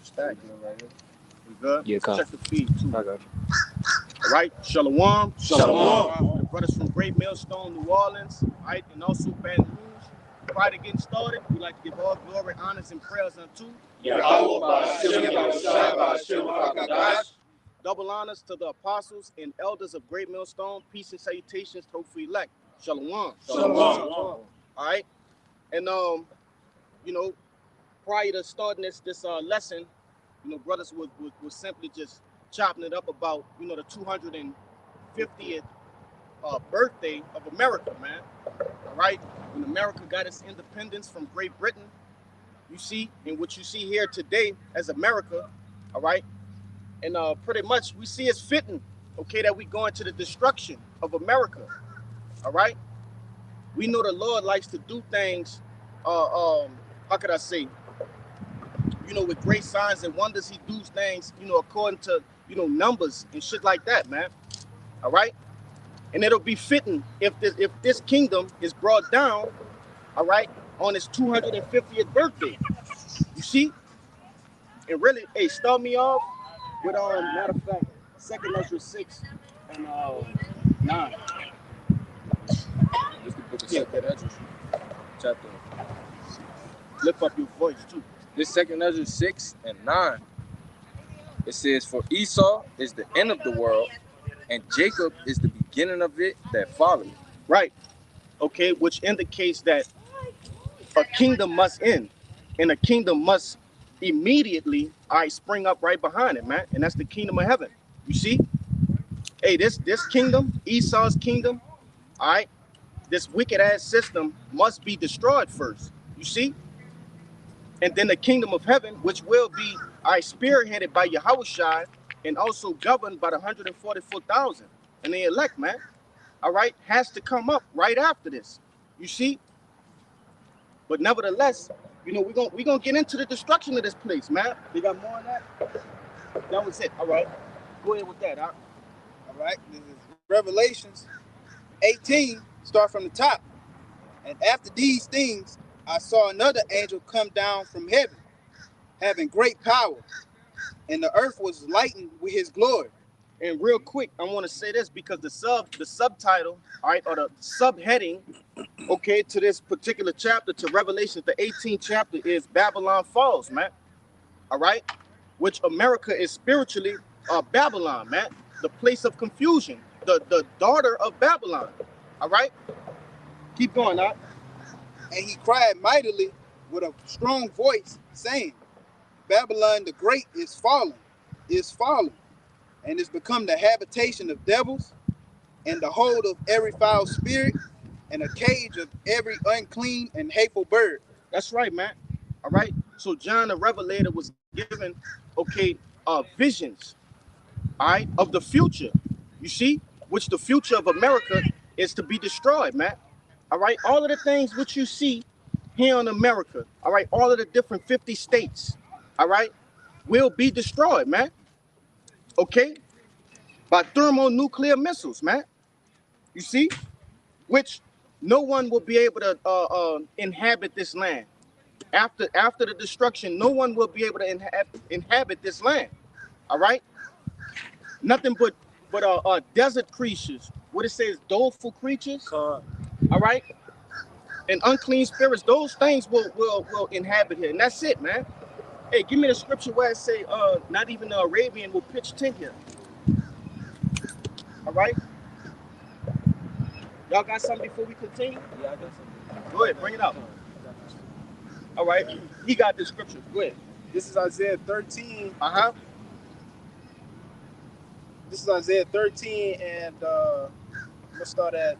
Stack, right here. We good? Yeah, come. Check the feed too. I got you. All right, Shalom. Shalom. The brothers from Great Millstone, New Orleans, all right, and also Baton Rouge. Prior to getting started, we like to give all glory, honors, and prayers unto double honors to the apostles and elders of Great Millstone. Peace and salutations to hopefully elect. Shalom. All right, and you know, prior to starting this lesson, brothers was simply just chopping it up about the 250th birthday of America, man. All right, when America got its independence from Great Britain, you see, and what you see here today as America, all right, and pretty much we see it's fitting, okay, that we go into the destruction of America, all right. We know the Lord likes to do things, how could I say, with great signs and wonders. He does things, according to numbers and shit like that, man. All right, and it'll be fitting if this kingdom is brought down, all right, on its 250th birthday. You see, and really, hey, start me off with matter of fact, Second Ezra 6 and 9. This the book of Second Ezra, chapter. Lift up your voice too. This Second Ezra 6 and 9. It says, "For Esau is the end of the world, and Jacob is the beginning of it that followed." Right. Okay, which indicates that a kingdom must end, and a kingdom must immediately, spring up right behind it, man. And that's the kingdom of heaven. You see? Hey, this kingdom, Esau's kingdom, all right, this wicked ass system must be destroyed first. You see? And then the kingdom of heaven, which will be spearheaded by Yahushua and also governed by the 144,000 and the elect, man. All right, has to come up right after this. You see? But nevertheless, we're gonna get into the destruction of this place, man. You got more on that? That was it. All right. Go ahead with that, huh? All right. This is Revelations 18, start from the top. And after these things, I saw another angel come down from heaven, having great power, and the earth was lightened with his glory. And real quick, I want to say this because the subtitle, all right, or the subheading, okay, to this particular chapter, to Revelation, the 18th chapter, is Babylon Falls, man. All right, which America is spiritually Babylon, man, the place of confusion, the daughter of Babylon. All right, keep going, huh? And he cried mightily with a strong voice, saying, Babylon the Great is fallen, and is become the habitation of devils, and the hold of every foul spirit, and a cage of every unclean and hateful bird. That's right, man. All right. So John the Revelator was given, okay, visions, all right, of the future. You see, which the future of America is to be destroyed, man. All right. All of the things which you see here in America, all right, all of the different 50 states, all right, will be destroyed, man. Okay, by thermonuclear missiles, man. You see, which no one will be able to inhabit this land. After the destruction, no one will be able to inhabit this land. All right, nothing but desert creatures. What it says, doleful creatures. All right, and unclean spirits. Those things will inhabit here, and that's it, man. Hey, give me the scripture where it say, not even the Arabian will pitch tent here. All right. Y'all got something before we continue? Yeah, I got something. Go ahead, bring it up. All right. He got the scripture. Go ahead. This is Isaiah 13. Uh-huh. This is Isaiah 13, and let's start at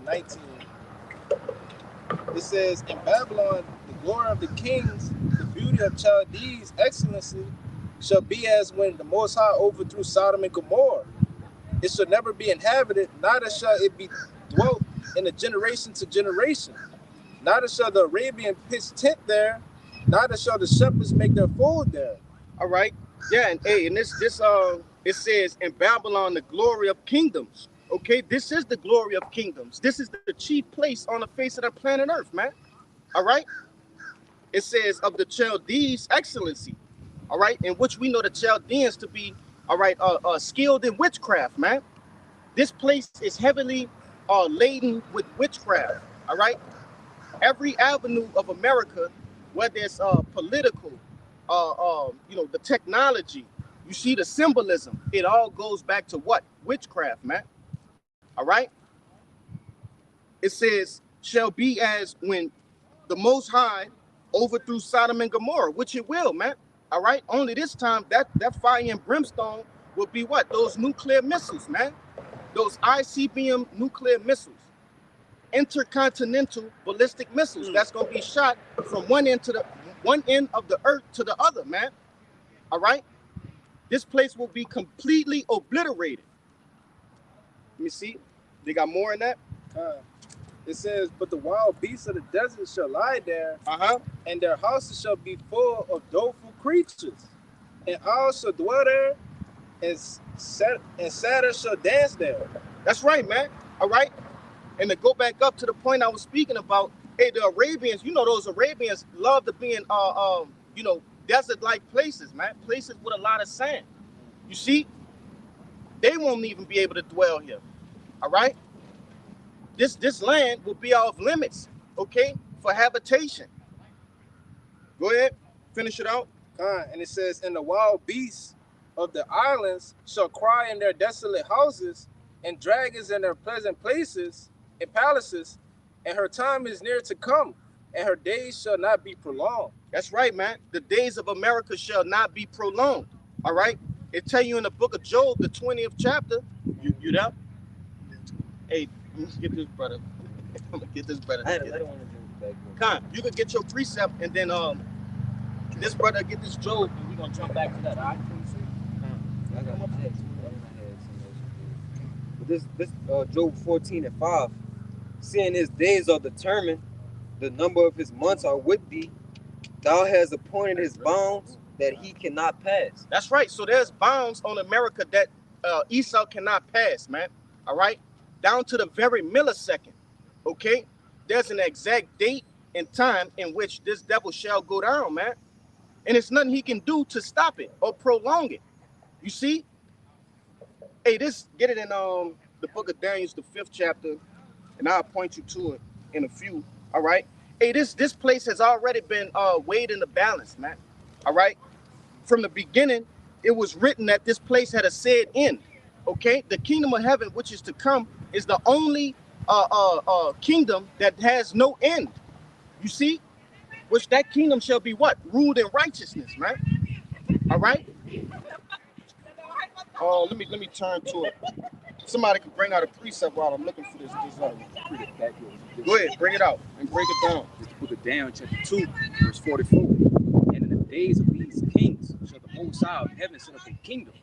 19. It says, in Babylon, the glory of the kings, the beauty of Chaldees' excellency, shall be as when the Most High overthrew Sodom and Gomorrah. It shall never be inhabited, neither shall it be dwelt in a generation to generation. Neither shall the Arabian pitch tent there, neither shall the shepherds make their fold there. All right. Yeah, and hey, and this it says in Babylon the glory of kingdoms. Okay, this is the glory of kingdoms. This is the chief place on the face of the planet Earth, man. All right. it says of the Chaldees excellency, all right, in which we know the Chaldeans to be, all right, skilled in witchcraft, man. This place is heavily laden with witchcraft, all right. Every avenue of America, whether it's political, the technology, you see the symbolism, it all goes back to what? Witchcraft, man. All right. It says, shall be as when the Most High overthrew Sodom and Gomorrah, which it will, man. All right. Only this time that fire and brimstone will be what? Those nuclear missiles, man. Those ICBM nuclear missiles, intercontinental ballistic missiles. That's gonna be shot from one end of the earth to the other, man. All right. This place will be completely obliterated. Let me see. They got more in that. It says, but the wild beasts of the desert shall lie there, and their houses shall be full of doleful creatures, and all shall dwell there, and satyrs shall dance there. That's right, man. All right. And to go back up to the point I was speaking about, hey, the Arabians, those Arabians love to be in, desert-like places, man. Places with a lot of sand. You see, they won't even be able to dwell here. All right. This land will be off limits, okay, for habitation. Go ahead, finish it out. And it says, and the wild beasts of the islands shall cry in their desolate houses, and dragons in their pleasant places and palaces, and her time is near to come, and her days shall not be prolonged. That's right, man. The days of America shall not be prolonged. All right. It tell you in the book of Job, the 20th chapter. You there? Hey, let's get this brother. I'm gonna get this brother. I don't want to do it back. You could get your precept, and then this brother get this Job, and we're gonna jump back to that. All right? I got my text. But this Job 14:5, seeing his days are determined, the number of his months are with thee. Thou hast appointed his bounds that he cannot pass. That's right. So there's bounds on America that Esau cannot pass, man. All right, down to the very millisecond. Okay, there's an exact date and time in which this devil shall go down, man, and it's nothing he can do to stop it or prolong it. You see? Hey, get it in the book of Daniel, the 5th chapter, and I'll point you to it in a few. All right. Hey, this place has already been weighed in the balance, man. All right. From the beginning, it was written that this place had a said end. Okay, the kingdom of heaven, which is to come, is the only kingdom that has no end. You see, which that kingdom shall be what? Ruled in righteousness, man. All right. Let me turn to it. Somebody could bring out a precept while I'm looking for this. Go ahead, bring it out and break it down. It's the book of Daniel, chapter 2, verse 44. And in the days of these kings shall the Most High of heaven set up a kingdom,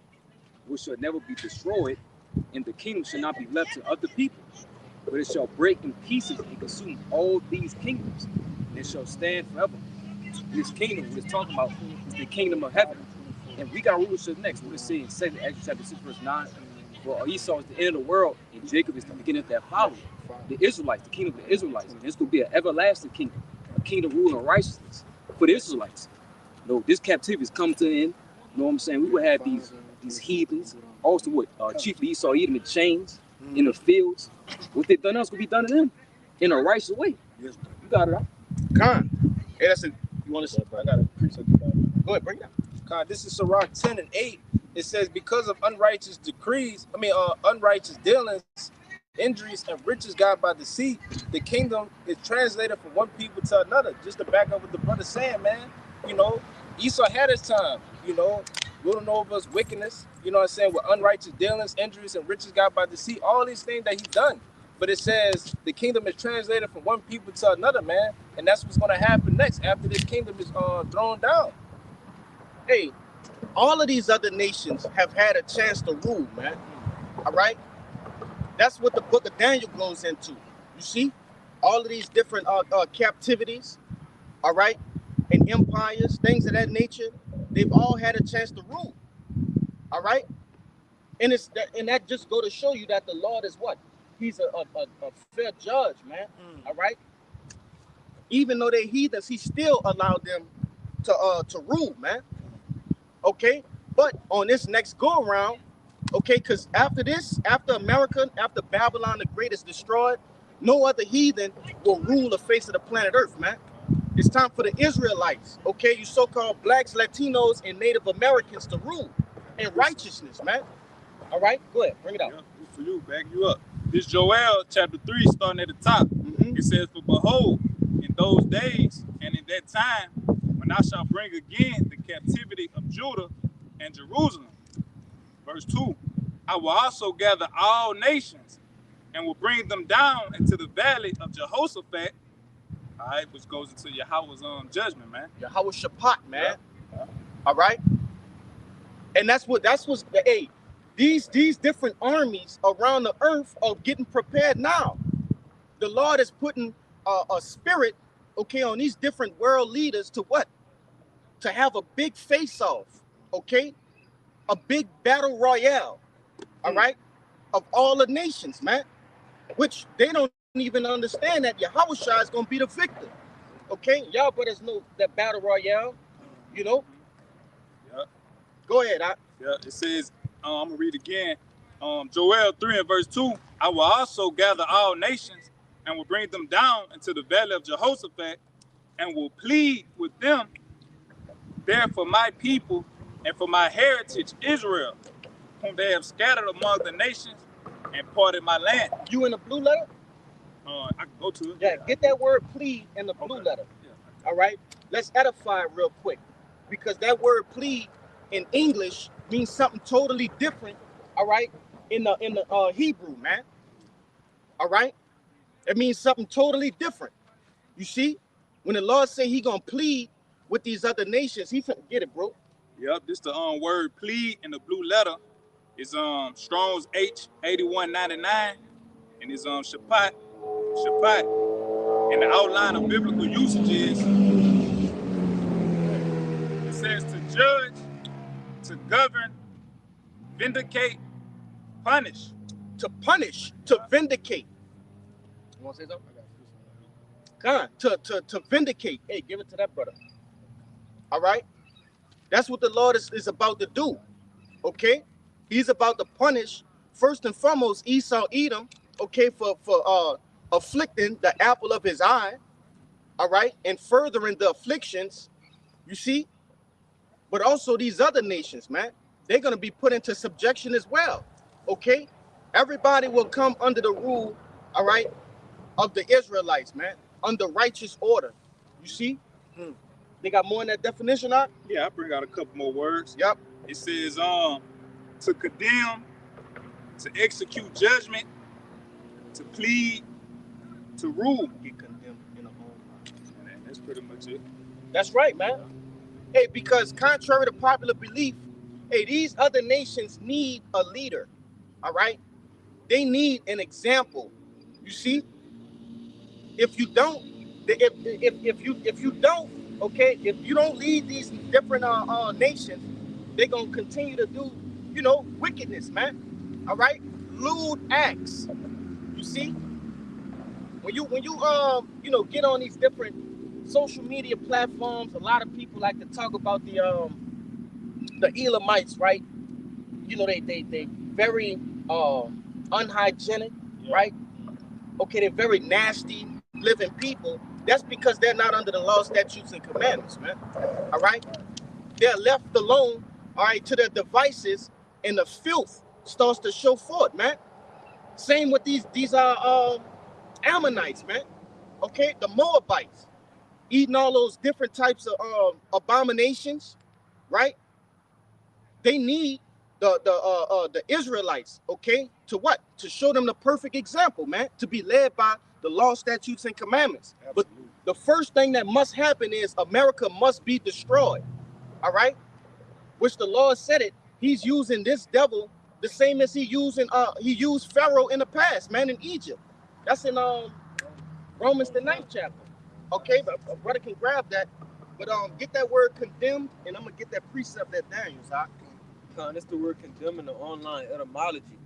which shall never be destroyed, and the kingdom shall not be left to other people, but it shall break in pieces and consume all these kingdoms, and it shall stand forever. This kingdom we're talking about is the kingdom of heaven. And we got rulership next. What it says in 2 Exodus chapter 6, verse 9. For Esau is the end of the world, and Jacob is the beginning of that follow. The Israelites, the kingdom of the Israelites. And it's going to be an everlasting kingdom, a kingdom ruling righteousness for the Israelites. This captivity is coming to an end. You know what I'm saying? We will have these heathens, also chiefly Esau, eat them in chains, in the fields. What they've done else will be done to them in a righteous way. You got it out. Hey, that's it. You want to say? I got it. Go ahead, bring it out. This is Sirach 10 and 8. It says, because of unrighteous unrighteous dealings, injuries, and riches got by deceit, the kingdom is translated from one people to another. Just to back up what the brother's saying, man. Esau had his time, ruling over his wickedness, with unrighteous dealings, injuries, and riches got by deceit, all these things that he's done. But it says the kingdom is translated from one people to another, man. And that's what's going to happen next after this kingdom is thrown down. Hey, all of these other nations have had a chance to rule, man. All right? That's what the book of Daniel goes into. You see? All of these different captivities, all right? And empires, things of that nature, they've all had a chance to rule. All right? And that just go to show you that the Lord is what? He's a fair judge, man. All right? Even though they're heathens, he still allowed them to rule, man. Okay, but on this next go around, okay, because after this, after America, after Babylon the Great is destroyed, no other heathen will rule the face of the planet Earth, man. It's time for the Israelites, okay, you so-called blacks, Latinos, and Native Americans to rule in righteousness, man. All right, go ahead, bring it out. Yeah, for you, back you up. This Joel chapter 3, starting at the top. It says, "For behold, in those days and in that time, when I shall bring again the captivity of Judah and Jerusalem." Verse 2, "I will also gather all nations and will bring them down into the valley of Jehoshaphat." All right, which goes into Yahweh's judgment, man. Yahweh Shabbat, man. Yeah. All right, and that's what's hey, these different armies around the earth are getting prepared now. The Lord is putting a spirit, okay, on these different world leaders to what? To have a big face-off, okay? A big battle royale, all right? Of all the nations, man. Which they don't even understand that Yahushua is going to be the victor, okay? Y'all brothers know that battle royale, you know? Yeah. Go ahead, Yeah, it says, I'm going to read again. Joel 3 and verse 2, "I will also gather all nations and will bring them down into the valley of Jehoshaphat and will plead with them there for my people and for my heritage Israel, whom they have scattered among the nations and parted my land." You in the blue letter? I can go to it. Yeah, get that word plead in the blue letter. Yeah. All right, let's edify it real quick, because that word plead in English means something totally different. All right, in the Hebrew, man. All right, it means something totally different. You see, when the Lord say He gonna plead with these other nations, He finna get it, bro. Yep, this the word plead in the blue letter is Strong's H8199, and it's Shaphat. And the outline of biblical usage is, it says to judge, to govern, vindicate, punish. To punish, to vindicate. You want to say something? Come on, to vindicate. Hey, give it to that brother. All right, that's what the Lord is about to do. Okay, He's about to punish first and foremost Esau, Edom. Okay, for afflicting the apple of His eye. All right, and furthering the afflictions. You see, but also these other nations, man, they're gonna be put into subjection as well. Okay, everybody will come under the rule. All right, of the Israelites, man, under righteous order. You see, they got more in that definition, huh? Yeah, I bring out a couple more words. Yep. It says to condemn, to execute judgment, to plead, to rule. Get condemned in a home. And that's pretty much it. That's right, man. Hey, because contrary to popular belief, hey, these other nations need a leader. All right, they need an example. You see, if you don't, if you don't, okay, if you don't lead these different nations, they're gonna continue to do, you know, wickedness, man. All right, lewd acts. You see, when you you know, get on these different social media platforms, a lot of people like to talk about the Elamites, right? You know, they very unhygienic, right? Okay, they're very nasty living people. That's because they're not under the law, statutes, and commandments, man. All right, they're left alone, all right, to their devices, and the filth starts to show forth, man. Same with these Ammonites, man. Okay, the Moabites eating all those different types of abominations, right? They need the Israelites, okay, to what? To show them the perfect example, man, to be led by the law, statutes, and commandments. Absolutely. But the first thing that must happen is America must be destroyed, all right? Which the Lord said it. He's using this devil the same as he used Pharaoh in the past, man, in Egypt. That's in Romans the 9th chapter. Okay, but a brother can grab that. But get that word condemned, and I'm gonna get that precept that Daniel's out. That's the word condemn in the online etymology.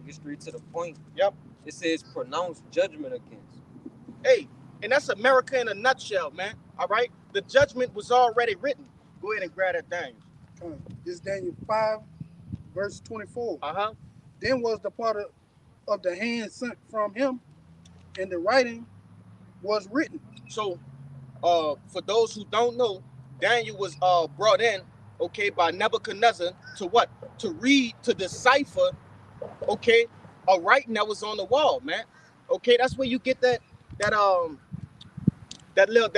Get straight to the point. Yep. It says pronounce judgment against. Hey, And that's America in a nutshell, man. All right? The judgment was already written. Go ahead and grab that Daniel. This is Daniel 5, verse 24. Uh-huh. Then was the part of the hand sent from him, and the writing was written. So, for those who don't know, Daniel was brought in, okay, by Nebuchadnezzar to what? To read, to decipher, okay, a writing that was on the wall, man. Okay, that's where you get that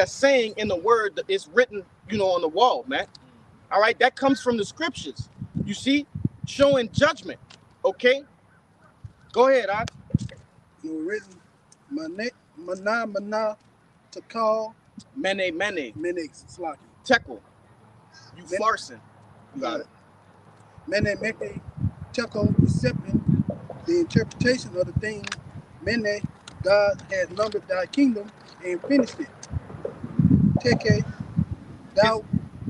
saying in the word that is written, on the wall, man. All right, that comes from the scriptures. You see, showing judgment. Okay, go ahead, I. It was written, Mana, Takal, Mene, Slaki. Tekel. You farsing. You got it. Mene, Tekel, accepting the interpretation of the thing. Mene, God has numbered thy kingdom and finished it. Teke, thou.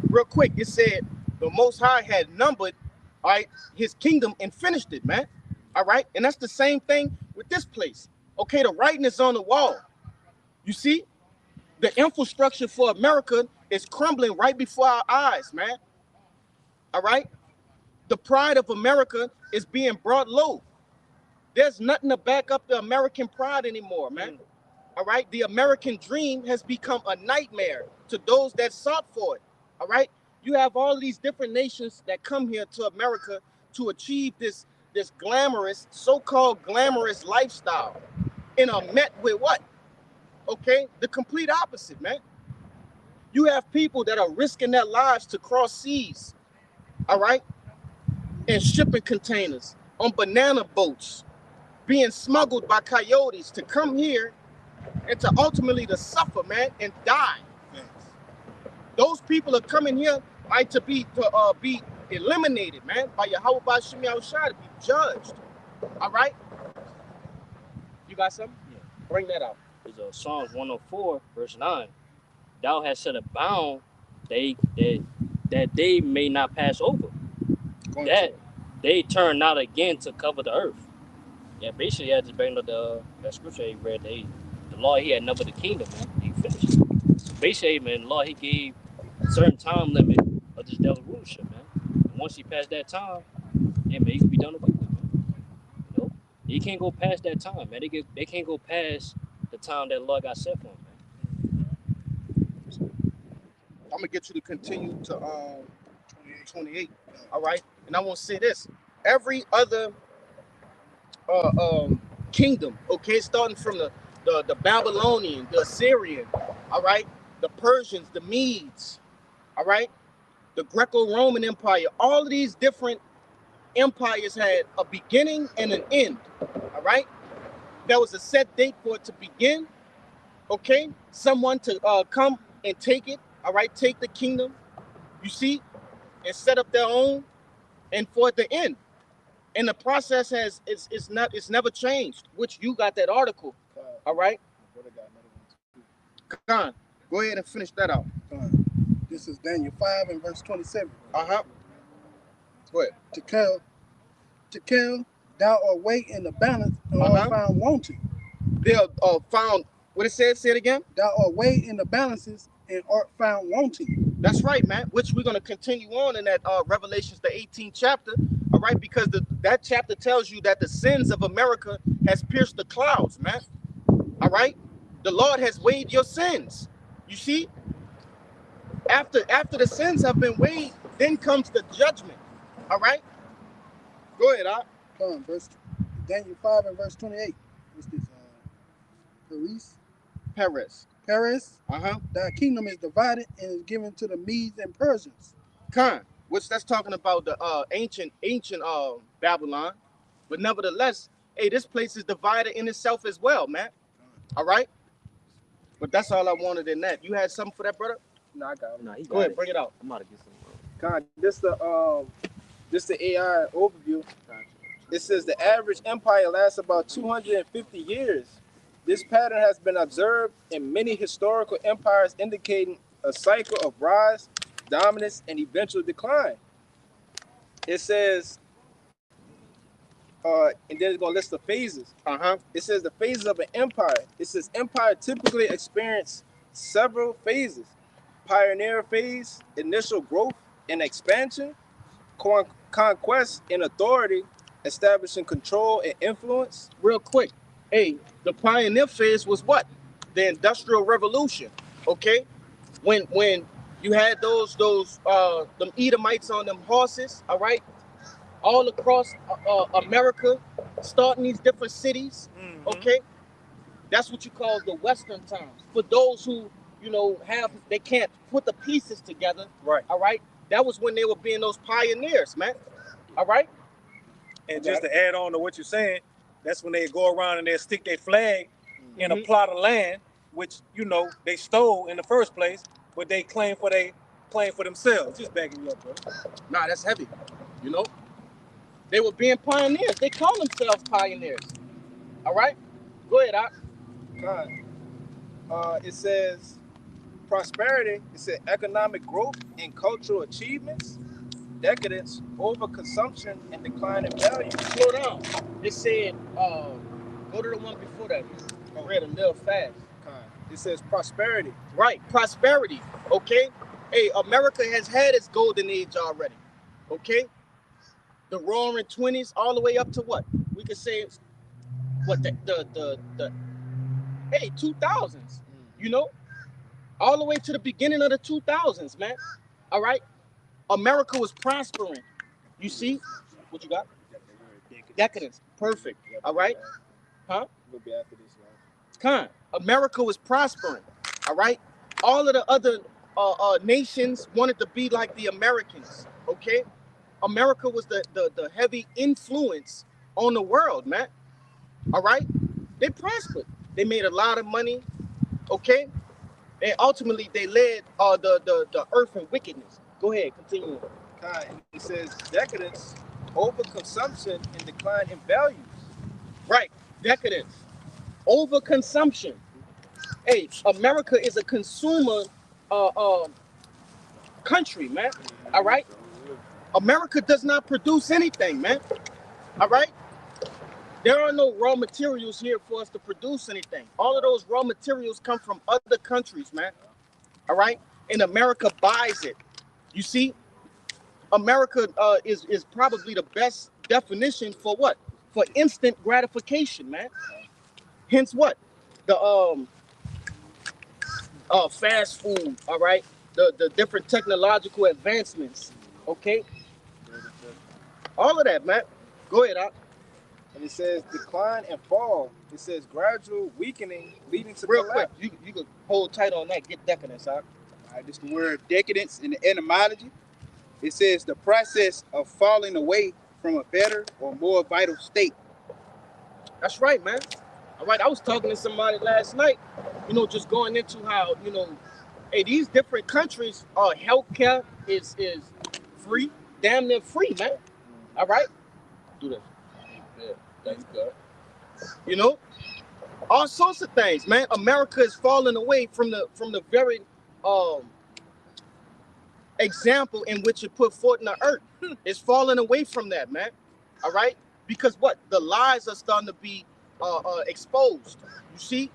Real quick, it said the Most High had numbered, all right, his kingdom and finished it, man. All right, and that's the same thing with this place. Okay, the writing is on the wall. You see, the infrastructure for America is crumbling right before our eyes, man. All right, the pride of America is being brought low. There's nothing to back up the American pride anymore, man. All right, the American dream has become a nightmare to those that sought for it. All right, you have all these different nations that come here to America to achieve this glamorous, so-called glamorous lifestyle, and are met with what? Okay, the complete opposite, man. You have people that are risking their lives to cross seas, all right, in shipping containers, on banana boats, being smuggled by coyotes to come here and to ultimately to suffer, man, and die. Those people are coming here, right, to be eliminated, man, by Yahweh Bashim Yahushua, to be judged. All right? You got something? Yeah. Bring that out. It's Psalms 104, verse 9. Thou hast set a bound that they may not pass over. That they turn not again to cover the earth. Yeah, basically, I just bring up that scripture he read. The Lord, he had numbered the kingdom, man. He finished it. So basically, man, the Lord, he gave a certain time limit of this devil's rulership, man. And once he passed that time, yeah, man, he could be done away with, man. You know, he can't go past that time, man. They can't go past the time that the Lord got set for him, man. I'm gonna get you to continue to 28. All right, and I want to say this: every other kingdom, okay, starting from the Babylonian, the Assyrian, all right, the Persians, the Medes, all right, the Greco-Roman Empire, all of these different empires had a beginning and an end, all right? There was a set date for it to begin, okay? Someone to come and take it, all right? Take the kingdom, you see, and set up their own, and for it to end. And the process it's never changed, which you got that article, all right? Come on, go ahead and finish that out. This is Daniel 5 and verse 27. Uh-huh. Go ahead. Tekel, thou art weighed in the balance and art found wanting. They are found, what it says, say it again? Thou art weighed in the balances and art found wanting. That's right, man, which we're going to continue on in that Revelations, the 18th chapter, all right? Because that chapter tells you that the sins of America has pierced the clouds, man, all right? The Lord has weighed your sins, you see? After the sins have been weighed, then comes the judgment, all right? Go ahead, Daniel 5 and verse 28. What's this? Paris. Uh-huh. Thy kingdom is divided and is given to the Medes and Persians. Which that's talking about the ancient Babylon. But nevertheless, hey, this place is divided in itself as well, man. All right? But that's all I wanted in that. You had something for that, brother? No, I got it. Nah, Go ahead, bring it out. I'm about to get some. This the AI overview. It says the average empire lasts about 250 years. This pattern has been observed in many historical empires, indicating a cycle of rise, dominance, and eventual decline. It says, And then it's gonna list the phases. It says the phases of an empire. It says empire typically experience several phases: pioneer phase, initial growth and expansion, conquest and authority, establishing control and influence. Real quick, hey, the pioneer phase was what? The Industrial Revolution. Okay, when you had those them Edomites on them horses, all right, all across America, starting these different cities. Okay, that's what you call the Western times. For those who they can't put the pieces together. Right. All right, that was when they were being those pioneers, man. All right. And just to add on to what you're saying, that's when they go around and they stick their flag in a plot of land, which they stole in the first place, but they claim for themselves. Just backing you up, bro. Nah, that's heavy. They were being pioneers. They call themselves pioneers. All right, go ahead, Doc. It says prosperity. It said economic growth and cultural achievements, decadence, overconsumption, and decline in value. Slow down. It said, go to the one before that. I read a little fast. It says prosperity. Right, prosperity. Okay. Hey, America has had its golden age already. Okay. The roaring 20s, all the way up to what? We could say it's what the 2000s. All the way to the beginning of the 2000s, man. All right. America was prospering. You see? What you got? Decadence. Perfect. All right. Huh? We'll be after this, America was prospering. All right. All of the other nations wanted to be like the Americans. Okay. America was the heavy influence on the world, man. All right. They prospered. They made a lot of money. Okay. And ultimately they led the earth in wickedness. Go ahead, continue. It says decadence, overconsumption, and decline in values. Right, decadence, overconsumption. Hey, America is a consumer country, man. All right, America does not produce anything, man. All right, there are no raw materials here for us to produce anything. All of those raw materials come from other countries, man. All right, and America buys it. You see, America is probably the best definition for what? For instant gratification, man. Hence what? The fast food, all right? The different technological advancements, okay? All of that, man. Go ahead, Doc. And it says decline and fall. It says gradual weakening leading to Real collapse. quick, you can hold tight on that. Get decadence, Doc. All right, this is the word decadence in the etymology. It says the process of falling away from a better or more vital state. That's right, man. All right, I was talking to somebody last night, just going into how, hey, these different countries, healthcare is free, damn near free, man. All right? Do this. Yeah, that's good. All sorts of things, man. America is falling away from the very example in which it put forth in the earth. It's falling away from that, man. All right? Because what? The lies are starting to be exposed. You see?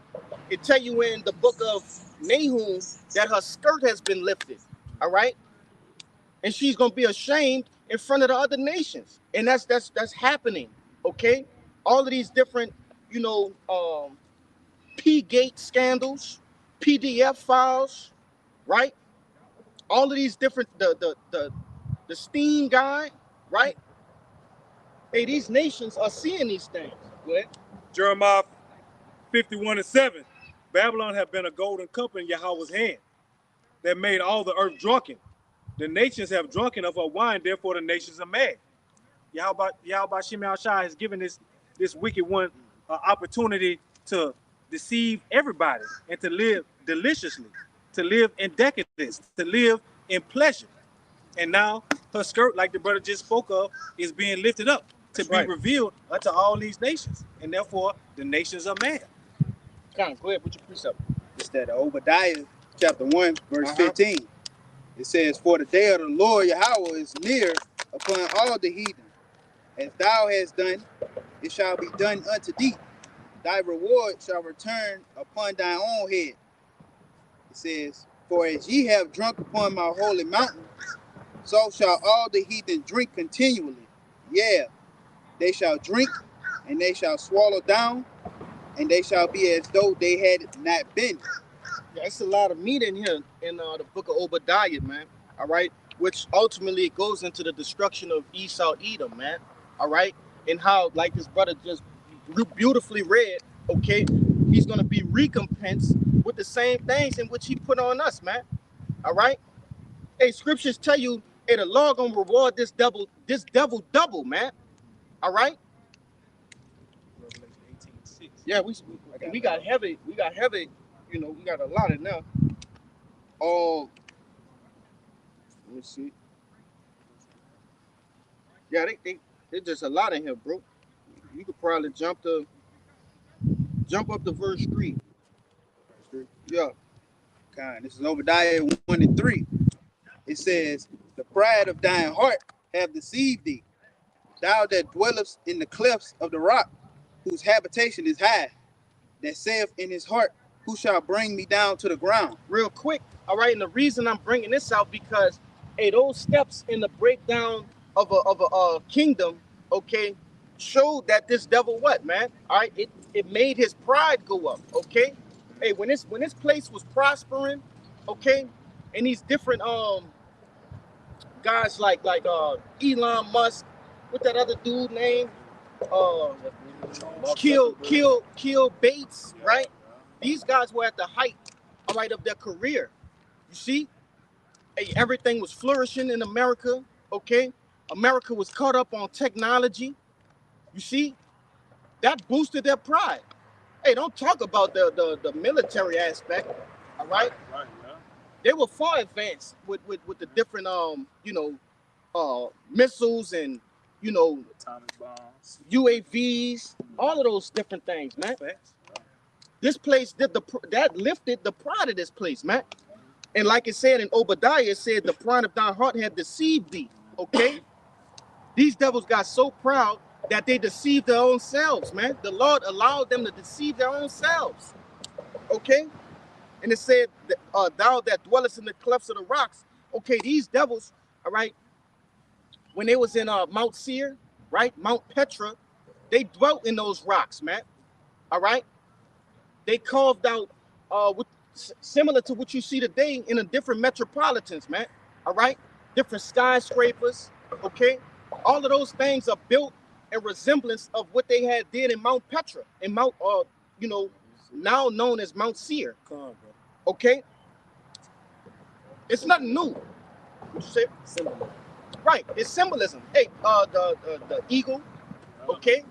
It tell you in the book of Nahum that her skirt has been lifted. All right? And she's going to be ashamed in front of the other nations. And that's happening. Okay? All of these different, P-Gate scandals, PDF files, right? All of these different, the Steam guy, right? Hey, these nations are seeing these things. Go ahead. Jeremiah 51:7. Babylon have been a golden cup in Yahweh's hand that made all the earth drunken. The nations have drunken of her wine, therefore the nations are mad. Yahweh Shem Shai has given this wicked one an opportunity to deceive everybody and to live deliciously, to live in decadence, to live in pleasure. And now her skirt, like the brother just spoke of, is being lifted up to be revealed unto all these nations. And therefore, the nations are mad. Come on, go ahead, put your precept. It's that Obadiah chapter 1, verse 15. It says, for the day of the Lord Yahweh is near upon all the heathen. As thou hast done, it shall be done unto thee. Thy reward shall return upon thine own head. It says, for as ye have drunk upon my holy mountain, so shall all the heathen drink continually. Yeah, they shall drink, and they shall swallow down, and they shall be as though they had not been. Yeah, it's a lot of meat in here in the book of Obadiah, man. All right, which ultimately goes into the destruction of Esau, Edom, man. All right, and how, like this brother just beautifully read, okay, he's gonna be recompensed with the same things in which he put on us, man. All right. Hey, scriptures tell you, hey, the Lord gonna reward this devil double, man. All right. Revelation 18:6. Yeah, we got heavy. We got heavy. You know, we got a lot in there. Let me see. Yeah, there's just a lot in here, bro. You could probably jump up to verse 3. Yeah. This is Obadiah 1 and 3. It says, the pride of thine heart have deceived thee, thou that dwellest in the clefts of the rock, whose habitation is high, that saith in his heart, who shall bring me down to the ground? Real quick, all right. And the reason I'm bringing this out because, hey, those steps in the breakdown of a kingdom, okay, showed that this devil what, man? All right, it made his pride go up, okay. Hey, when this place was prospering, okay, and these different guys like Elon Musk, what that other dude name, Kill Bates, right? These guys were at the height, all right, of their career. You see, hey, everything was flourishing in America. Okay, America was caught up on technology. You see, that boosted their pride. Hey, don't talk about the military aspect. All right, Right, yeah. they were far advanced with the different missiles and Atomic bombs. UAVs, all of those different things, man. Facts. This place did that lifted the pride of this place, man. And like it said in Obadiah, it said the pride of thy heart had deceived thee. Okay, these devils got so proud that they deceived their own selves, man. The Lord allowed them to deceive their own selves. Okay, and it said, thou that dwellest in the clefts of the rocks. Okay, these devils, all right, when they was in Mount Seir, right, Mount Petra, they dwelt in those rocks, man. All right, they carved out similar to what you see today in the different metropolitans, man. All right, different skyscrapers. Okay, all of those things are built in resemblance of what they had did in Mount Petra, in Mount, now known as Mount Seir. Okay, it's nothing new. What you say? Symbolism. Right, it's symbolism. Hey, the eagle. Okay,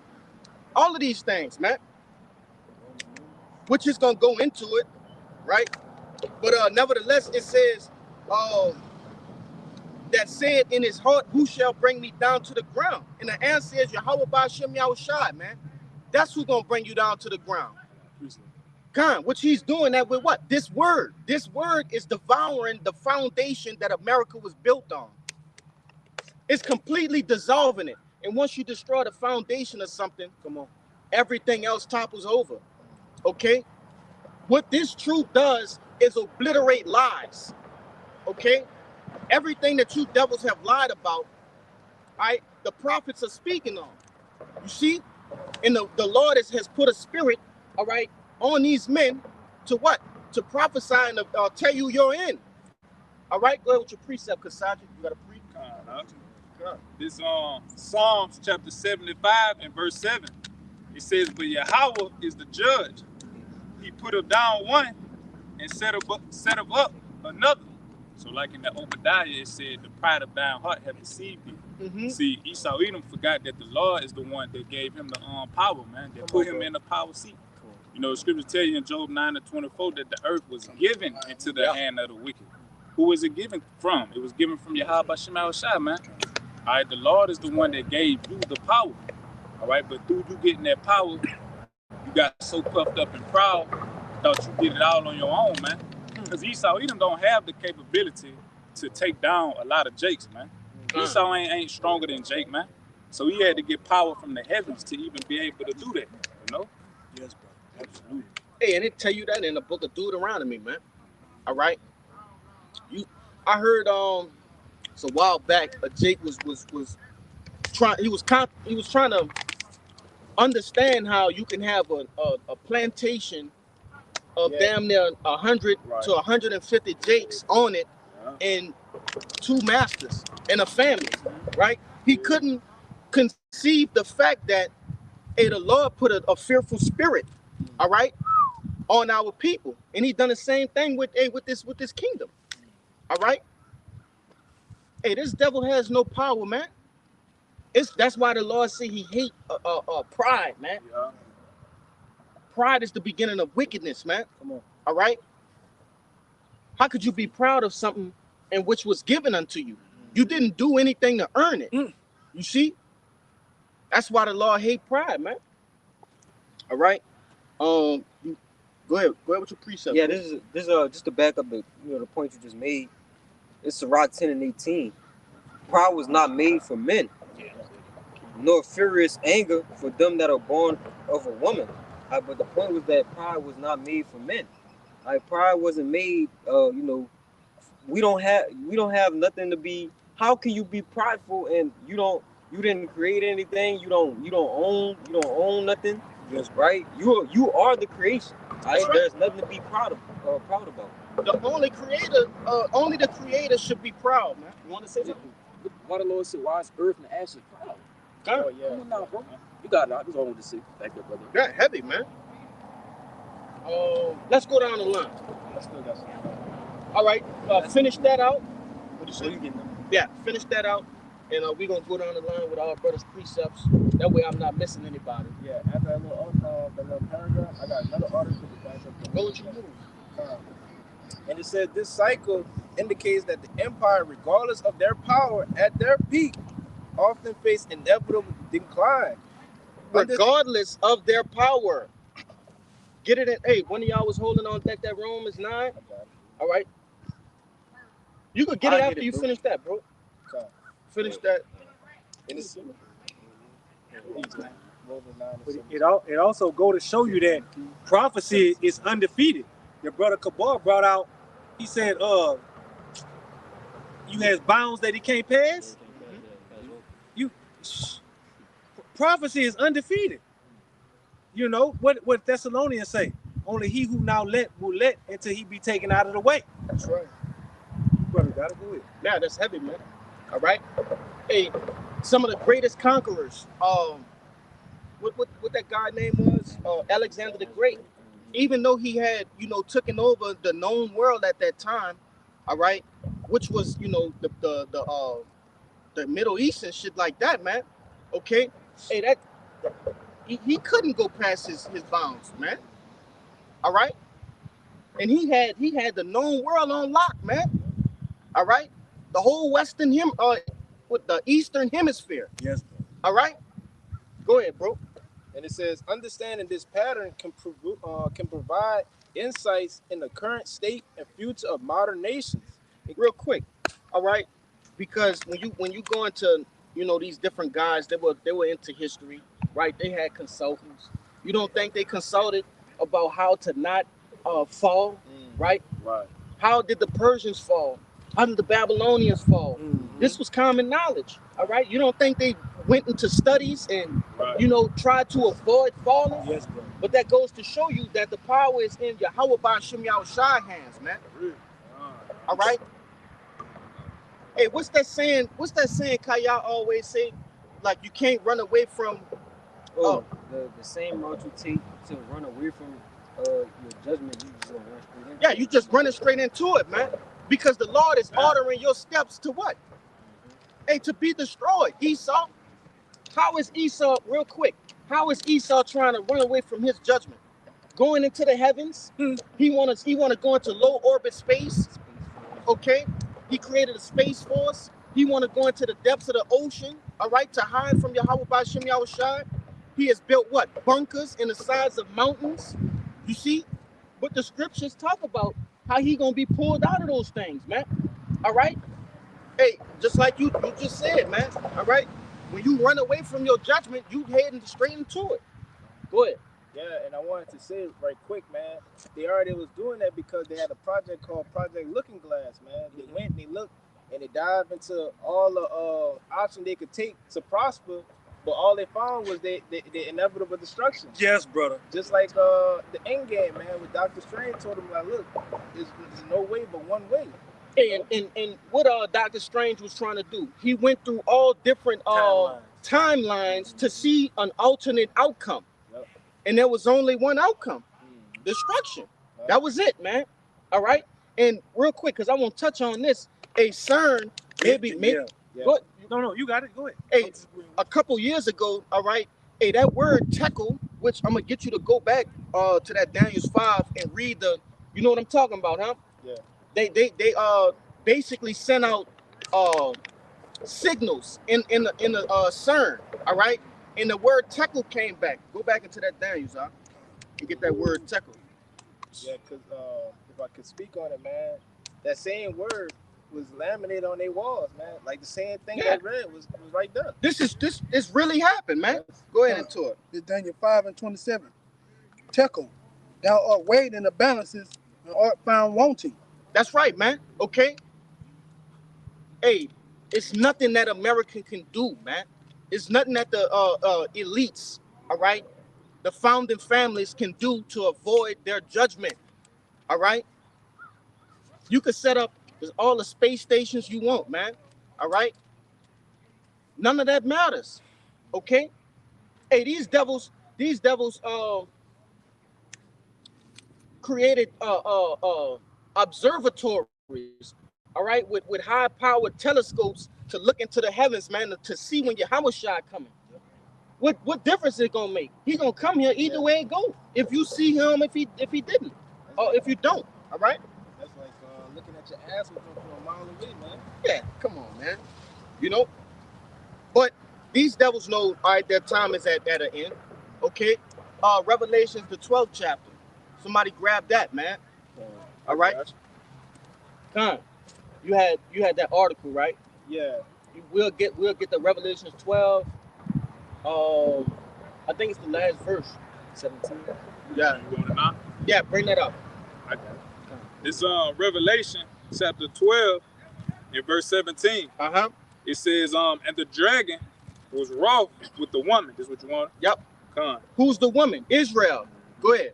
all of these things, man. Which is gonna go into it, right? But nevertheless, it says, that said in his heart, who shall bring me down to the ground? And the answer is Yahweh Ba'Shem Yahushai, man. That's who's gonna bring you down to the ground. Khan, which he's doing that with what? This word. This word is devouring the foundation that America was built on. It's completely dissolving it. And once you destroy the foundation of something, come on, everything else topples over. Okay? What this truth does is obliterate lies. Okay? Everything that you devils have lied about, right, the prophets are speaking on. You see? And the Lord has put a spirit, all right, on these men to what? To prophesy and tell you you're in. All right? Go ahead with your precept, Kasaji. You got a pre? This Psalms chapter 75 and verse 7. It says, but Yahweh is the judge. He put up down one and set up another. So like in the Obadiah, it said, the pride of thine heart have deceived thee. Mm-hmm. See, Esau Edom forgot that the Lord is the one that gave him the power, man. That put him in the power seat. Cool. You know, the scriptures tell you in Job 9:24 that the earth was given into the hand of the wicked. Who was it given from? It was given from Yahweh Ba'Shem Yahushai, man. All right, the Lord is the one that gave you the power. All right, but through you getting that power, you got so puffed up and proud, thought you did it all on your own, man. Because Esau Edom don't have the capability to take down a lot of Jakes, man. Esau ain't stronger than Jake, man. So he had to get power from the heavens to even be able to do that, you know? Yes, bro. Absolutely. Hey, and it tell you that in the book of Deuteronomy, man. All right. I heard it's a while back. Jake was trying. He was trying to understand how you can have a plantation of damn near 100 to 150 Jakes on it, and two masters and a family, right? He couldn't conceive the fact that the Lord put a fearful spirit, all right, on our people, and He done the same thing with this kingdom, all right. Hey, this devil has no power, man. That's why the Lord said He hate pride, man. Yeah. Pride is the beginning of wickedness, man. Come on. All right. How could you be proud of something and which was given unto you? You didn't do anything to earn it. You see? That's why the Lord hate pride, man. All right. Go ahead with your precept. Yeah, this is just to back up the point you just made. It's Sirach 10 and 18. Pride was not made for men, nor furious anger for them that are born of a woman. But the point was that pride was not made for men. Pride wasn't made. We don't have nothing to be. How can you be prideful and you didn't create anything? You don't own nothing. Yes, right. You are the creation. Right? Right. There's nothing to be proud about. Only the creator should be proud, man. You want to say something? Why the Lord said, why is earth and ashes proud? God. Oh, yeah. Come on now, bro. You got it. I just wanted to see. Thank you, brother. That heavy, man. Let's go down the line. Let's do that. All right. Finish that out. What you say? Yeah, finish that out. And we're going to go down the line with our brother's precepts. That way I'm not missing anybody. Yeah, after that little paragraph, I got another article to back up. Go with your move. And it said this cycle indicates that the empire, regardless of their power at their peak, often face inevitable decline. Regardless of their power. Get it in. Hey, one of y'all was holding on back that Romans 9. All right. You could get it after you finish that, bro. Okay. Finish that. It also go to show you that prophecy is undefeated. Your brother Kabar brought out, he said, you has bounds that he can't pass. Prophecy is undefeated. You know what Thessalonians say? Only he who now will let until he be taken out of the way. That's right. Brother, gotta do it. Yeah, that's heavy, man. All right. Hey, some of the greatest conquerors. What that guy name was? Alexander the Great. Even though he had, taken over the known world at that time, all right, which was, the Middle East and shit like that, man. Okay. Hey, he couldn't go past his bounds, man. All right. And he had the known world on lock, man. All right. The whole with the Eastern Hemisphere. Yes. All right. Go ahead, bro. And it says, understanding this pattern can provide insights in the current state and future of modern nations. Real quick, all right, because when you go into these different guys, they were into history, right? They had consultants. You don't think they consulted about how to not fall, right? Right. How did the Persians fall? How did the Babylonians fall? Mm-hmm. This was common knowledge, all right? You don't think they went into studies and tried to avoid falling? Yes, bro. But that goes to show you that the power is in Yahweh Ba'Shem Yahushai hands, man. All right? Hey, what's that saying Kaya always say? Like, you can't run away from... the same route you take to run away from your judgment, you just gonna run straight into. Yeah, you just running straight into it, man. Because the Lord is ordering your steps to what? Hey, to be destroyed. Esau. How is Esau, real quick, how is Esau trying to run away from his judgment? Going into the heavens? He wanna go into low orbit space. Okay? He created a space force. He wanna go into the depths of the ocean, all right, to hide from Yahweh Ba'Shem Yahushai. He has built what? Bunkers in the sides of mountains. You see? But the scriptures talk about how he gonna be pulled out of those things, man. All right? Hey, just like you just said, man. All right? When you run away from your judgment, you heading straight into it. Go ahead. Yeah, and I wanted to say right quick, man. They already was doing that because they had a project called Project Looking Glass, man. They went and they looked and they dived into all the options they could take to prosper, but all they found was the inevitable destruction. Yes, brother. Just like the end game, man, with Dr. Strange told him, like, look, there's no way but one way. And what Dr. Strange was trying to do, he went through all different timelines to see an alternate outcome. Yep. And there was only one outcome, destruction. Right. That was it, man. All right. And real quick, because I want to touch on this, a CERN, maybe. Yeah. Go, No, you got it. Go ahead. hey, a couple years ago, all right, hey, that word tekel, which I'm going to get you to go back to that Daniel 5 and read you know what I'm talking about, huh? Yeah. They basically sent out signals in the CERN, all right? And the word tekel came back. Go back into that Daniel, huh? And get that word tekel. Yeah, because if I could speak on it, man, that same word was laminated on their walls, man. Like the same thing I read was right there. This really happened, man. Yes. Go ahead into it. It's Daniel 5:27. Tekel, thou art weighed in the balances and art found wanting. That's right, man. Okay. Hey, it's nothing that America can do, man. It's nothing that the elites, all right, the founding families can do to avoid their judgment. All right. You could set up all the space stations you want, man. All right. None of that matters. Okay. Hey, these devils created observatories, all right, with high powered telescopes to look into the heavens, man, to see when Yahweh Shai coming. What difference is it gonna make? He gonna come here either way it go. If you see him, if he didn't, or if you don't, all right. That's like looking at your ass from a mile away, man. Yeah, come on, man. You know, but these devils know, all right, their time is at an end. Okay. Revelations, the 12th chapter. Somebody grab that, man. All right. Con, you had that article, right? Yeah. We'll get the Revelations 12. I think it's the last verse. 17. Yeah. You want it now? Yeah, bring that up. I got it. It's Revelation chapter 12 and verse 17. Uh-huh. It says, and the dragon was wroth with the woman. This is what you want? Yep. Come. Who's the woman? Israel. Go ahead.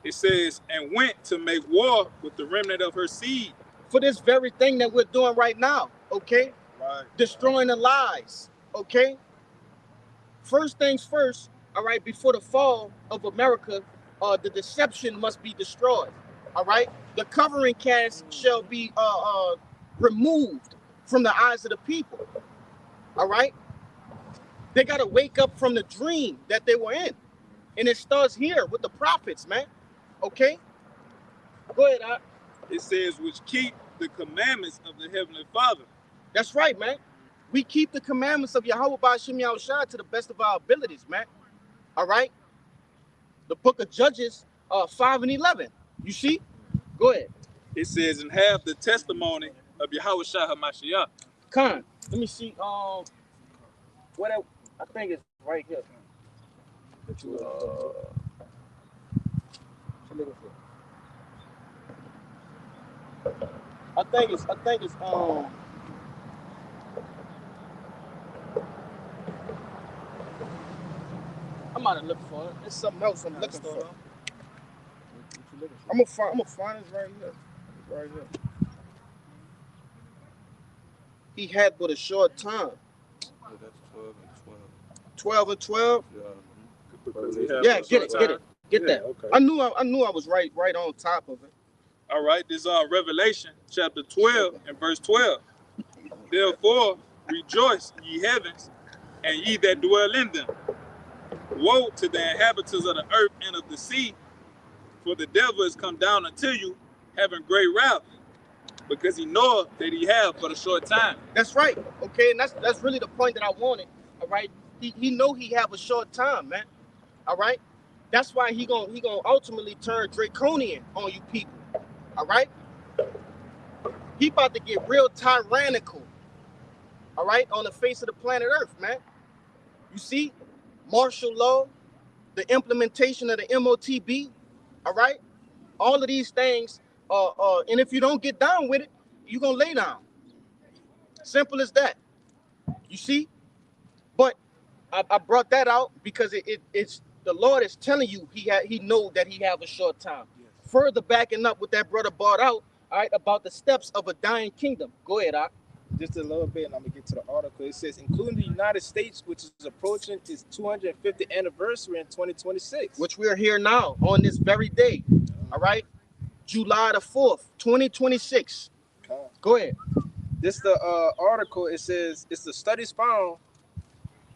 It says, and went to make war with the remnant of her seed. For this very thing that we're doing right now, okay? Right. Destroying the lies, okay? First things first, all right, before the fall of America, the deception must be destroyed, all right? The covering cast shall be removed from the eyes of the people, all right? They got to wake up from the dream that they were in. And it starts here with the prophets, man, okay? Go ahead, It says, which keep the commandments of the Heavenly Father. That's right, man. We keep the commandments of Yahweh Ba'Shem Yahushua to the best of our abilities, man. All right? The book of Judges 5 and 11. You see? Go ahead. It says, and have the testimony of Yahweh Shai HaMashiach. Con, let me see. What I think it's right here. I think it's I'm about to look for it. It's something else I'm looking for. I'm gonna find it right here. Right here. He had but a short time. Yeah, that's 12 and 12. 12 and 12? Yeah. Yeah, get it. Get that. Okay. I knew I was right on top of it. All right, this is Revelation chapter 12 and verse 12. Therefore, rejoice, ye heavens, and ye that dwell in them. Woe to the inhabitants of the earth and of the sea, for the devil is come down unto you, having great wrath, because he knoweth that he have but a short time. That's right. Okay, and that's really the point that I wanted. All right. He know he have a short time, man. All right. That's why he gonna ultimately turn draconian on you people. All right. He about to get real tyrannical. All right, on the face of the planet Earth, man. You see, martial law, the implementation of the MOTB, all right? All of these things, and if you don't get down with it, you're gonna lay down. Simple as that. You see? But I brought that out because it's the Lord is telling you he know that he have a short time. Yes. Further backing up what that brother brought out, all right, about the steps of a dying kingdom. Go ahead, Doc. Just a little bit, and I'm gonna get to the article. It says, including the United States, which is approaching its 250th anniversary in 2026, which we are here now on this very day. All right, July the 4th, 2026. Go ahead. This the article. It says it's the studies found.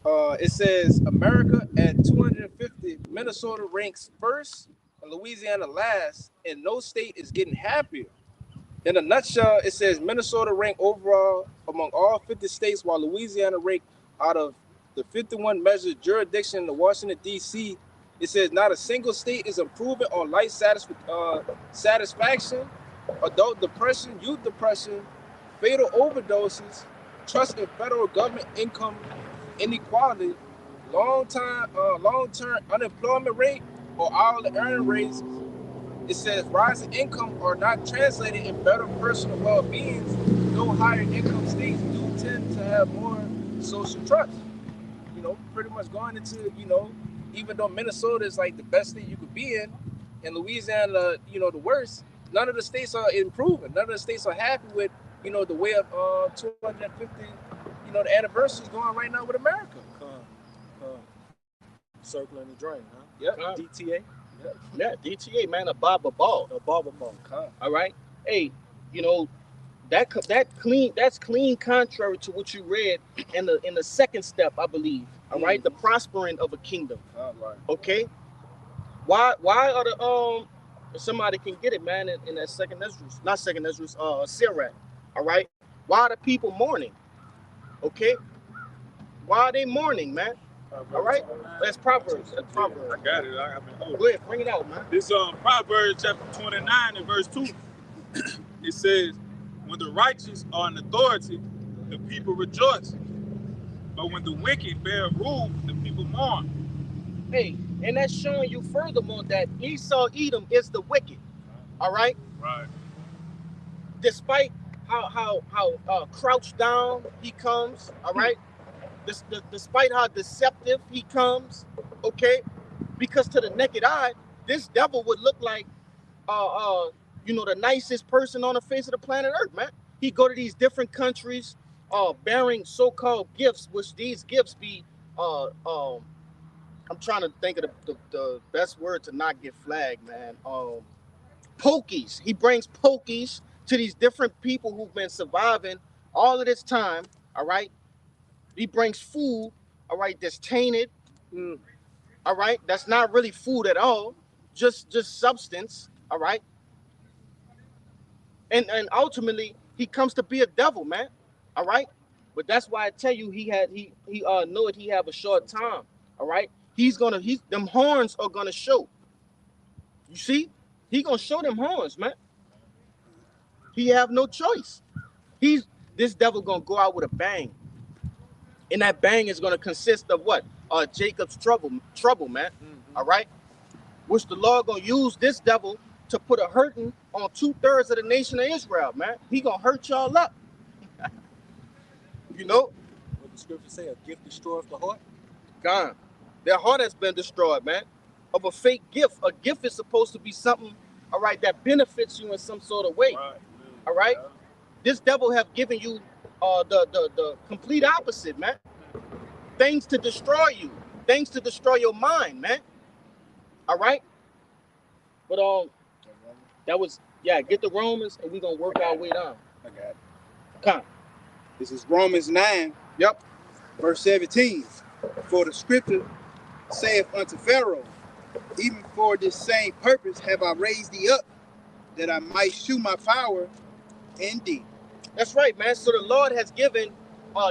It says America at 250, Minnesota ranks first, and Louisiana last, and no state is getting happier. In a nutshell, it says Minnesota ranked overall among all 50 states, while Louisiana ranked out of the 51 measured jurisdiction in Washington, D.C. It says not a single state is improving on life satisfaction, adult depression, youth depression, fatal overdoses, trust in federal government income inequality, long-term unemployment rate, or hourly earning rates. It says rising income are not translated in better personal well-being. No higher income states do tend to have more social trust. You know, pretty much going into, you know, even though Minnesota is like the best state you could be in, and Louisiana, you know, the worst, none of the states are improving. None of the states are happy with, you know, the way of 250, you know, the anniversary is going right now with America. Circling the drain, huh? Yep. DTA. Yeah, DTA, man, a barber ball. A barber ball. All right. Hey, you know, that's clean contrary to what you read in the second step, I believe. All right, the prospering of a kingdom. Right. Okay. Why are the somebody can get it, man, in that second Esdras, not second Esdras, Sirach. All right. Why are the people mourning? Okay. Why are they mourning, man? All right, that's Proverbs. That's Proverbs. I got it. I've been holding. Go ahead, bring it out, man. This Proverbs chapter 29 and verse 2. It says, "When the righteous are in authority, the people rejoice. But when the wicked bear rule, the people mourn." Hey, and that's showing you furthermore that Esau Edom is the wicked. All right. Right. Despite how crouched down he comes. All right. Despite how deceptive he comes, okay, because to the naked eye, this devil would look like, you know, the nicest person on the face of the planet Earth, man. He go to these different countries, bearing so-called gifts, which these gifts be, I'm trying to think of the best word to not get flagged, man. Pokies. He brings pokies to these different people who've been surviving all of this time, all right. He brings food, all right, that's tainted, all right, that's not really food at all, just substance, all right. And ultimately, he comes to be a devil, man, all right. But that's why I tell you, he know it. He have a short time, all right. Them horns are gonna show. You see, he gonna show them horns, man. He have no choice. This devil gonna go out with a bang. And that bang is going to consist of what? Jacob's trouble, man. Mm-hmm. All right? Which the Lord going to use this devil to put a hurting on 2/3 of the nation of Israel, man. He going to hurt y'all up. You know? What the scripture say, a gift destroys the heart? God, their heart has been destroyed, man. Of a fake gift. A gift is supposed to be something, all right, that benefits you in some sort of way. Right. All right? Yeah. This devil have given you the complete opposite, man. Things to destroy you, things to destroy your mind, man. All right. But that was get the Romans, and we're gonna work our way down. I got it. Come. This is Romans 9. Yep. Verse 17. For the scripture saith unto Pharaoh, even for this same purpose have I raised thee up, that I might shew my power in thee. That's right, man. So the Lord has given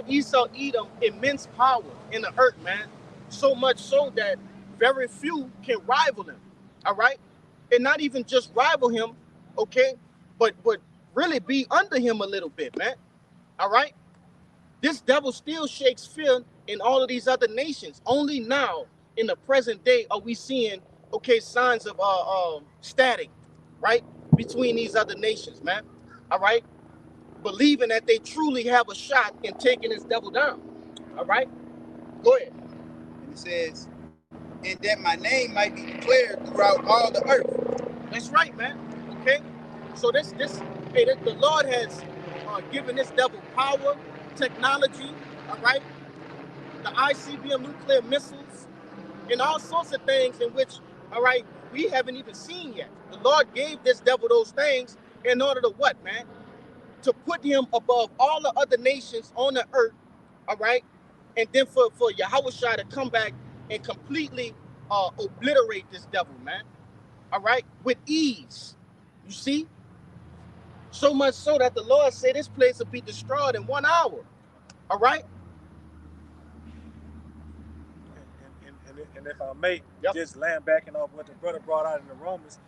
Esau Edom immense power in the earth, man. So much so that very few can rival him. All right, and not even just rival him, okay, but really be under him a little bit, man. All right. This devil still shakes fear in all of these other nations. Only now, in the present day, are we seeing, okay, signs of static, right, between these other nations, man. All right, believing that they truly have a shot in taking this devil down. All right, go ahead. And it says, and that my name might be declared throughout all the earth. That's right, man. Okay, so the Lord has given this devil power, technology. All right, the ICBM nuclear missiles, and all sorts of things in which, all right, we haven't even seen yet. The Lord gave this devil those things in order to what, man? To put him above all the other nations on the earth, all right? And then for Yahushua to come back and completely obliterate this devil, man, all right? With ease, you see? So much so that the Lord said this place will be destroyed in 1 hour, all right? And if I may, Yep. just land backing off what the brother brought out in the Romans,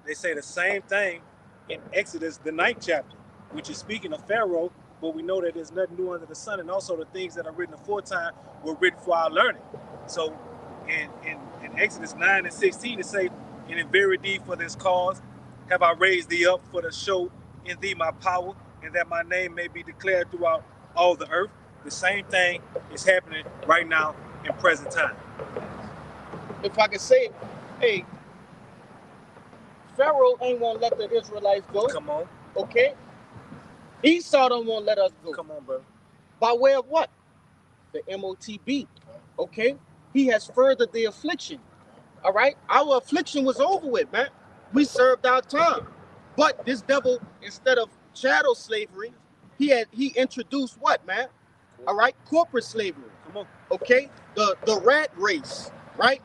they say the same thing in Exodus, the 9th chapter, which is speaking of Pharaoh, but we know that there's nothing new under the sun, and also the things that are written aforetime were written for our learning. So in Exodus 9 and 16, it say, and in very deed for this cause have I raised thee up for to show in thee my power, and that my name may be declared throughout all the earth. The same thing is happening right now in present time. If I could say, hey, Pharaoh ain't gonna let the Israelites go. Come on. Okay? Esau don't want to let us go. Come on, brother. By way of what? The MOTB. Okay? He has furthered the affliction. All right? Our affliction was over with, man. We served our time. But this devil, instead of chattel slavery, he introduced what, man? All right? Corporate slavery. Come on. Okay? The rat race, right?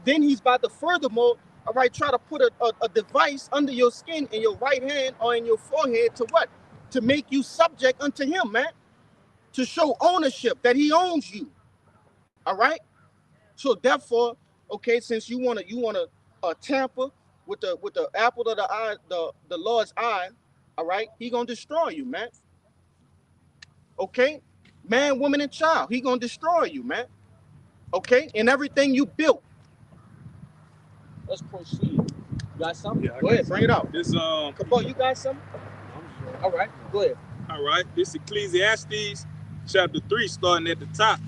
Then he's about to furthermore, all right, try to put a device under your skin in your right hand or in your forehead to what? To make you subject unto him, man. To show ownership that he owns you. All right. So therefore, okay, since you wanna tamper with the apple of the eye, the Lord's eye, all right, he gonna destroy you, man. Okay, man, woman, and child, he gonna destroy you, man. Okay, and everything you built. Let's proceed. You got something? Yeah, Go ahead, bring it out. This Kabal, you got something? All right, go ahead. All right, this Ecclesiastes chapter 3, starting at the top.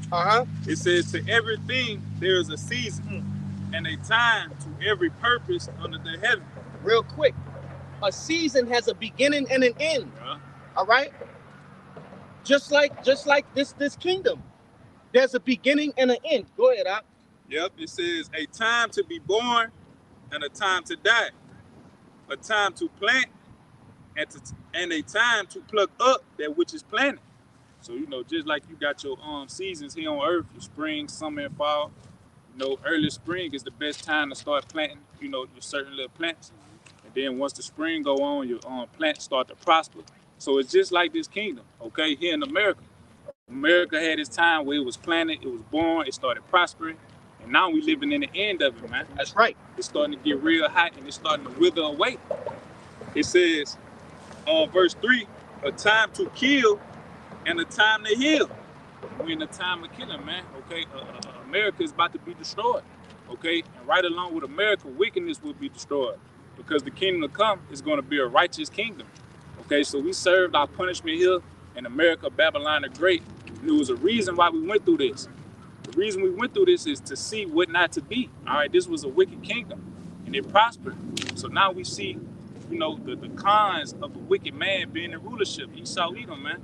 It says, to everything there is a season and a time to every purpose under the heaven. Real quick, a season has a beginning and an end. Yeah. All right, just like this kingdom, there's a beginning and an end. Go ahead, Op. Yep, it says a time to be born and a time to die, a time to plant and a time to pluck up that which is planted. So, you know, just like you got your seasons here on earth, your spring, summer, and fall, you know, early spring is the best time to start planting, you know, your certain little plants. And then once the spring go on, your plants start to prosper. So it's just like this kingdom, okay, here in America. America had its time where it was planted, it was born, it started prospering. And now we living in the end of it, man. That's right. It's starting to get real hot and it's starting to wither away. It says, verse 3, a time to kill and a time to heal. We're in a time of killing, man. Okay, America is about to be destroyed. Okay, and right along with America, wickedness will be destroyed because the kingdom to come is going to be a righteous kingdom. Okay, so we served our punishment here in America, Babylon the Great. And there was a reason why we went through this. The reason we went through this is to see what not to be. All right, this was a wicked kingdom and it prospered. So now we see, you know, the cons of a wicked man being in rulership. Esau, Edom, man.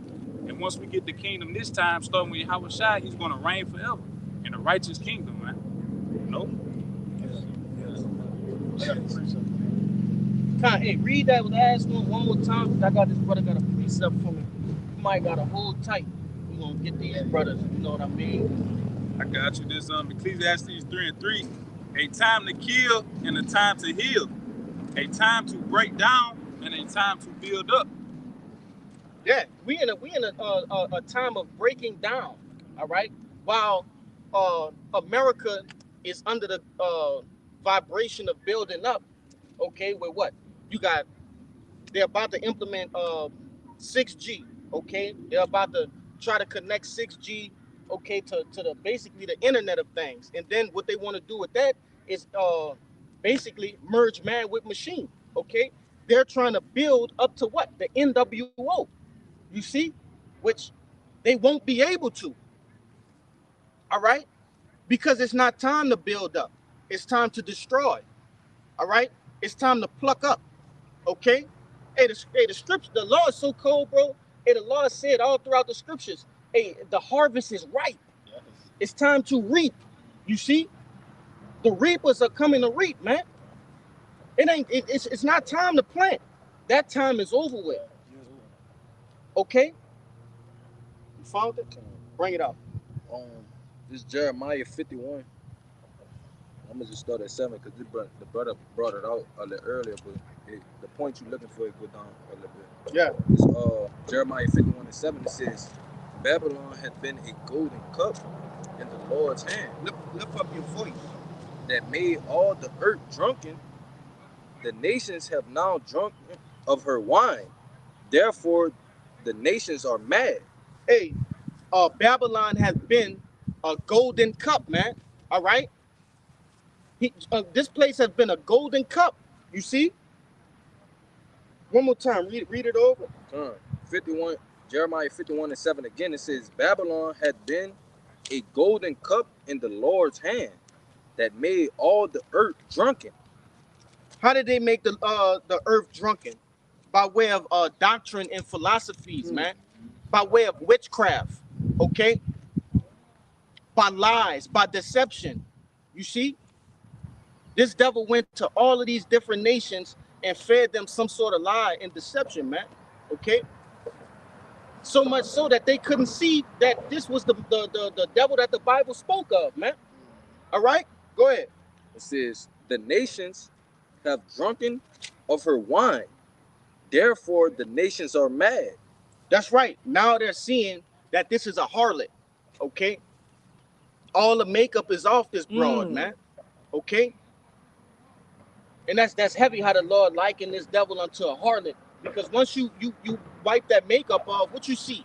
And once we get the kingdom this time, starting with Yahushua, he's going to reign forever in a righteous kingdom, man. You know? Hey, read that last one more time. I got this brother got a precept for me. You might got to hold tight. We're going to get these brothers. You know what I mean? I got you. This Ecclesiastes 3 and 3. A time to kill and a time to heal. A time to break down and a time to build up. Yeah, we in a time of breaking down, all right? While America is under the vibration of building up, okay, with what? They're about to implement 6G, okay? They're about to try to connect 6G, okay, to the basically the Internet of Things. And then what they want to do with that is basically merge man with machine. Okay, they're trying to build up to what, the NWO. You see, which they won't be able to. All right, because it's not time to build up. It's time to destroy. All right, it's time to pluck up. Okay, the scripture, the law is so cold, bro. Hey, the law said all throughout the scriptures, hey, the harvest is ripe. It's time to reap. You see, the reapers are coming to reap, man. It's not time to plant. That time is over with. Okay, you found it. Bring it up. This Jeremiah 51. I'm gonna just start at 7 because the brother brought it out a little earlier, but the point you're looking for, it go down a little bit. Yeah. It's Jeremiah 51:7. It says, Babylon had been a golden cup in the Lord's hand. Lift up your voice. That made all the earth drunken. The nations have now drunk of her wine. Therefore, the nations are mad. Hey, Babylon has been a golden cup, man. All right. This place has been a golden cup. You see? One more time. Read it over. 51, Jeremiah 51:7 again. It says, Babylon had been a golden cup in the Lord's hand that made all the earth drunken. How did they make the earth drunken? By way of doctrine and philosophies, man. By way of witchcraft. Okay? By lies, by deception. You see? This devil went to all of these different nations and fed them some sort of lie and deception, man. Okay? So much so that they couldn't see that this was the devil that the Bible spoke of, man. All right? Go ahead. It says, the nations have drunken of her wine. Therefore, the nations are mad. That's right. Now they're seeing that this is a harlot. Okay? All the makeup is off this broad, man. Okay? And that's heavy how the Lord likened this devil unto a harlot. Because once you wipe that makeup off, what you see?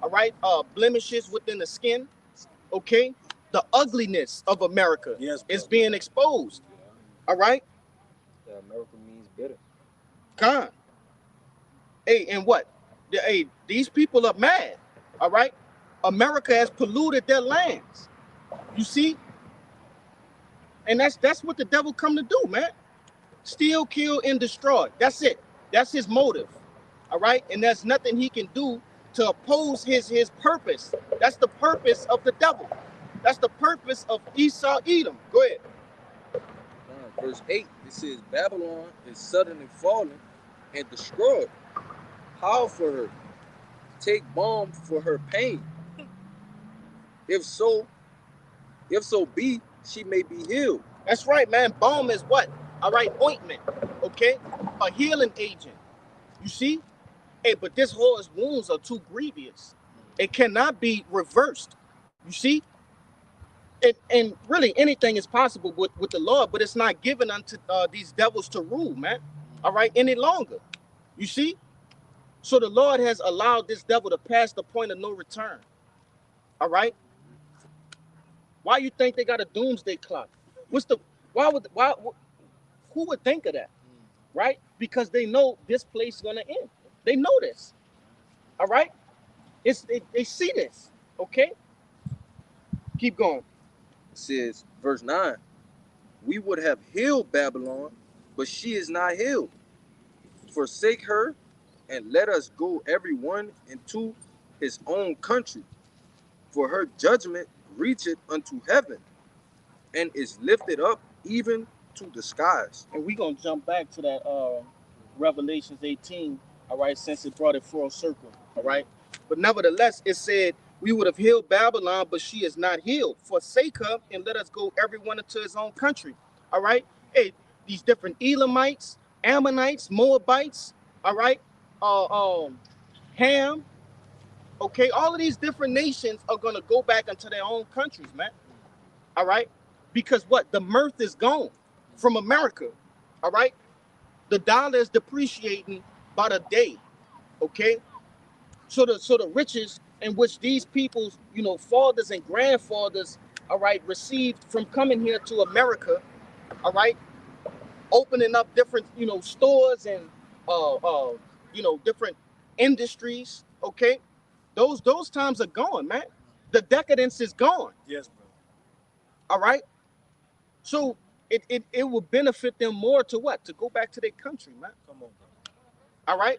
All right? Blemishes within the skin. Okay? The ugliness of America is being exposed. All right? Yeah, America means bitter. Con. Hey, and what? Hey, these people are mad. All right? America has polluted their lands. You see? And that's what the devil come to do, man. Steal, kill, and destroy. That's it. That's his motive. All right? And there's nothing he can do to oppose his purpose. That's the purpose of the devil. That's the purpose of Esau, Edom. Go ahead. Verse 8, it says, Babylon is suddenly fallen and destroyed. Howl for her. Take balm for her pain. If so be, she may be healed. That's right, man. Balm is what? All right, ointment. Okay? A healing agent. You see? Hey, but this whore's wounds are too grievous. It cannot be reversed. You see? And really anything is possible with the Lord, but it's not given unto these devils to rule, man. All right, any longer. You see? So the Lord has allowed this devil to pass the point of no return. All right? Why you think they got a doomsday clock? Who would think of that? Right? Because they know this place is gonna end. They know this. All right? They see this. Okay? Keep going. It says, verse 9, we would have healed Babylon, but she is not healed. Forsake her, and let us go every one into his own country. For her judgment reacheth unto heaven, and is lifted up even to the skies. And we're going to jump back to that Revelations 18, all right, since it brought it full circle, all right? But nevertheless, it said, we would have healed Babylon, but she is not healed. Forsake her, and let us go everyone into his own country, all right? Hey, these different Elamites, Ammonites, Moabites, all right? Ham, okay? All of these different nations are going to go back into their own countries, man, all right? Because what? The mirth is gone from America, all right? The dollar is depreciating by the day, okay? So the riches in which these people's, fathers and grandfathers, all right, received from coming here to America, all right, opening up different, stores and, different industries, okay? Those times are gone, man. The decadence is gone, Yes, bro. all right? So it will benefit them more to what? To go back to their country, man. Come on, bro. All right?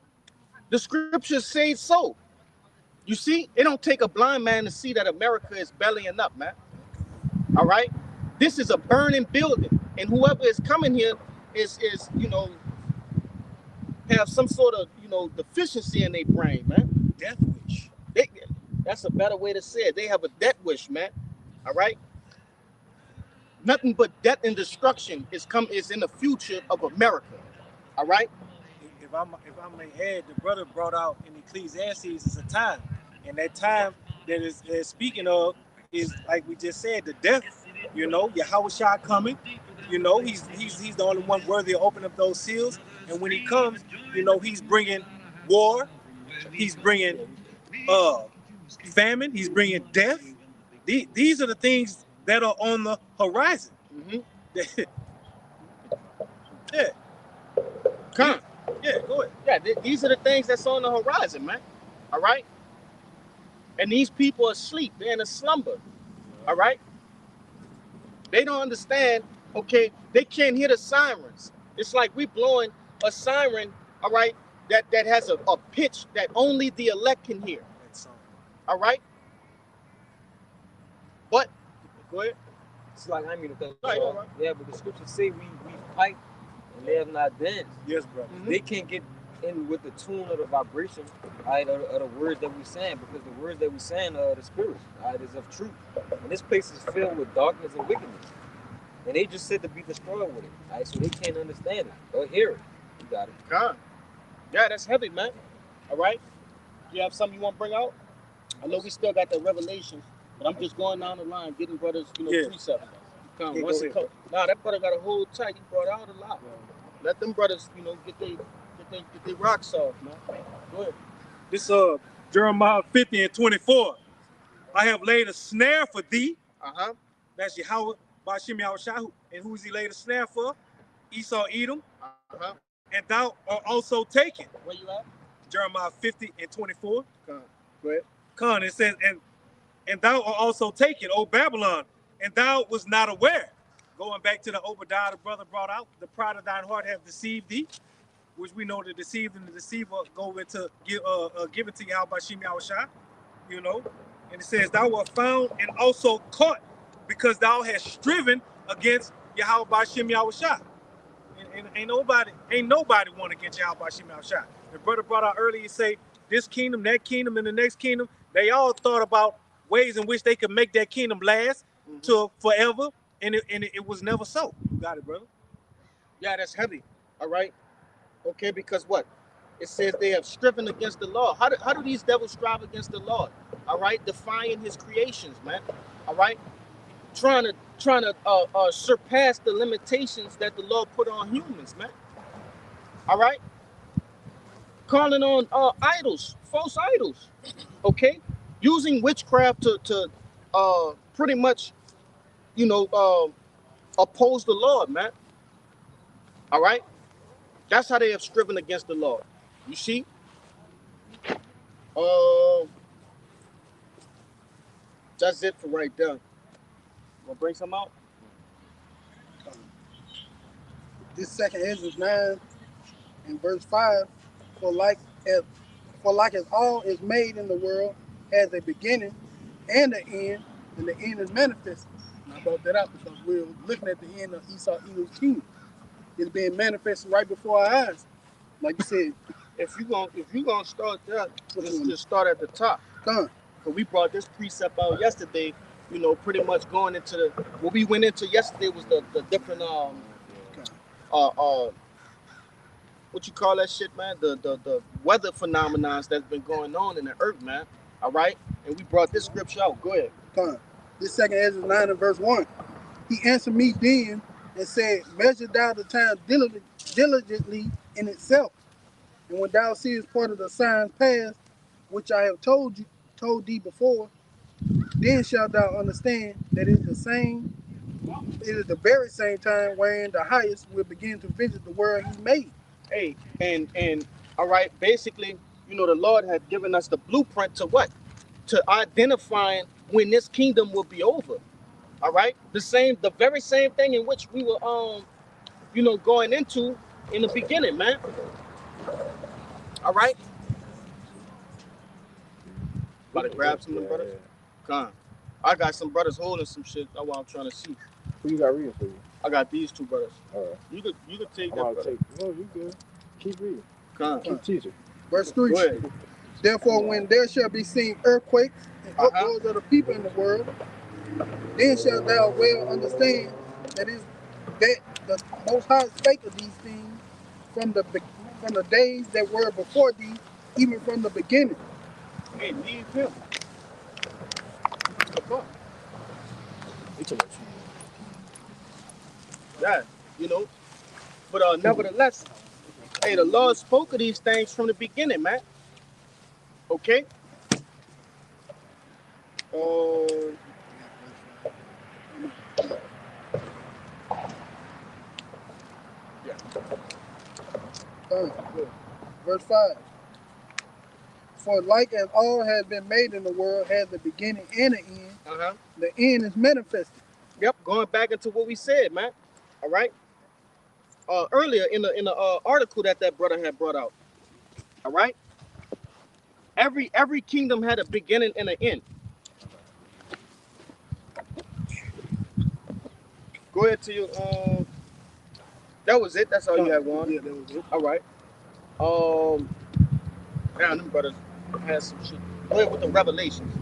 The scriptures say so. You see, it don't take a blind man to see that America is bellying up, man. All right? This is a burning building. And whoever is coming here is have some sort of, deficiency in their brain, man. Death wish. That's a better way to say it. They have a death wish, man. All right? Nothing but death and destruction is in the future of America. All right? If I may add, the brother brought out in Ecclesiastes is a time, and that time that is speaking of is like we just said, the death. Yahweh Shah coming. He's the only one worthy of opening up those seals. And when he comes, he's bringing war. He's bringing famine. He's bringing death. These are the things that are on the horizon. Mm-hmm. Yeah. Come. Yeah, go ahead. Yeah, these are the things that's on the horizon, man. All right? And these people are asleep. They're in a slumber. All right? They don't understand, okay? They can't hear the sirens. It's like we blowing a siren, all right, that has a pitch that only the elect can hear. All right? But, go ahead. It's like, I mean, because, right. Yeah, but the scriptures say we pipe and they have not danced. Yes, brother. Mm-hmm. They can't get in with the tune of the vibration, right, of the words that we saying, because the words that we saying are the spirit, right, is of truth. And this place is filled with darkness and wickedness. And they just said to be destroyed with it, right? So they can't understand it or hear it. You got it. God. Yeah, that's heavy, man. All right? You have something you want to bring out? I know we still got the revelations, but I'm just going down the line, getting brothers, precepts. Come, once it comes. Nah, that brother got a hold tight. He brought out a lot. Let them brothers, get their rocks off, man. Go ahead. This Jeremiah 50 and 24. I have laid a snare for thee. Uh-huh. That's Yahweh Bashim Yahushua. And who's he laid a snare for? Esau, Edom. Uh-huh. And thou art also taken. Where you at? Jeremiah 50 and 24. Come. Go ahead. Come, it says, and thou art also taken, O Babylon, and thou was not aware. Going back to the Obadiah, the brother brought out, the pride of thine heart hath deceived thee, which we know the deceived and the deceiver go into give it to Yahweh Bashim Yahushua, And it says, thou art found and also caught, because thou hast striven against Yahweh Bashim Yahushua. And ain't nobody won against Yahweh Bashim Yahushua. The brother brought out earlier, say, this kingdom, that kingdom, and the next kingdom, they all thought about ways in which they could make that kingdom last to forever, and it was never so. You got it, brother? Yeah, that's heavy. All right? Okay, because what? It says they have striven against the Lord. How do these devils strive against the Lord? All right? Defying his creations, man. All right? Trying to surpass the limitations that the Lord put on humans, man. All right? Calling on idols, false idols, okay? Using witchcraft to pretty much, oppose the Lord, man. All right? That's how they have striven against the Lord. You see? That's it for right there. Want to bring some out? This second Ezra 9 and verse 5, for like as all is made in the world has a beginning and an end, and the end is manifested. And I brought that out because we're looking at the end of Esau Edom's kingdom. It's being manifested right before our eyes. Like you said, if you gonna start that, just start at the top. Done. Because we brought this precept out yesterday. Pretty mumuch going into what we went into yesterday was the different what you call that shit, man? The weather phenomenons that's been going on in the earth, man. All right, and we brought this scripture out. Go ahead. Done. This second Ezra 9 and verse 1. He answered me then and said, measure thou the time diligently in itself, and when thou seest part of the signs past, which I have told told thee before, then shalt thou understand that it is the very same time wherein the highest will begin to visit the world he made. Hey, and all right, basically, the Lord had given us the blueprint to what? To identifying when this kingdom will be over. All right, the very same thing in which we were going into in the beginning, man. All right, about to grab some of them brothers. Come, I got some brothers holding some shit. That's what I'm trying to see. Who you got reading for you? I got these two brothers. All right. You could take I'm that. gonna Brother. No, you good. Keep reading. Come, Keep teaching. Verse 3. Go ahead. Therefore, when there shall be seen earthquakes and uproars of the people in the world, then shalt thou well understand that the Most High spake of these things from the days that were before thee, even from the beginning. Hey, leave him. Come on. Yeah, But nevertheless, hey, the Lord spoke of these things from the beginning, man. Okay? Verse 5. For like as all has been made in the world has a beginning and an end, the end is manifested. Yep, going back into what we said, man. All right? Earlier in the article that brother had brought out. All right? Every kingdom had a beginning and an end. Go ahead to your that was it. That's all you had, Juan. Yeah, that was it. All right. Now them brothers had some shit. Go ahead with the Revelations.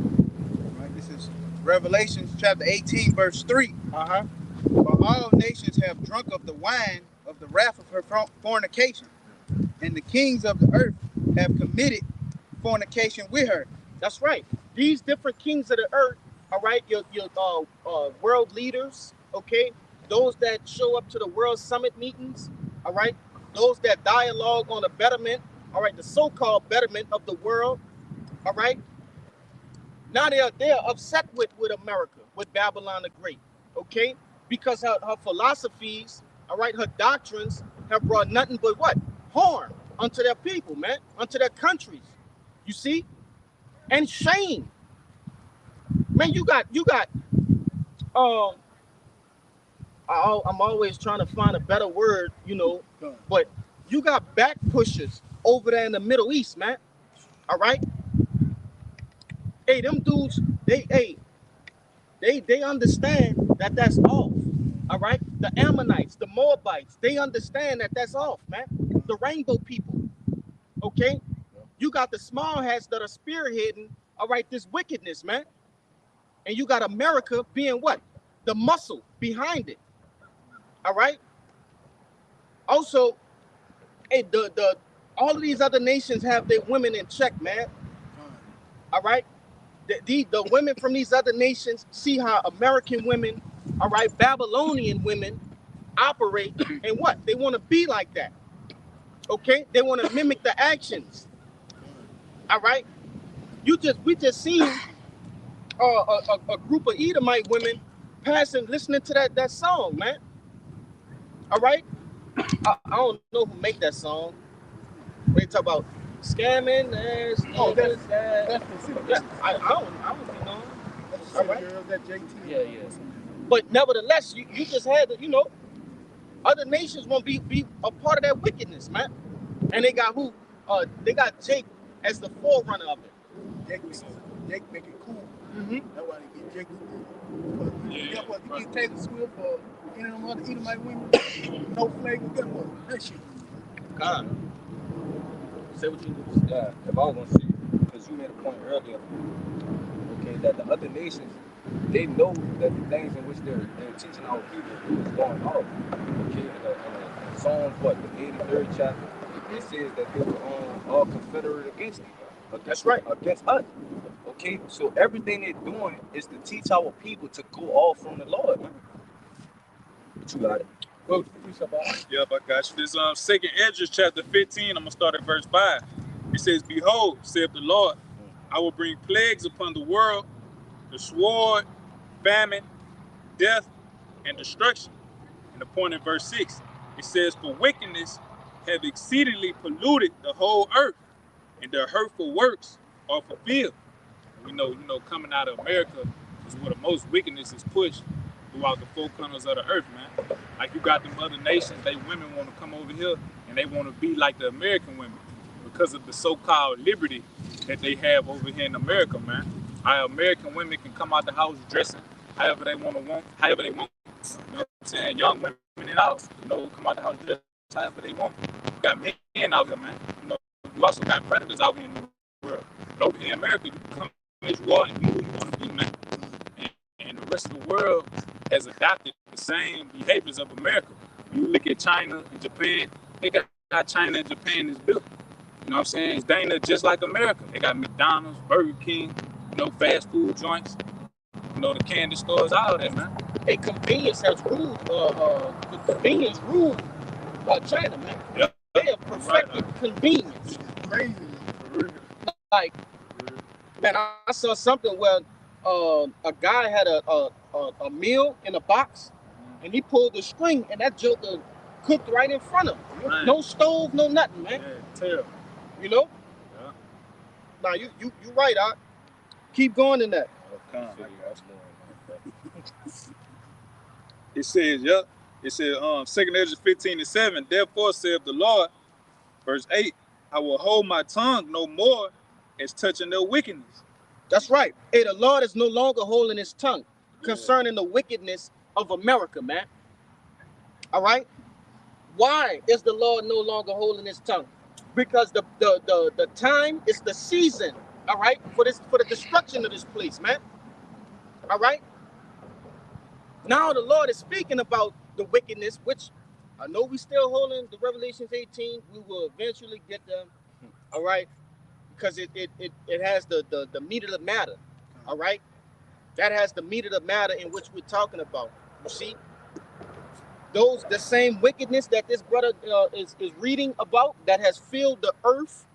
Right, this is Revelations chapter 18, verse 3. Uh-huh. For all nations have drunk of the wine of the wrath of her fornication, and the kings of the earth have committed fornication with her. That's right. These different kings of the earth, all right, your world leaders, okay, those that show up to the World Summit meetings, all right, those that dialogue on the betterment, all right, the so-called betterment of the world, all right. Now they're upset with America, with Babylon the Great, okay, because her philosophies, all right, her doctrines have brought nothing but what? Harm unto their people, man, unto their countries. You see? And shame. Man, you got I'm always trying to find a better word, but you got back pushers over there in the Middle East, man. All right? Hey, them dudes, they understand that that's off. All right? The Ammonites, the Moabites, they understand that that's off, man. The rainbow people. Okay? You got the small hats that are spearheading, all right, this wickedness, man. And you got America being what? The muscle behind it. All right. Also, hey, the all of these other nations have their women in check, man. All right. The women from these other nations see how American women, all right, Babylonian women operate, and what? They want to be like that. Okay? They want to mimic the actions. All right. We just seen a group of Edomite women passing, listening to that song, man. All right. I don't know who make that song. They talk about scamming. That's yeah. I don't be knowing. All right. That JT. Yeah. But nevertheless, you just had to, other nations won't be a part of that wickedness, man. And they got who? They got Jake as the forerunner of it. Jake make it cool. Mm-hmm. That's why they get Jake cool. Guess what? You get Taylor Swift or any of them other Edomite women, no flavor. Guess what? That shit. God. Say what you do. Yeah, if I was gonna say, because you made a point earlier, okay, that the other nations, they know that the things in which they're teaching our people is going on. Okay, in Psalms, the 83rd chapter, it says that they were all confederate against them. That's right. Against us. Okay, so everything they're doing is to teach our people to go off from the Lord, man. But you got it. Well, yep, I got you. This 2nd Esdras chapter 15, I'm gonna start at verse 5. It says, Behold, saith the Lord, I will bring plagues upon the world, the sword, famine, death, and destruction. And the point in verse 6, it says, for wickedness have exceedingly polluted the whole earth, and their hurtful works are fulfilled. We know, coming out of America is where the most wickedness is pushed throughout the four corners of the earth, man. Like you got them other nations, they women want to come over here and they want to be like the American women because of the so-called liberty that they have over here in America, man. Our American women can come out the house dressing however they want. You know what I'm saying? Young women in the house, come out the house dressing however they want. You got men out here, man. You also got predators out here in the world. Over here in America, you can come as you are and be who you want to be, man. And the rest of the world has adopted the same behaviors of America. You look at China and Japan, they got how China and Japan is built. You know what I'm saying? It's dang just like America. They got McDonald's, Burger King, fast food joints, the candy stores, all that, man. Hey, convenience has ruled. Convenience ruled China, man. Yep. They have perfected convenience. Crazy. Like, man, I saw something where a guy had a meal in a box, and he pulled the string, and that joker cooked right in front of him. Man. No stove, no nothing, man. Yeah, terrible. Yeah. Now you right, Art. Keep going in that. It says, yep. It says, 2 Ezra 15:7. Therefore saith the Lord, verse 8, I will hold my tongue no more as touching their wickedness. That's right. Hey, the Lord is no longer holding his tongue concerning the wickedness of America, man. All right. Why is the Lord no longer holding his tongue? Because the time is the season, all right, for the destruction of this place, man. All right. Now the Lord is speaking about the wickedness, which I know we still holding the Revelations 18. We will eventually get them, all right, because it has the meat of the matter, all right. That has the meat of the matter in which we're talking about. You see, the same wickedness that this brother is reading about that has filled the earth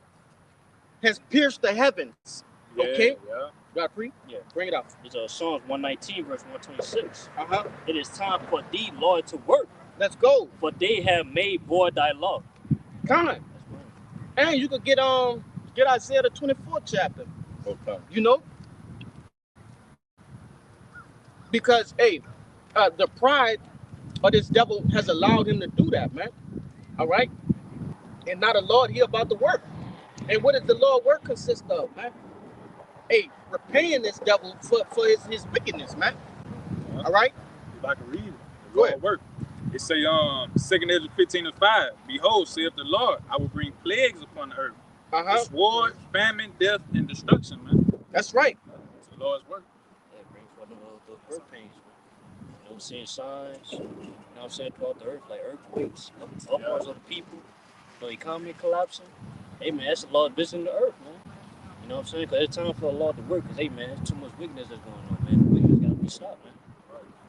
has pierced the heavens. Yeah, okay. Yeah. Got free? Yeah. Bring it up. It's Psalms 119, verse 126. Uh-huh. It is time for thee, Lord, to work. Let's go. For they have made void thy law. Time. And you could get Isaiah the 24th chapter. Okay. Because the pride of this devil has allowed him to do that, man. All right. And now the Lord here about the work. And what does the Lord work consist of, man? Repaying this devil for his wickedness, man. All right. If I can read it, Go ahead. Work. It say 2 Ezra 15:5. Behold, saith the Lord, I will bring plagues upon the earth. The sword, famine, death, and destruction, man. That's right. It's the Lord's work. Yeah, bring forth those birth pains, man. Seeing signs, throughout the earth, like earthquakes, upwards of the people, the economy collapsing. Hey, man, that's the Lord visiting the earth, man. You know what I'm saying? Because it's time for the Lord to work. Because, hey, man, there's too much wickedness that's going on, man. The wickedness got to be stopped, man.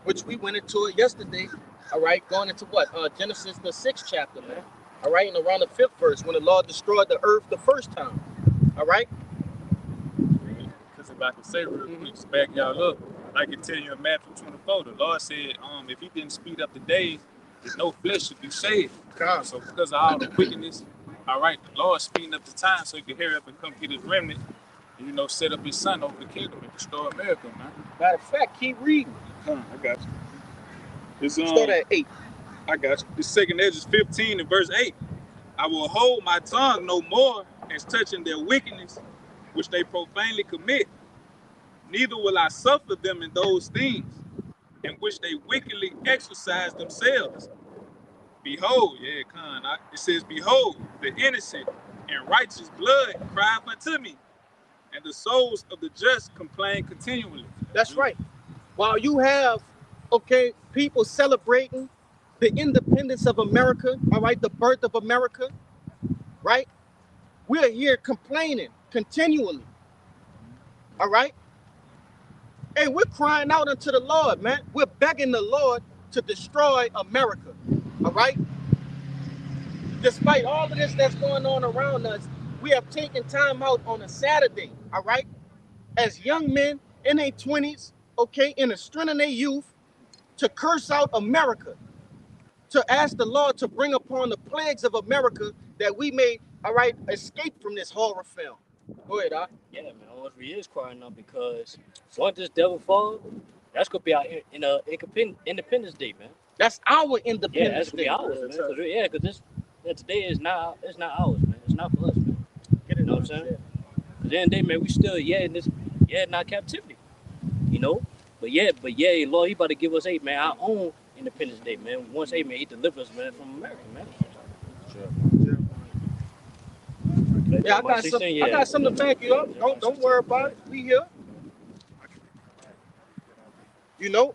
Which we went into it yesterday, all right? Going into what? Genesis, the 6th chapter, man. All right? And around the 5th verse, when the Lord destroyed the earth the first time. All right? Because if I can say real quick, to back y'all up, I can tell you in Matthew 24, the Lord said, if he didn't speed up the days, there's no flesh should be saved. So because of all the wickedness, all right, the Lord speeding up the time so he can hurry up and come get his remnant and, set up his son over the kingdom and destroy America, man. Matter of fact, keep reading. I got you. It's, start at 8. I got you. It's 2 Ezra 15 and verse 8. I will hold my tongue no more as touching their wickedness, which they profanely commit. Neither will I suffer them in those things in which they wickedly exercise themselves. Behold, it says, behold, the innocent and righteous blood cry unto me, and the souls of the just complain continually. That's right. While you have, people celebrating the independence of America, all right, the birth of America, right? We're here complaining continually, all right? Hey, we're crying out unto the Lord, man. We're begging the Lord to destroy America, all right? Despite all of this that's going on around us, we have taken time out on a Saturday all right, as young men in their 20s, okay, in the strength of their youth, to curse out America, to ask the Lord to bring upon the plagues of America that we may, all right, escape from this horror film. Go ahead, Doc. Yeah, man, all we is crying out because once this devil fall, that's gonna be our Independence Day, man. That's our Yeah, Independence that's gonna be Day. ours, man. Cause this today is not ours, man. It's not for us, man. Get You it know what I'm saying? Cause at the end of the day, man, we still in our captivity, you know. But Lord, He about to give us man, our own Independence Day, man. Once man, He deliver us, man, from America, man. Yeah, I got something to back you up. Don't worry about it. We here. You know.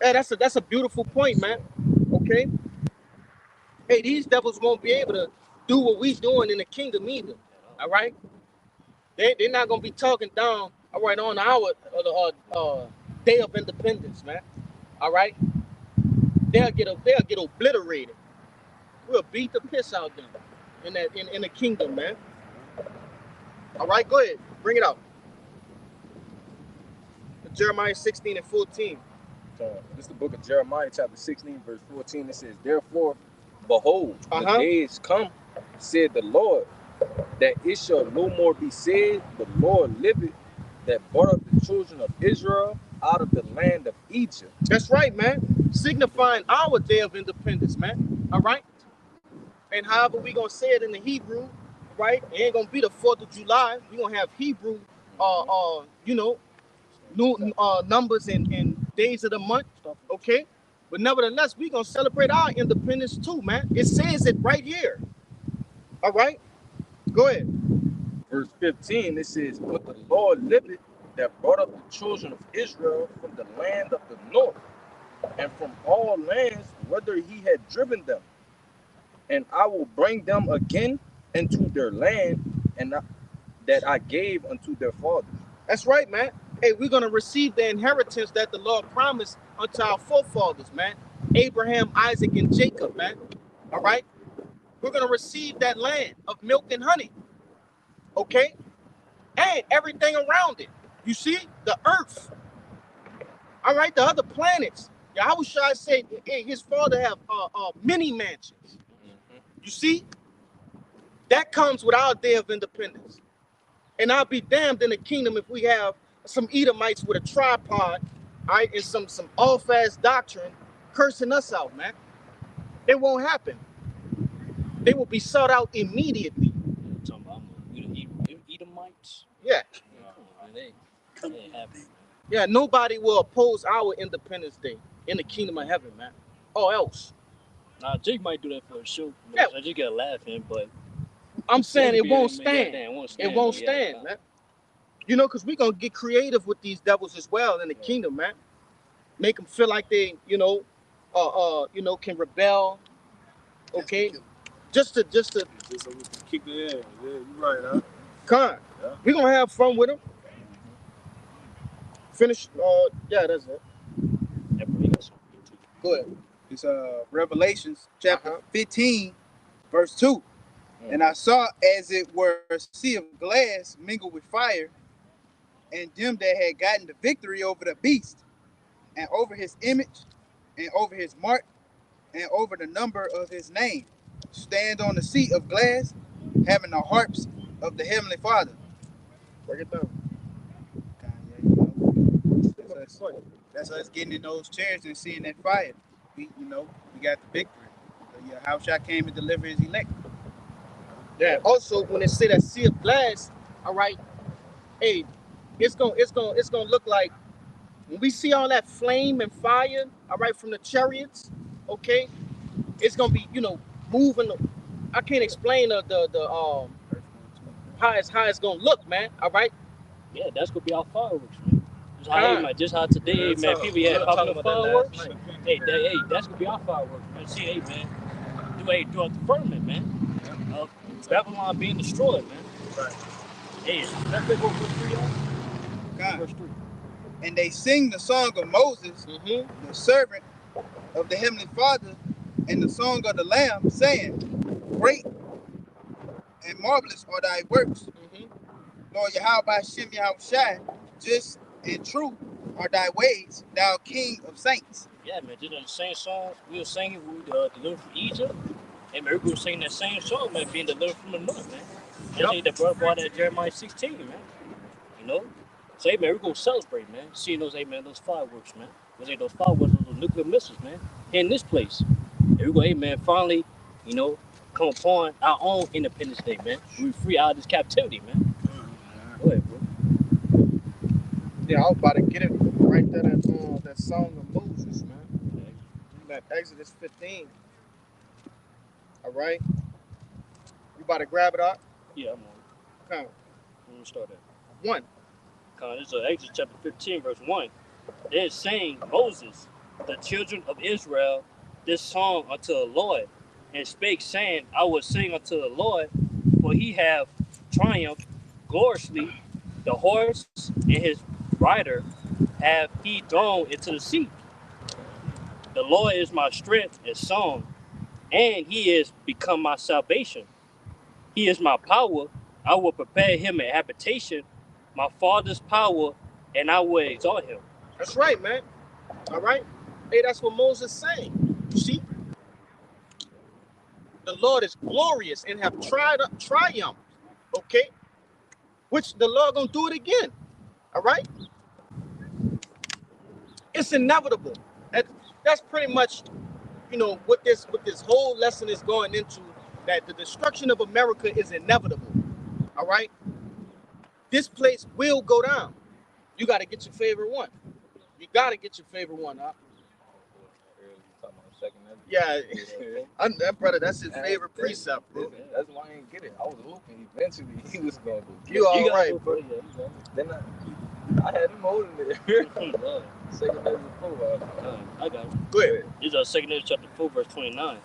Hey, that's a beautiful point, man. Okay. Hey, these devils won't be able to do what we doing in the kingdom either. All right. They're not gonna be talking down. All right, on our day of independence, man. All right. They'll get obliterated. We'll beat the piss out them in the kingdom, man. All right, go ahead, bring it out. Jeremiah 16 and 14. This is the book of Jeremiah, chapter 16, verse 14. It says, therefore, behold, the days come, said the Lord, that it shall no more be said, the Lord liveth, that brought up the children of Israel out of the land of Egypt. That's right, man. Signifying our day of independence, man. All right. And however we gonna say it in the Hebrew, right? It ain't gonna be the 4th of July. We gonna have Hebrew, you know, new numbers and days of the month. Okay. But nevertheless, we gonna celebrate our independence too, man. It says it right here. All right. Go ahead. Verse 15, it says, but the Lord liveth, that brought up the children of Israel from the land of the north, and from all lands whither he had driven them. And I will bring them again into their land, and that I gave unto their fathers. That's right, man. Hey, we're gonna receive the inheritance that the Lord promised unto our forefathers, man. Abraham, Isaac, and Jacob, man. All right. We're gonna receive that land of milk and honey. Okay, and everything around it. You see, the earth. All right, the other planets. Yahushua said, hey, his father have many mansions. You see, that comes with our day of independence. And I'll be damned in the kingdom if we have some Edomites with a tripod, all right, and some all-fast doctrine cursing us out, man. It won't happen. They will be sought out immediately. Talking about Edomites. Yeah. They ain't happy. Yeah, nobody will oppose our Independence Day in the kingdom of heaven, man. Or else. Nah, Jake might do that for a show. Yeah. I just gotta laugh at him, but I'm saying it won't stand. It won't stand, man. You know, because we're going to get creative with these devils as well in the kingdom, man. Make them feel like they, you know, can rebel. Okay? Just to Kick the ass. Yeah, you're right, huh? Yeah. We're going to have fun with them. Finish. Yeah, that's it. Go ahead. It's Revelations chapter 15, verse 2. And I saw as it were a sea of glass mingled with fire, and them that had gotten the victory over the beast, and over his image, and over his mark, and over the number of his name, stand on the seat of glass, having the harps of the heavenly Father. Break it down. That's us getting in those chairs and seeing that fire. We got the victory. So, Yahushua came to deliver his elect. Yeah. Also, when they say that sea of glass, all right, hey, it's gonna look like when we see all that flame and fire, all right, from the chariots, okay, it's gonna be, moving. I can't explain the how it's gonna look, man. All right. Yeah, that's gonna be our fireworks, man. Just how today, man, people popping the fireworks. Hey, that's gonna be our fireworks, man. See, hey, man, throughout the firmament, man. Babylon being destroyed, man. Right. Hey, let's go verse 3 on. Verse 3. And they sing the song of Moses, the servant of the heavenly Father, and the song of the Lamb, saying, great and marvelous are thy works, Lord Yahweh Shem Yahushai, just and true are thy ways, thou King of saints. Yeah, man, just the same song we were singing when we delivered from Egypt. And man, we were singing that same song, man, being delivered from the north, man. Just like the brother brought that Jeremiah 16, man. You know? So, hey, man, we're going to celebrate, man. Seeing those, hey, man, those fireworks, man. Those fireworks, those nuclear missiles, man. Here in this place. And we're going, hey, man, finally, you know, come upon our own Independence Day, man. We're free out of this captivity, man. Go ahead, bro. Yeah, I was about to get it right there, that song of Moses, man. That Exodus 15. All right? You about to grab it up? Yeah, I'm on. Come. Let me start at 1. This is Exodus chapter 15, verse 1. They're saying, Moses, the children of Israel, this song unto the Lord, and spake, saying, I will sing unto the Lord, for he have triumphed gloriously. The horse and his rider have he thrown into the sea. The Lord is my strength and song, and he is become my salvation. He is my power. I will prepare him a habitation, my father's power, and I will exalt him. That's right, man. All right? Hey, that's what Moses saying. You see? The Lord is glorious and have triumphed. Okay? Which the Lord gonna do it again. All right? It's inevitable. That's pretty much, you know, what this whole lesson is going into, that the destruction of America is inevitable. All right? This place will go down. You got to get your favorite one. You got to get your favorite one, huh? Yeah, that brother, that's his favorite precept, bro. That's why I didn't get it. I was hoping eventually he was going to go. You all right, bro. Then I had him holding it. Second Ezra 4. I got it. Go ahead. This is 2 Ezra chapter 4, verse 29.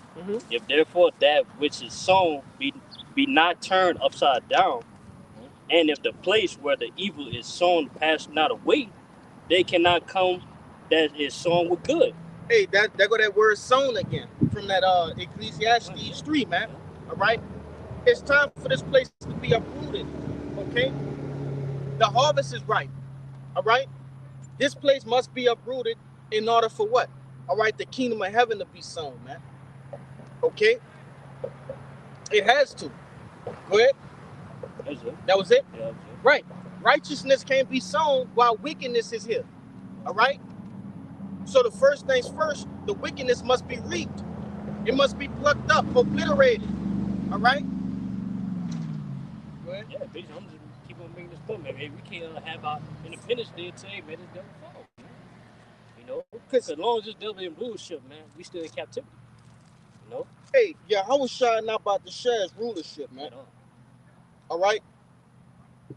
If therefore that which is sown be not turned upside down, and if the place where the evil is sown pass not away, they cannot come that is sown with good. Hey, there go that word sown again from that Ecclesiastes 3, man. All right? It's time for this place to be uprooted, okay? The harvest is ripe, all right? This place must be uprooted in order for what? All right, the kingdom of heaven to be sown, man. Okay? It has to. Go ahead. That was it? Yeah, right. Righteousness can't be sown while wickedness is here, all right? So the first things first, the wickedness must be reaped. It must be plucked up, obliterated. All right? Go ahead. Yeah, basically, I'm just keep on making this point, man. Hey, we can't have our Independence Day today, man. This devil fall, man. You know? Because as long as this devil in rulership, man, we still in captivity. You know? Hey, Yahushua not about to share his rulership, man. All right?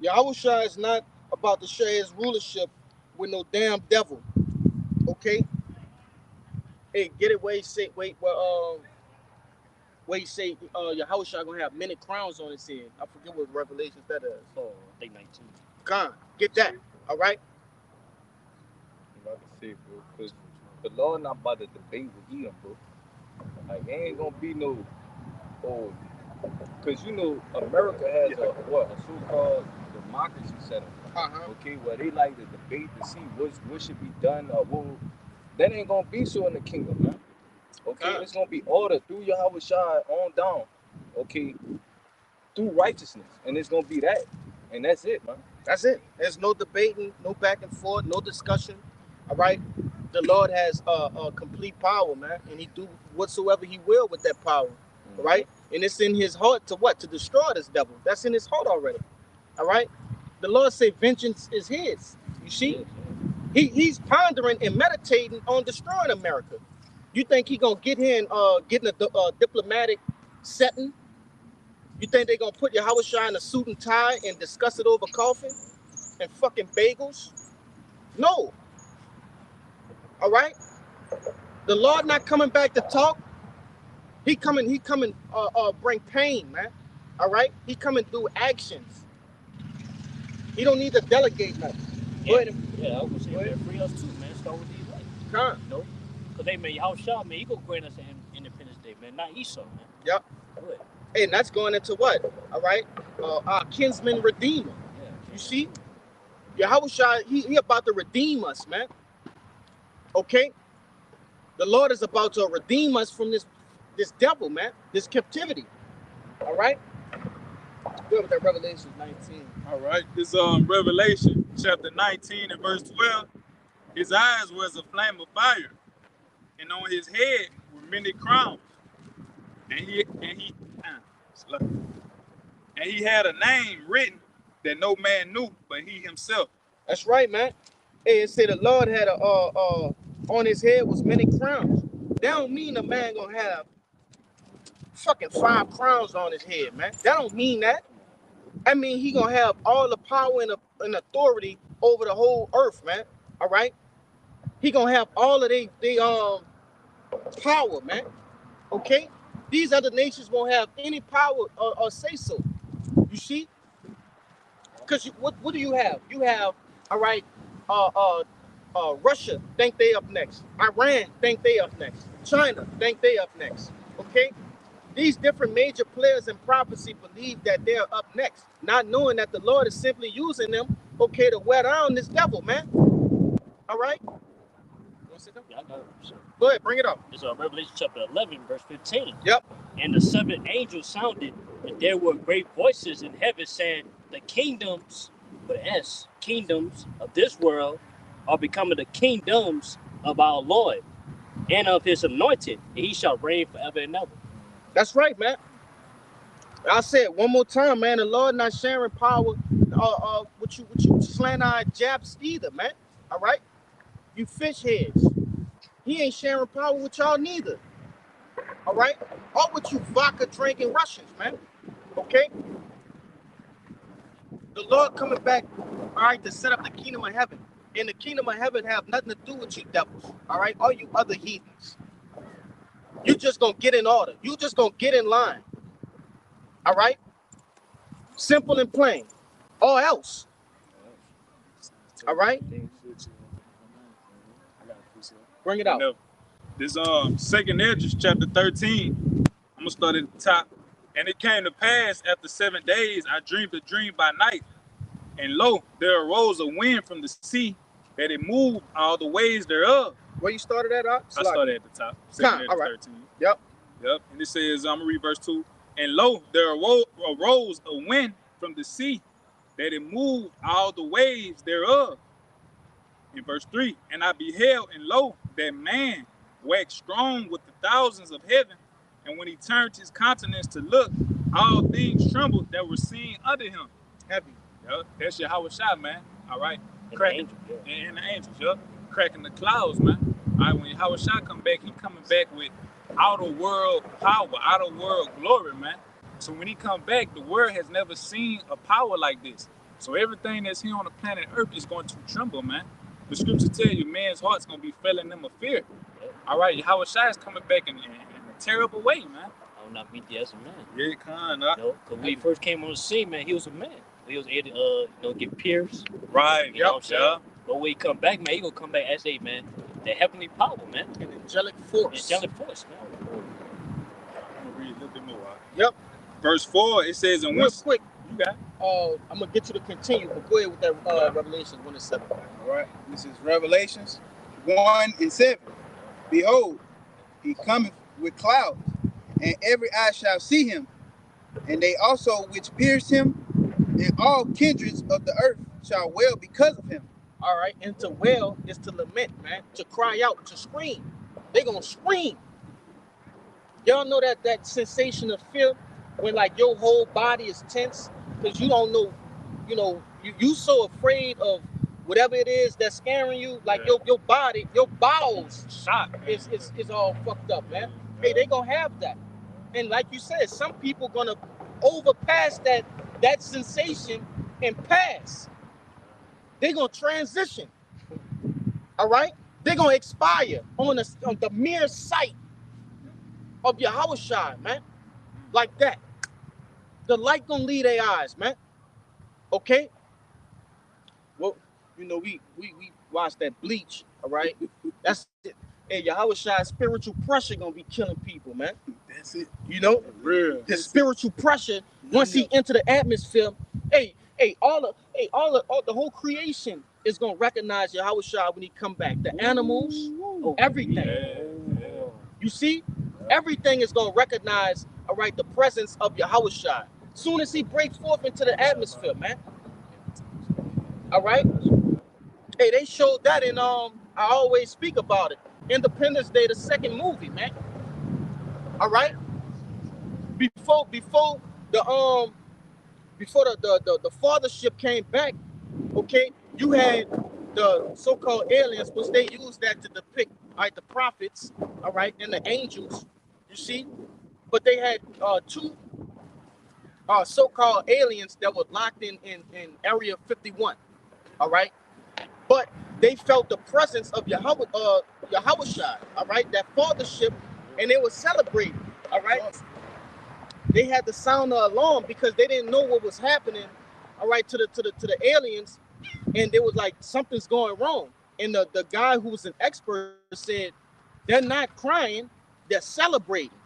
Yahushua is not about to share his rulership with no damn devil. Okay? Hey, get it where he say, where he say Yahushua gonna have many crowns on his head. I forget what Revelations that is. Oh, I think 19. God, get that. All right? I can see, bro, because the Lord not about to debate with Edom, bro. Like, there ain't gonna be no, because you know America has a so-called democracy setup. Okay, where they like to debate to see what should be done or what. That ain't gonna be so in the kingdom, man. Okay, it's gonna be ordered through Yahushua on down. Okay, through righteousness, and it's gonna be that, and that's it, man. That's it. There's no debating, no back and forth, no discussion. All right. The Lord has complete power, man, and he do whatsoever he will with that power. All right. And it's in his heart to what? To destroy this devil. That's in his heart already. All right. The Lord say vengeance is his. You see? He's pondering and meditating on destroying America. You think he gonna get here and get in a diplomatic setting? You think they gonna put Yahushua in a suit and tie and discuss it over coffee and fucking bagels? No. All right. The Lord not coming back to talk. He coming bring pain, man. All right. He coming through actions. He don't need to delegate nothing. Yeah, I was gonna say, free us too, man. Start with these legs. Come. You know? Because they, man, Yahushua, man, he gonna grant us an Independence Day, man. Not Esau, man. Yep. Good. And that's going into what? All right. Our kinsman redeemer. Yeah. You see? Yahushua, he about to redeem us, man. Okay? The Lord is about to redeem us from this devil, man. This captivity. All right? Go with that Revelation 19. All right. This Revelation chapter 19 and verse 12. His eyes were as a flame of fire, and on his head were many crowns. And he had a name written that no man knew but he himself. That's right, man. Hey, it said the Lord had on his head was many crowns. That don't mean a man gonna have fucking 5 crowns on his head, man. That don't mean that. I mean he gonna have all the power and authority over the whole earth, man. All right. He gonna have all of they power, man. Okay. These other nations won't have any power or say so. You see? Because what do you have? You have, all right, Russia think they up next. Iran think they up next. China think they up next. Okay? These different major players in prophecy believe that they're up next, not knowing that the Lord is simply using them, okay, to wear down this devil, man. All right? Yeah, I got it. So, go ahead, bring it up. It's Revelation chapter 11, verse 15. Yep. And the 7th angel sounded, and there were great voices in heaven saying, the kingdoms, with S, kingdoms of this world are becoming the kingdoms of our Lord and of his anointed, and he shall reign forever and ever. That's right, man. I said one more time, man. The Lord not sharing power with you slant-eyed jabs either, man. All right? You fish heads. He ain't sharing power with y'all neither. All right? Or with you vodka drinking Russians, man. Okay? The Lord coming back, all right, to set up the kingdom of heaven. And the kingdom of heaven have nothing to do with you devils. All right? All you other heathens. You just gonna get in order. You just gonna get in line. All right? Simple and plain. Or else. All right? Bring it out. This second Esdras chapter 13. I'm gonna start at the top. And it came to pass after 7 days, I dreamed a dream by night, and lo, there arose a wind from the sea that it moved all the ways thereof. Where you started at? I started at the top. Second Esdras 13. Yep. And it says, I'm gonna read verse 2. And lo, there arose a wind from the sea that it moved all the waves thereof. In verse 3, and I beheld, and lo, that man waxed strong with the thousands of heaven, and when he turned his countenance to look, all things trembled that were seen under him. Heavy. Yep, that's Yahushua, man. All right. And Cracking the angels, yep. Cracking the clouds, man. All right, when Yahushua come back, he coming back with outer world power, outer world glory, man. So when he come back, the world has never seen a power like this. So everything that's here on the planet Earth is going to tremble, man. The scriptures tell you man's heart's going to be filling them with fear. All right, Yahushua is coming back in a terrible way, man. I will not meet thee as a man. Yeah, kind of. Because when he first came on the scene, man, he was a man. He was able to, get pierced. Right, you know what I'm saying? But when he come back, man, he going to come back as a man. The heavenly power, man. An angelic force. Angelic force, man. I'm going to read a little bit more. Yep. Verse 4, it says, and real quick. You got it. I'm going to get you to continue, but go ahead with that Revelation 1 and 7. All right. This is Revelations 1 and 7. Behold, he cometh with clouds, and every eye shall see him, and they also which pierced him, and all kindreds of the earth shall wail because of him. All right, and to wail is to lament, man, to cry out, to scream. They're going to scream. Y'all know that sensation of fear when like your whole body is tense because you don't know, you so afraid of whatever it is that's scaring you, like your body, your bowels is all fucked up, man. Hey, they gonna have that. And like you said, some people gonna overpass that sensation and pass. They're gonna transition. All right? They're gonna expire on the mere sight of Yahushua, man. Like that. The light gonna lead their eyes, man. Okay? Well, we watched that Bleach, all right? That's it. Hey, Yahushua's spiritual pressure gonna be killing people, man. That's it. Real. The spiritual pressure, once he enter the atmosphere, hey, all the whole creation is gonna recognize Yahweh Shah when he come back. The animals, everything. You see, everything is gonna recognize, all right, the presence of Yahweh Shah. Soon as he breaks forth into the atmosphere, man. All right. Hey, they showed that in I always speak about it. Independence Day, the second movie, man. All right. Before the fathership came back, okay, you had the so-called aliens, which they used that to depict, all right, the prophets, all right, and the angels, you see, but they had two so-called aliens that were locked in Area 51, all right, but they felt the presence of Yahweh Shai, all right, that fathership, and they were celebrating, all right. They had to sound the alarm because they didn't know what was happening, all right, to the aliens, and they was like, something's going wrong. And the guy who was an expert said, they're not crying, they're celebrating.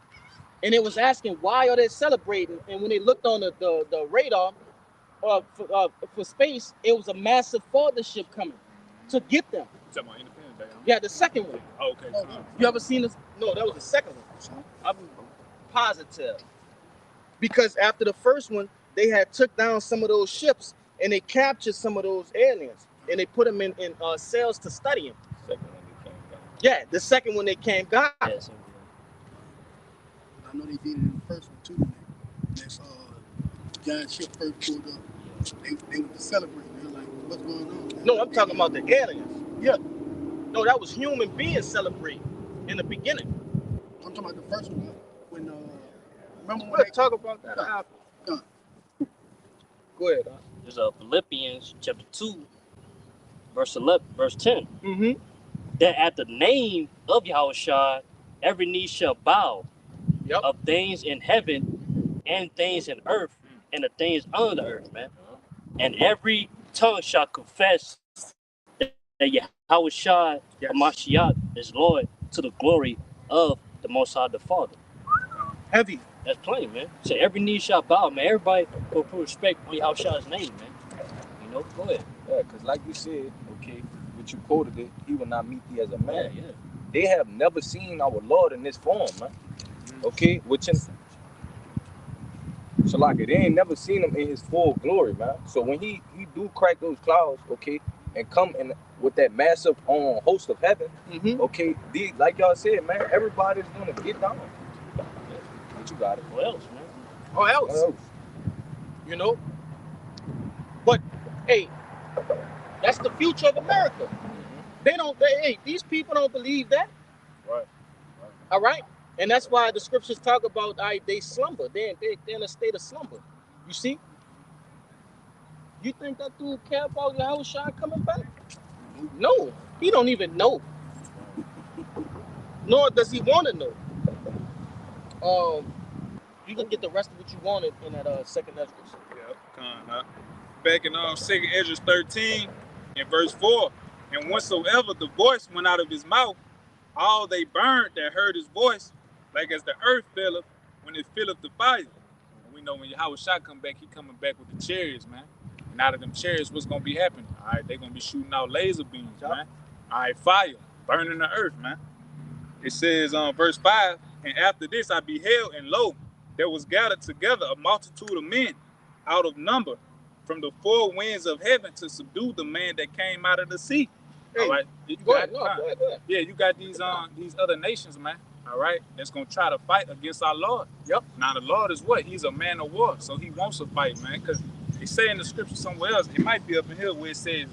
And it was asking, why are they celebrating? And when they looked on the radar for space, it was a massive fathership coming to get them. Talking about Independence Day, huh? Yeah, the second one. Oh, okay. You ever seen this? No, that was the second one. I'm positive. Because after the first one, they had took down some of those ships and they captured some of those aliens and they put them in cells to study them. Second one they came down. Yeah, the second one they came got. Yes, I know they did it in the first one too. When that giant ship first pulled up, they were celebrating. They were like, "What's going on?" Man? No, I'm talking about the aliens. Yeah. No, that was human beings celebrating in the beginning. I'm talking about the first one when remember when We'll they talk about that after. Go ahead. There's Philippians chapter 2, verse 10. Mm-hmm. That at the name of Yahushua, every knee shall bow, Yep. of things in heaven and things in earth and the things under the earth, man. And every tongue shall confess that Yahushua Hamashiach is Lord, to the glory of the Most High, the Father. Heavy. That's plain, man. So every knee shall bow, man. Everybody will put respect on Yahushua's name, man. You know, go ahead. Yeah, because like you said, okay, what you quoted it, he will not meet thee as a man. Yeah. They have never seen our Lord in this form, man. Okay, which in so like they ain't never seen him in his full glory, man. So when he do crack those clouds, okay, and come in with that massive host of heaven, okay, like y'all said, man, everybody's gonna get down. But you got it. What else, man? What else? You know? But hey, that's the future of America. These people don't believe that. Right. All right? And that's why the scriptures talk about they slumber. They're in a state of slumber. You see? You think that dude care about Yahushua coming back? No. He don't even know. Nor does he want to know. You can get the rest of what you wanted in that second Ezra. Yeah, back in 2nd Ezra 13 in verse 4, and whatsoever the voice went out of his mouth, all they burned that heard his voice, like as the earth filleth when it filleth the fire. And we know when Yahushua come back, he coming back with the chariots, man. And out of them chariots, what's gonna be happening? All right, they gonna be shooting out laser beams, man. All right, fire, burning the earth, man. It says on verse 5, and after this I beheld, and lo, there was gathered together a multitude of men out of number from the four winds of heaven to subdue the man that came out of the sea. Hey, all right. Go ahead. Yeah, you got these other nations, man. All right, that's gonna try to fight against our Lord. Yep. Now the Lord is what? He's a man of war, so he wants to fight, man. Because he say in the scripture somewhere else, it might be up in here where it says,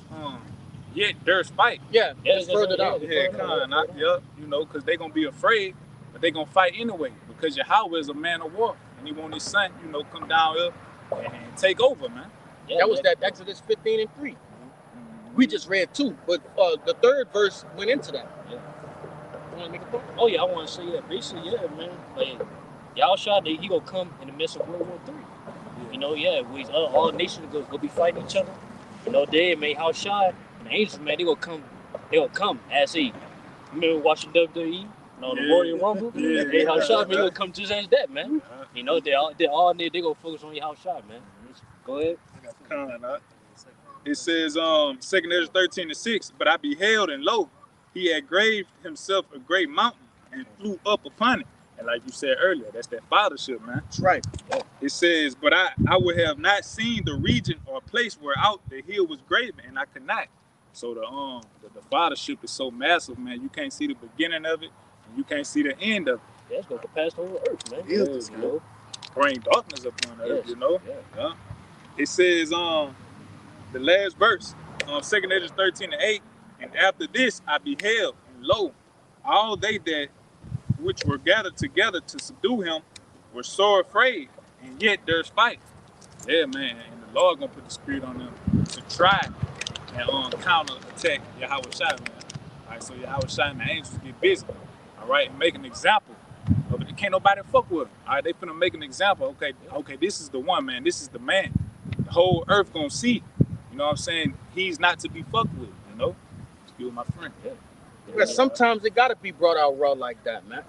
yet there's fight. Yeah, it's further down. You know, because they're gonna be afraid, but they're gonna fight anyway. Because Yahweh is a man of war, and he want his son, you know, come down here and take over, man. Yeah, that was that Exodus 15 and 3. We just read 2, but the third verse went into that. Yeah. You want to make a point? Oh yeah, I want to say that. Basically, yeah, man. Like Yahushua, he gonna come in the midst of World War III. Yeah. You know, we all nations go be fighting each other. You know, they made Yahushua and the angels, man. They gonna come as he. Remember watching WWE? You know, the Royal Rumble. Yeah. Yahushua, man, he gonna come just as that, man. You know, they all they gonna focus on Yahushua, man. Go ahead. I It says, 2nd Ezra 13:6, but I beheld, and lo, he had graved himself a great mountain and flew up upon it. And like you said earlier, that's that fathership, man. That's right. It says, but I would have not seen the region or place where out the hill was graven, and I could not. So the fathership is so massive, man. You can't see the beginning of it, and you can't see the end of it. Yeah, it's gonna pass the whole earth, man. Yes, you know. Bring darkness upon earth, Yes. you know. Yeah. It says, the last verse, 2nd Ezra 13:8, and after this I beheld, and lo, all they that which were gathered together to subdue him were sore afraid, and yet there's fight. Yeah, man, and the Lord gonna put the spirit on them to try and counter attack Yahweh Shai, man. All right, so Yahweh Shai and the angels get busy, all right, and make an example of it. Can't nobody fuck with him. All right, they finna make an example. Okay, this is the one, man. This is the man. The whole earth gonna see. You know what I'm saying? He's not to be fucked with. You know, excuse my friend. Yeah. Because sometimes it gotta be brought out raw like that, man.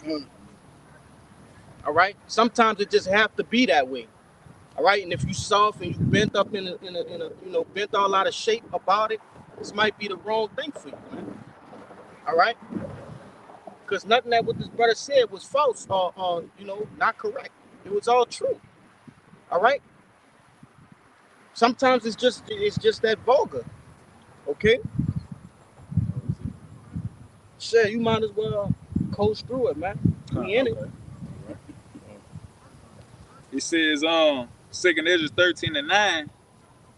All right. Sometimes it just have to be that way. All right. And if you soft and you bent up in a bent all out of shape about it, this might be the wrong thing for you, man. All right. Because nothing that what this brother said was false or not correct. It was all true. All right. Sometimes it's just that vulgar. Okay. Sure, you might as well coast through it, man. We in it. It says, 2nd Ezra 13:9,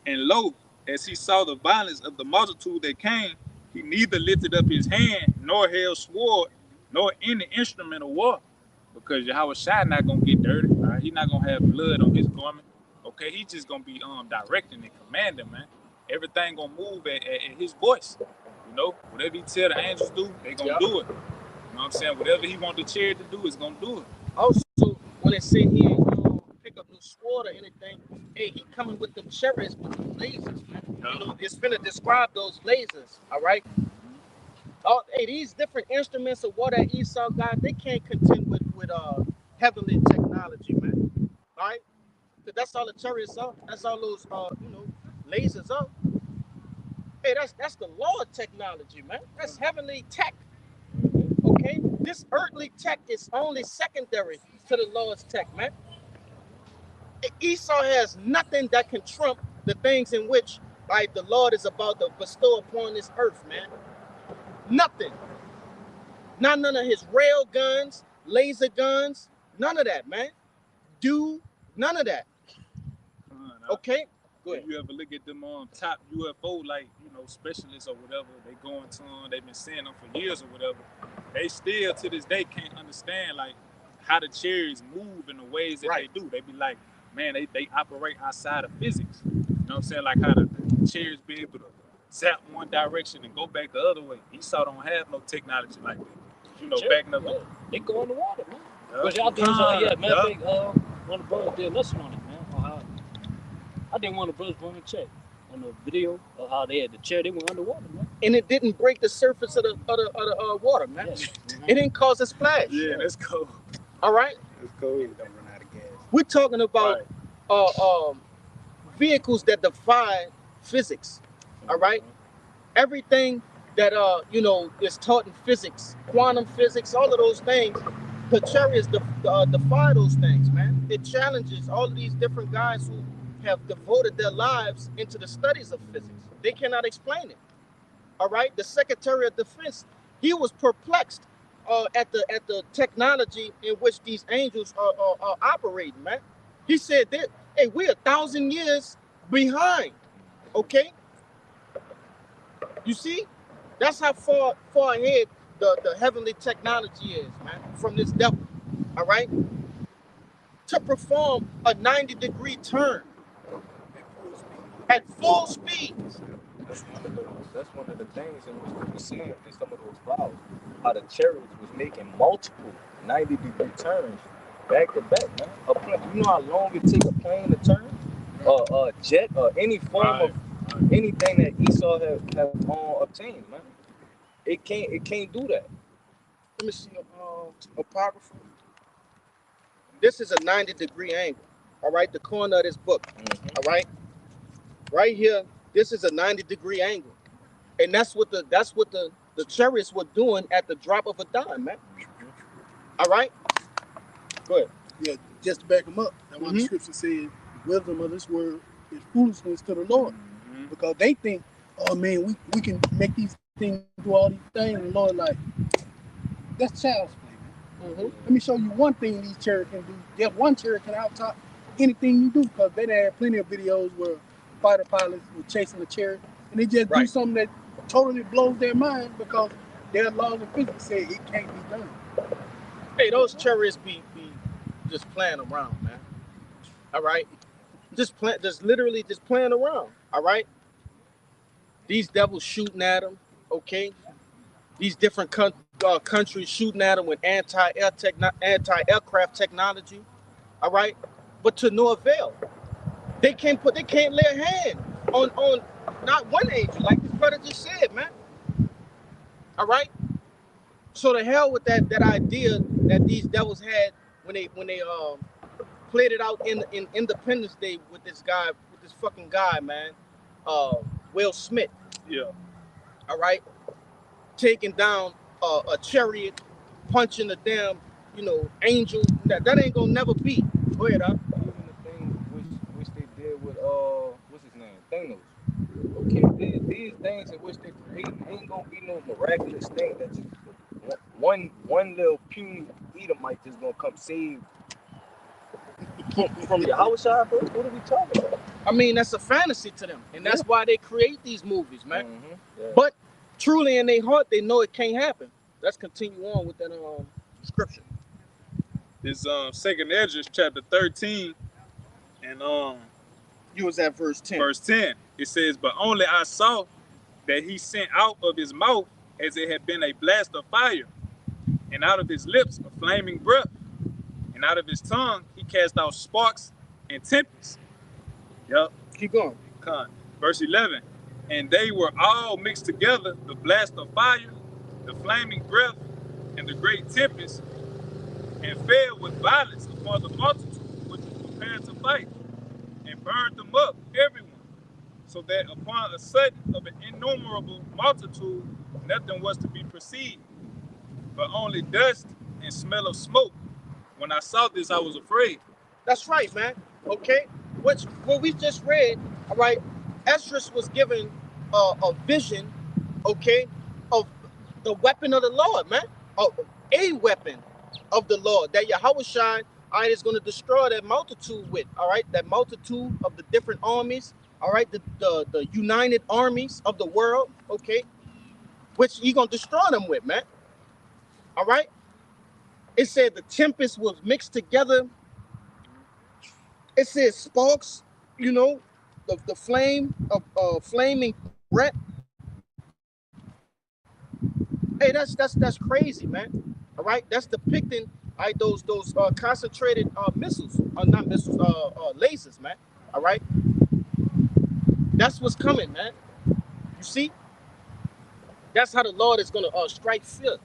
and lo, as he saw the violence of the multitude that came, he neither lifted up his hand, nor held sword, nor any instrument of war, because Yahweh Shai not gonna get dirty. Right? He's not gonna have blood on his garment. Okay, he's just gonna be directing and commanding, man. Everything gonna move at his voice. You know, whatever he tell the angels do, they gonna do it. You know what I'm saying? Whatever he want the chariot to do, is gonna do it. Also, when it say he ain't pick up no sword or anything, hey, he coming with them chariots with them lasers, man. You know, it's finna describe those lasers, all right? Oh, hey, these different instruments of war that Esau got, they can't contend with heavenly technology, man. All right? Because that's all the chariots are. That's all those lasers are. Hey, that's the Lord technology, man. That's heavenly tech. Okay? This earthly tech is only secondary to the Lord's tech, man. Esau has nothing that can trump the things in which the Lord is about to bestow upon this earth, man. Nothing. None of his rail guns, laser guns, none of that, man. None of that. Okay? Go ahead. If you ever look at them top UFO, specialists or whatever, they going to them, they've been seeing them for years or whatever, they still to this day can't understand how the chariots move in the ways that they do. They be like, man, they operate outside of physics. You know what I'm saying? Like how the chariots be able to zap one direction and go back the other way. Esau don't have no technology like that. Backing up. They go in the water, man. But y'all doing one of the brothers did listen on it, man. I didn't want the brothers run a check on the video of how they had the chair. They went underwater, man. And it didn't break the surface of the water, man. Yes. Mm-hmm. It didn't cause a splash. Yeah, that's cool. All right. That's cool. Don't run out of gas. We're talking about vehicles that defy physics. All right. Everything that is taught in physics, quantum physics, all of those things. The chariots defy those things, man. It challenges all of these different guys who have devoted their lives into the studies of physics. They cannot explain it. All right. The Secretary of Defense, he was perplexed at the technology in which these angels are operating, man. He said that, hey, we're 1,000 years behind. Okay. You see, that's how far ahead the heavenly technology is, man, from this devil. All right. To perform a 90-degree turn at full speed. That's one of the things in which we were seeing in some of those clouds, how the chariots was making multiple 90-degree turns back to back, man. You know how long it takes a plane to turn? A jet or any form of anything that Esau have obtained, man. It can't do that. Let me see apocryphal. This is a 90-degree angle. All right, the corner of this book. Mm-hmm. All right. right here, this is a 90-degree angle. And that's what the chariots were doing at the drop of a dime, man. All right? Go ahead. Yeah, just to back them up, that's why the scripture said, the wisdom of this world is foolishness to the Lord. Because they think, oh man, we can make these things, do all these things, and the Lord like, that's child's play, man. Let me show you one thing these chariots can do. Just one chariot can out-top anything you do, because they had plenty of videos where fighter pilots were chasing a chariot, and they just do something that totally blows their mind because their laws of physics say it can't be done. Hey, those chariots be just playing around, man. All right? Just literally just playing around. All right? These devils shooting at them, okay? These different countries shooting at them with anti-aircraft technology, all right? But to no avail. They can't lay a hand on not one angel, like this brother just said, man. All right? So the hell with that idea that these devils had when they played it out in Independence Day with this fucking guy, man, Will Smith. Yeah. All right, taking down a chariot, punching a damn, angel. That ain't gonna never be. Go ahead, huh? Even the thing which they did with what's his name, Thanos. Okay, these things in which they create ain't gonna be no miraculous thing that you one little puny Edomite just gonna come save from your house side, bro. What are we talking about? I mean, that's a fantasy to them, and that's why they create these movies, man. Yeah. But truly in their heart, they know it can't happen. Let's continue on with that scripture. It's 2nd Esdras chapter 13, and you was at verse 10. Verse 10. It says, "But only I saw that he sent out of his mouth as it had been a blast of fire, and out of his lips a flaming breath, and out of his tongue he cast out sparks and tempests." Yep. Keep going. Verse 11. "And they were all mixed together, the blast of fire, the flaming breath, and the great tempest, and fell with violence upon the multitude which was prepared to fight, and burned them up, everyone, so that upon a sudden of an innumerable multitude nothing was to be perceived, but only dust and smell of smoke. When I saw this, I was afraid." That's right, man. Okay? What we just read, all right, Esdras was given a vision, okay, of the weapon of the Lord, man. A weapon of the Lord that Yahushua, all right, is going to destroy that multitude with, all right, that multitude of the different armies, all right, the united armies of the world, okay, which he's going to destroy them with, man. All right? It said the tempest was mixed together. It says sparks, the flame of flaming breath. Hey, that's crazy, man. All right, that's depicting, all right, those concentrated missiles, not missiles, lasers, man. All right, that's what's coming, man. You see, that's how the Lord is gonna strike fear,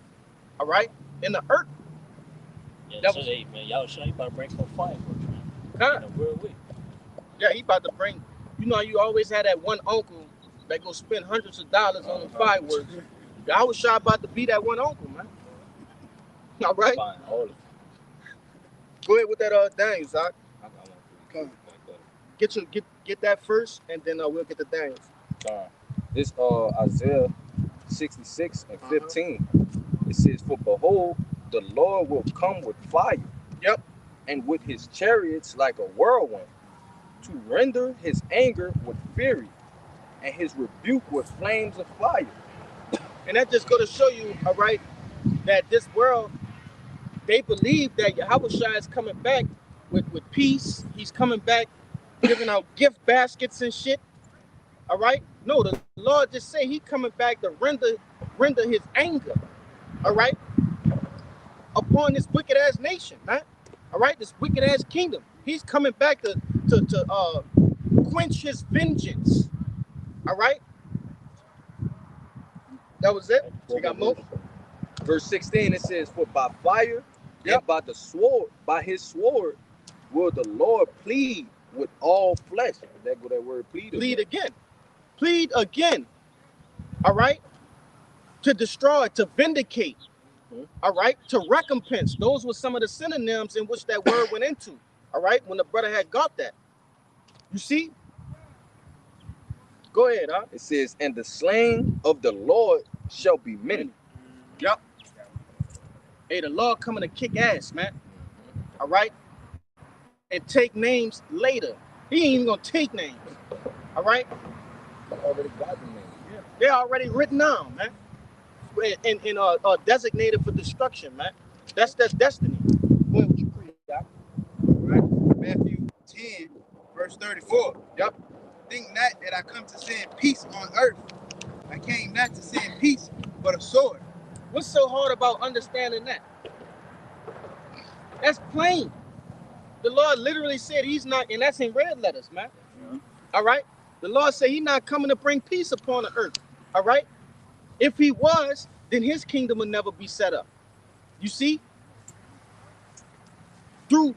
all right, in the earth. Yeah, so man, y'all sure you about to bring some fireworks, man. Huh? Real week. Yeah, he about to bring. You always had that one uncle that go spend hundreds of dollars on the fireworks. I was shy about to be that one uncle, man. All right. Fine, all of it. Go ahead with that Daniel, Zach. I got one. Come. Get that first, and then we'll get the Daniels. This Isaiah 66 and 15. It says, "For behold, the Lord will come with fire, yep, and with his chariots like a whirlwind, to render his anger with fury, and his rebuke with flames of fire." And that just go to show you, all right, that this world, they believe that Yahushua is coming back with peace. He's coming back giving out gift baskets and shit. All right? No, the Lord just say he coming back to render his anger, all right, upon this wicked ass nation, man. All right, this wicked ass kingdom. He's coming back to quench his vengeance. All right? That was it. You got more? Verse 16, it says, "For by fire and by his sword will the Lord plead with all flesh. That go that word plead. Plead again. Plead again. All right? To destroy, to vindicate. All right? To recompense. Those were some of the synonyms in which that word went into. All right? When the brother had got that. You see? Go ahead, huh? It says, and the slain of the Lord shall be many. Yep. Hey, the Lord coming to kick ass, man. All right? And take names later. He ain't even gonna take names. All right? Already got the name. Yeah. They're already written down, man. And designated for destruction, man. That's destiny. Go ahead with your creed, Doc. Right? Matthew 10, verse 34. Yep. Think not that I come to send peace on earth. I came not to send peace, but a sword. What's so hard about understanding that? That's plain. The Lord literally said he's not, and that's in red letters, man. All right? The Lord said he's not coming to bring peace upon the earth. All right? If he was, then his kingdom will never be set up. You see? Through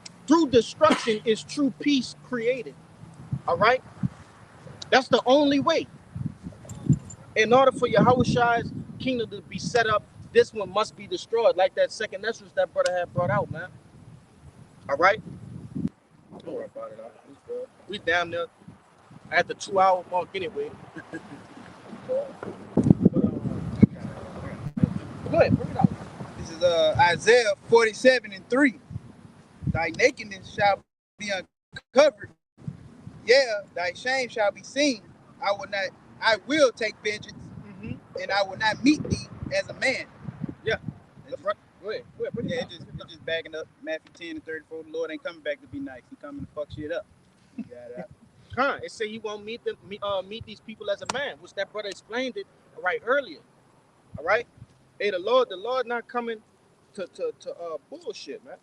destruction is true peace created. All right? That's the only way. In order for Yahushua's kingdom to be set up, this one must be destroyed, like that second essence that brother had brought out, man. All right? Don't worry about it. We damn near at the 2-hour mark anyway. Go ahead, bring it out. This is Isaiah 47:3. Thy nakedness shall be uncovered. Yeah, thy shame shall be seen. I will take vengeance, and I will not meet thee as a man. Yeah. Go ahead. Yeah, it's just backing up Matthew 10 and 34. The Lord ain't coming back to be nice. He coming to fuck shit up. You got it. It say he won't meet these people as a man, which that brother explained it right earlier. All right. Hey, the Lord not coming to bullshit, man.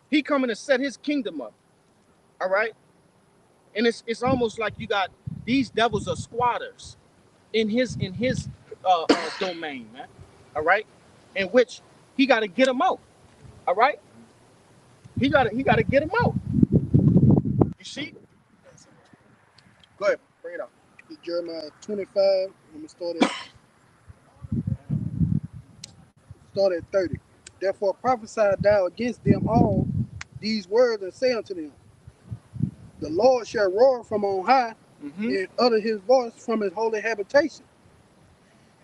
He coming to set his kingdom up. All right. And it's almost like you got these devils are squatters in his domain, man. All right. In which he got to get them out. All right. He got to get them out. You see? Go ahead, bring it out. Jeremiah 25. I'm gonna start at 30. Therefore prophesy thou against them all these words and say unto them, the Lord shall roar from on high and utter his voice from his holy habitation.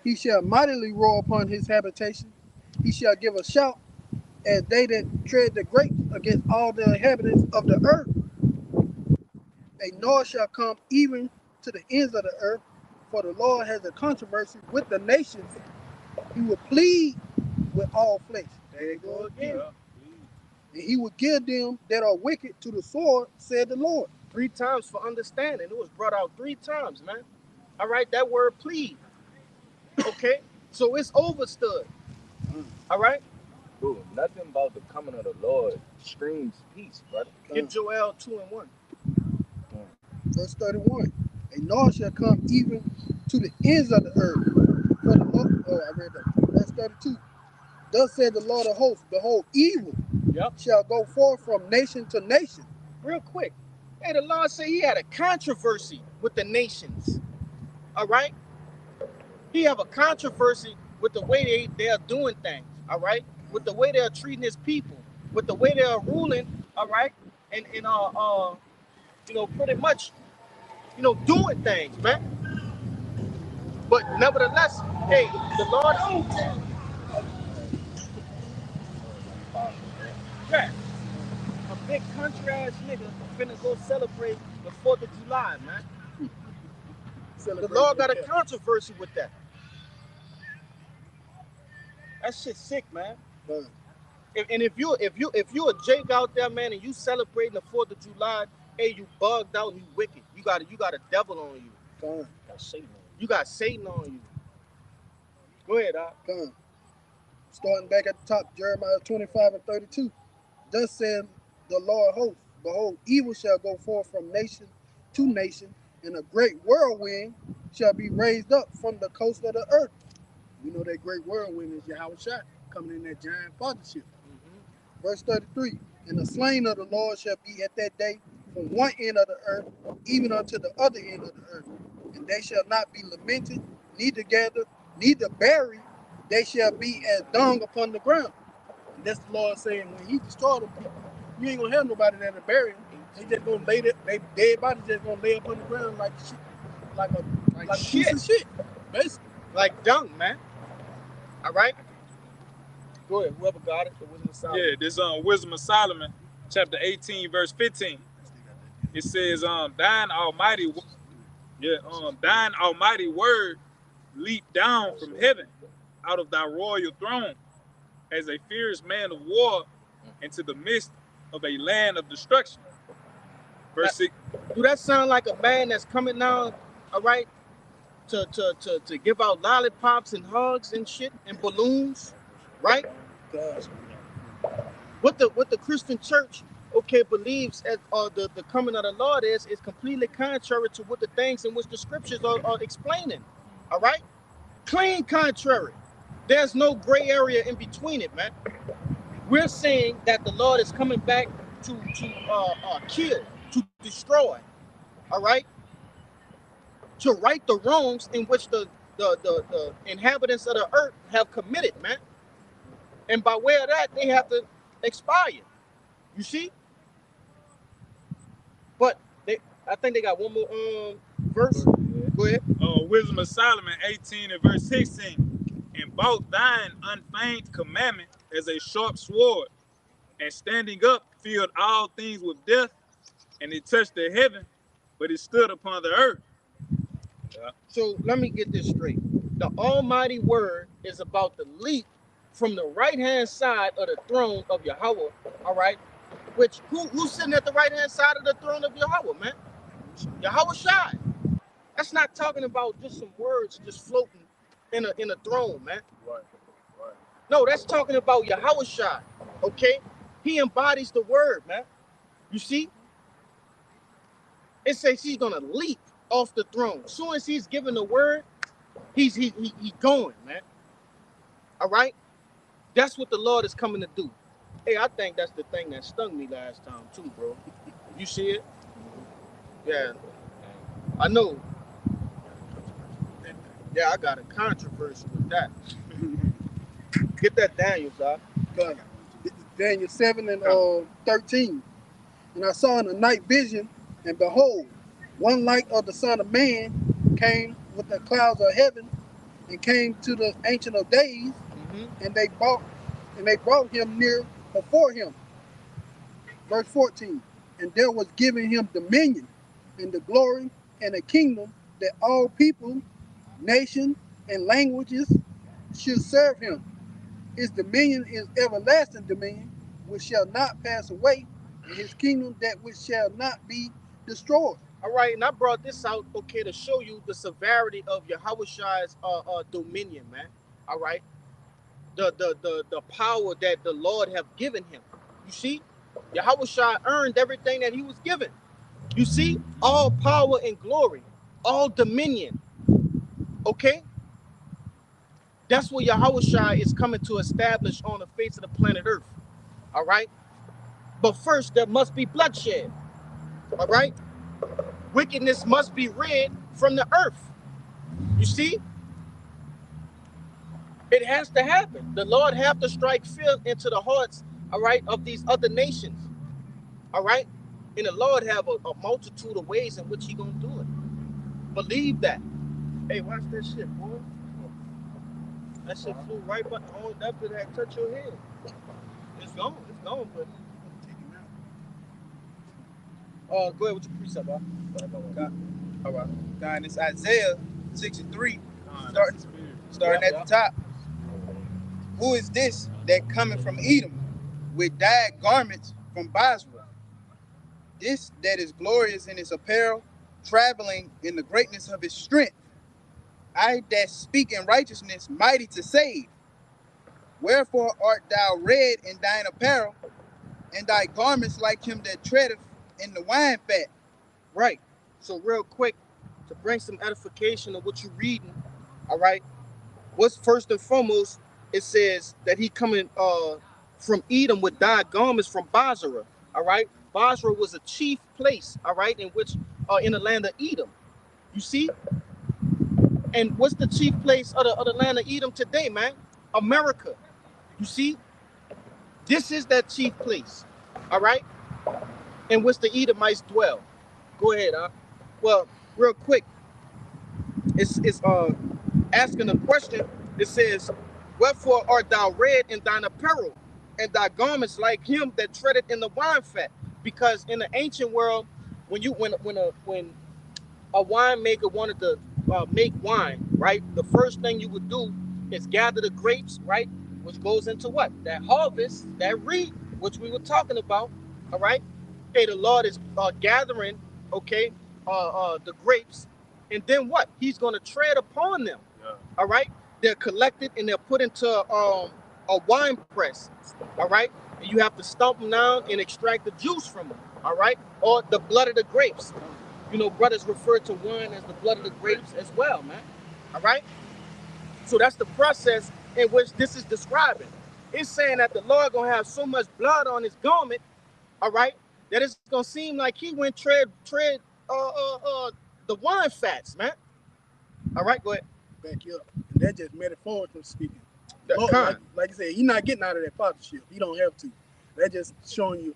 He shall mightily roar upon his habitation. He shall give a shout as they that tread the grapes against all the inhabitants of the earth. A noise shall come even to the ends of the earth, for the Lord has a controversy with the nations. He will plead with all flesh. There you go again. And he will give them that are wicked to the sword, said the Lord. 3 times for understanding. It was brought out 3 times, man. All right, that word plead. Okay, so it's overstood. All right. Bro, nothing about the coming of the Lord screams peace, brother. Get Joel 2:1. Verse 31. A noise shall come even to the ends of the earth. For the Lord, I read that. Verse 32. Thus said the Lord of hosts, behold, evil shall go forth from nation to nation. Real quick. Hey, the Lord said he had a controversy with the nations. All right? He have a controversy with the way they are doing things. All right? With the way they are treating his people. With the way they are ruling. All right? And pretty much, doing things, man. But nevertheless, hey, the Lord. Yeah. A big country ass nigga finna go celebrate the 4th of July, man. The Lord got a controversy with that. That shit's sick, man. And if you a Jake out there, man, and you celebrating the 4th of July, hey, you bugged out and you wicked. You got a devil on you. You got Satan on you. Go ahead, Doc. Starting back at the top, Jeremiah 25 and 32. Thus said the Lord hosts, behold, evil shall go forth from nation to nation, and a great whirlwind shall be raised up from the coast of the earth. We know that great whirlwind is Yahushua coming in that giant fathership. Verse 33. And the slain of the Lord shall be at that day from one end of the earth even unto the other end of the earth. And they shall not be lamented, neither gathered, neither buried. They shall be as dung upon the ground. And that's the Lord saying when he destroyed them people, you ain't gonna have nobody there to bury them. They just gonna lay there, they dead bodies just gonna lay up on the ground like shit, like a piece of shit, basically. Like dung, man. All right. Go ahead. Whoever got it, the Wisdom of Solomon. Yeah, this Wisdom of Solomon, chapter 18, verse 15. It says, thine almighty word leaped down from heaven out of thy royal throne as a fierce man of war into the midst of a land of destruction. Verse 6. Do that sound like a man that's coming now, all right, to give out lollipops and hugs and shit and balloons, right? What the Christian church, okay, believes as the coming of the Lord is completely contrary to what the things in which the scriptures are explaining. All right? Clean contrary. There's no gray area in between it, man. We're saying that the Lord is coming back to kill, to destroy, all right? To right the wrongs in which the inhabitants of the earth have committed, man. And by way of that, they have to expire. You see? But I think they got one more verse. Go ahead. Wisdom of Solomon 18 and verse 16. And bought thine unfeigned commandment as a sharp sword, and standing up filled all things with death, and it touched the heaven, but it stood upon the earth. Yeah. So let me get this straight. The Almighty Word is about the leap from the right-hand side of the throne of Yahweh, all right? Which, who's sitting at the right-hand side of the throne of Yahweh, man? Yahweh Shai. That's not talking about just some words just floating in a throne, man. Right. No, that's talking about Yahweh Shai, okay? He embodies the word, man. You see? It says he's gonna leap off the throne. As soon as he's given the word, he's going, man. All right? That's what the Lord is coming to do. Hey, I think that's the thing that stung me last time too, bro. You see it? Yeah. I know. Yeah, I got a controversy with that. Get that Daniel, Doc. Daniel 7 and 13. And I saw in a night vision, and behold, one like of the Son of Man came with the clouds of heaven, and came to the Ancient of Days, and they brought him near before him. Verse 14. And there was given him dominion, and the glory, and a kingdom, that all people, nations, and languages should serve him. His dominion is everlasting dominion, which shall not pass away, and his kingdom that which shall not be destroyed. All right, and I brought this out, okay, to show you the severity of Yahweh Shai's dominion, man. All right, the power that the Lord have given him. You see, Yahweh Shai earned everything that he was given. You see, all power and glory, all dominion. Okay, that's what Yahweh Shai is coming to establish on the face of the planet Earth. All right, but first there must be bloodshed. All right, wickedness must be rid from the earth. You see, it has to happen. The Lord have to strike fear into the hearts, all right, of these other nations. All right, and the Lord have a multitude of ways in which he gonna do it. Believe that. Hey, watch that shit, boy. That shit flew right by on up to that touch your head. It's gone, but go ahead with your precept, bro. All right. God, it's Isaiah 63, starting at the top. Who is this that cometh from Edom with dyed garments from Basra? This that is glorious in his apparel, traveling in the greatness of his strength. I that speak in righteousness, mighty to save. Wherefore art thou red in thine apparel, and thy garments like him that treadeth in the wine fat? Right. So real quick, to bring some edification of what you're reading, all right, what's first and foremost, it says that he coming from Edom with dyed garments from Basra, all right? Basra was a chief place, all right, in which in the land of Edom. You see? And what's the chief place of the land of Edom today, man? America. You see? This is that chief place. All right? In which the Edomites dwell. Go ahead, huh? Well, real quick, it's asking a question. It says, wherefore art thou red in thine apparel, and thy garments like him that treadeth in the wine fat? Because in the ancient world, when a winemaker wanted to make wine, right? The first thing you would do is gather the grapes, right? Which goes into what? That harvest, that reap, which we were talking about, all right? Hey, the Lord is gathering, okay, the grapes, and then what? He's going to tread upon them, all right? They're collected and they're put into a wine press, all right? And you have to stomp them down and extract the juice from them, all right? Or the blood of the grapes. You know, brothers refer to wine as the blood of the grapes as well, man. All right? So that's the process in which this is describing. It's saying that the Lord gonna have so much blood on his garment, all right, that it's gonna seem like he went tread the wine fats, man. All right, go ahead. Back you up. And that's just metaphorically speaking. That Lord, kind. like you said, he's not getting out of that partnership. He don't have to. That's just showing you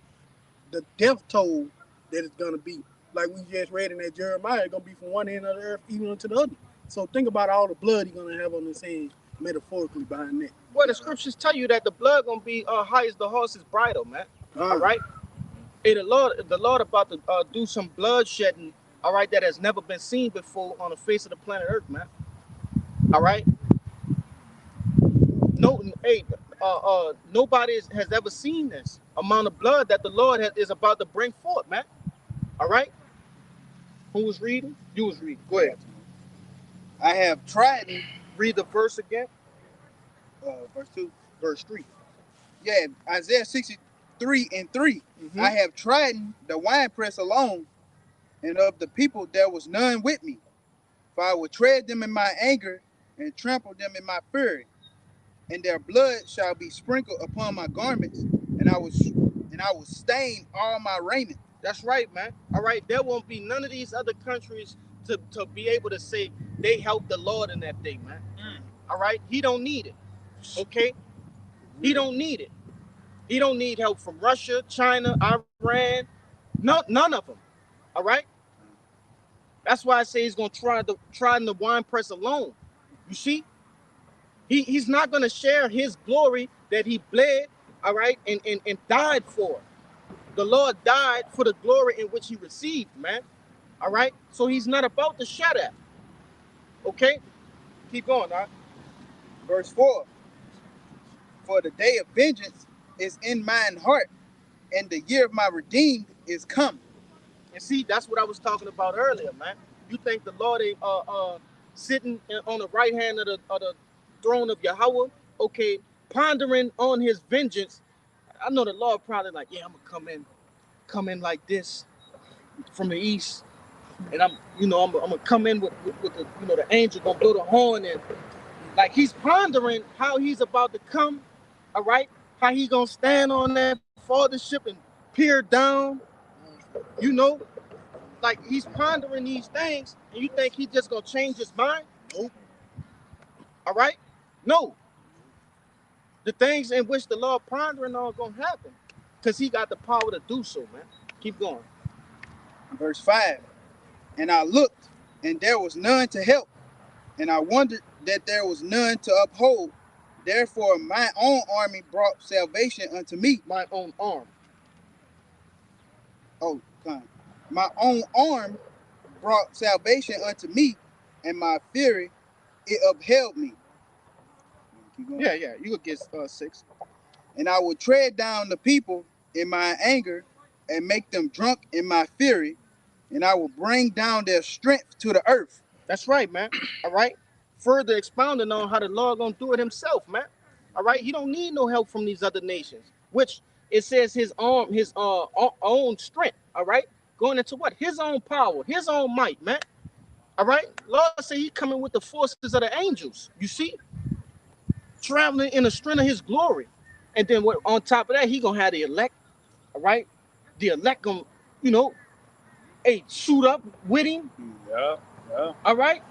the death toll that it's gonna be. Like we just read in that Jeremiah, it's gonna be from one end of the earth even to the other. So think about all the blood he's gonna have on his hands metaphorically behind that. Well, the scriptures tell you that the blood gonna be high as the horse's bridle, man. All right. Hey, the Lord about to do some blood shedding, all right, that has never been seen before on the face of the planet Earth, man. All right. No, hey, nobody has ever seen this amount of blood that the Lord is about to bring forth, man. All right. Who was reading? You was reading. Go ahead. I have trodden, Read the verse again. verse 2. Verse 3. Yeah, Isaiah 63:3. Mm-hmm. I have trodden the winepress alone, and of the people there was none with me. For I will tread them in my anger, and trample them in my fury. And their blood shall be sprinkled upon my garments, and I will stain all my raiment. That's right, man. All right. There won't be none of these other countries to be able to say they helped the Lord in that day, man. All right. He don't need it. Okay. He don't need it. He don't need help from Russia, China, Iran, none of them. All right. That's why I say he's gonna try in the wine press alone. You see, he's not gonna share his glory that he bled, all right, and died for. The Lord died for the glory in which he received, man. All right. So he's not about to share that. Okay. Keep going, all right. Verse 4. For the day of vengeance is in mine heart, and the year of my redeemed is come. And see, that's what I was talking about earlier, man. You think the Lord ain't sitting on the right hand of the throne of Yahweh, okay, pondering on his vengeance. I know the Lord probably like, yeah, I'm gonna come in like this from the east, and I'm gonna come in with the the angel gonna blow the horn, and like he's pondering how he's about to come, all right, how he gonna stand on that fathership and peer down, like he's pondering these things, and you think he's just gonna change his mind? Nope. All right? No. The things in which the Lord pondering on gonna happen, because he got the power to do so, man. Keep going. Verse 5. And I looked, and there was none to help, and I wondered that there was none to uphold. Therefore my own army brought salvation unto me. My own arm. Oh, God. My own arm brought salvation unto me, and my fury it upheld me. Yeah, you could get 6. And I will tread down the people in my anger, and make them drunk in my fury, and I will bring down their strength to the earth. That's right, man. All right. Further expounding on how the Lord gonna do it himself, man. All right. He don't need no help from these other nations, which it says his own strength. All right. Going into what? His own power, his own might, man. All right. Lord say he coming with the forces of the angels. You see, traveling in the strength of his glory, and then what? On top of that, he gonna have the elect. All right. the elect gonna, you know, hey, shoot up with him. Yeah, yeah. All right,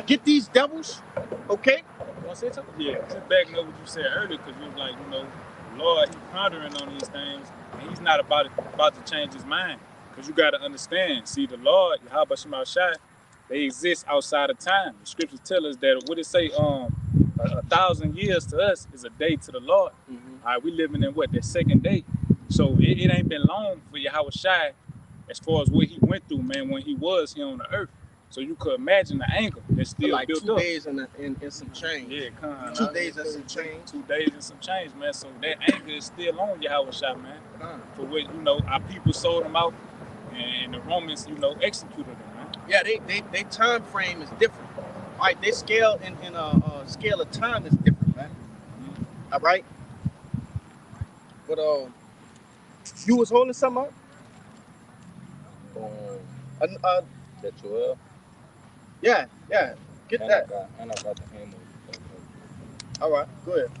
get these devils. Okay, you wanna say something? Yeah, just backing up what you said earlier, because you was like, you know, the Lord, He's pondering on these things, and He's not about to change His mind. Because you got to understand, see, the Lord, Yahweh Shema Shai, they exist outside of time. The scriptures tell us that, what it say, 1,000 years to us is a day to the Lord. All right, we living in what, that second day. So it ain't been long for Yahweh Shai as far as what He went through, man, when He was here on the earth. So you could imagine the anger that's still like built 2 up. days and some change. Yeah, come on. 2 days and some change. 2 days and some change, man. So that anger is still on Yahweh Shai, man. For what, you know, our people sold them out, and the Romans, you know, executed them, man. Yeah, they time frame is different. All right, they scale in a scale of time is different, man. All right, but you was holding something up. That Joel. Yeah, get And that. I got the ammo. All right, go ahead.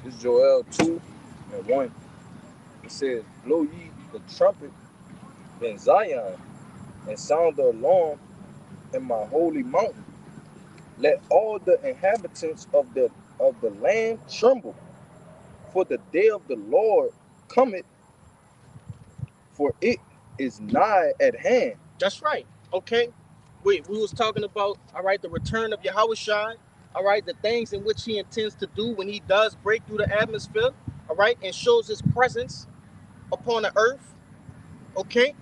It's Joel 2:1. It says, "Blow ye the trumpet in Zion, and sound the alarm in my holy mountain. Let all the inhabitants of the land tremble, for the day of the Lord cometh, for it is nigh at hand." That's right. Okay. We was talking about, all right, the return of Yahweh Shai, all right, the things in which He intends to do when He does break through the atmosphere, all right, and shows His presence upon the earth. Okay.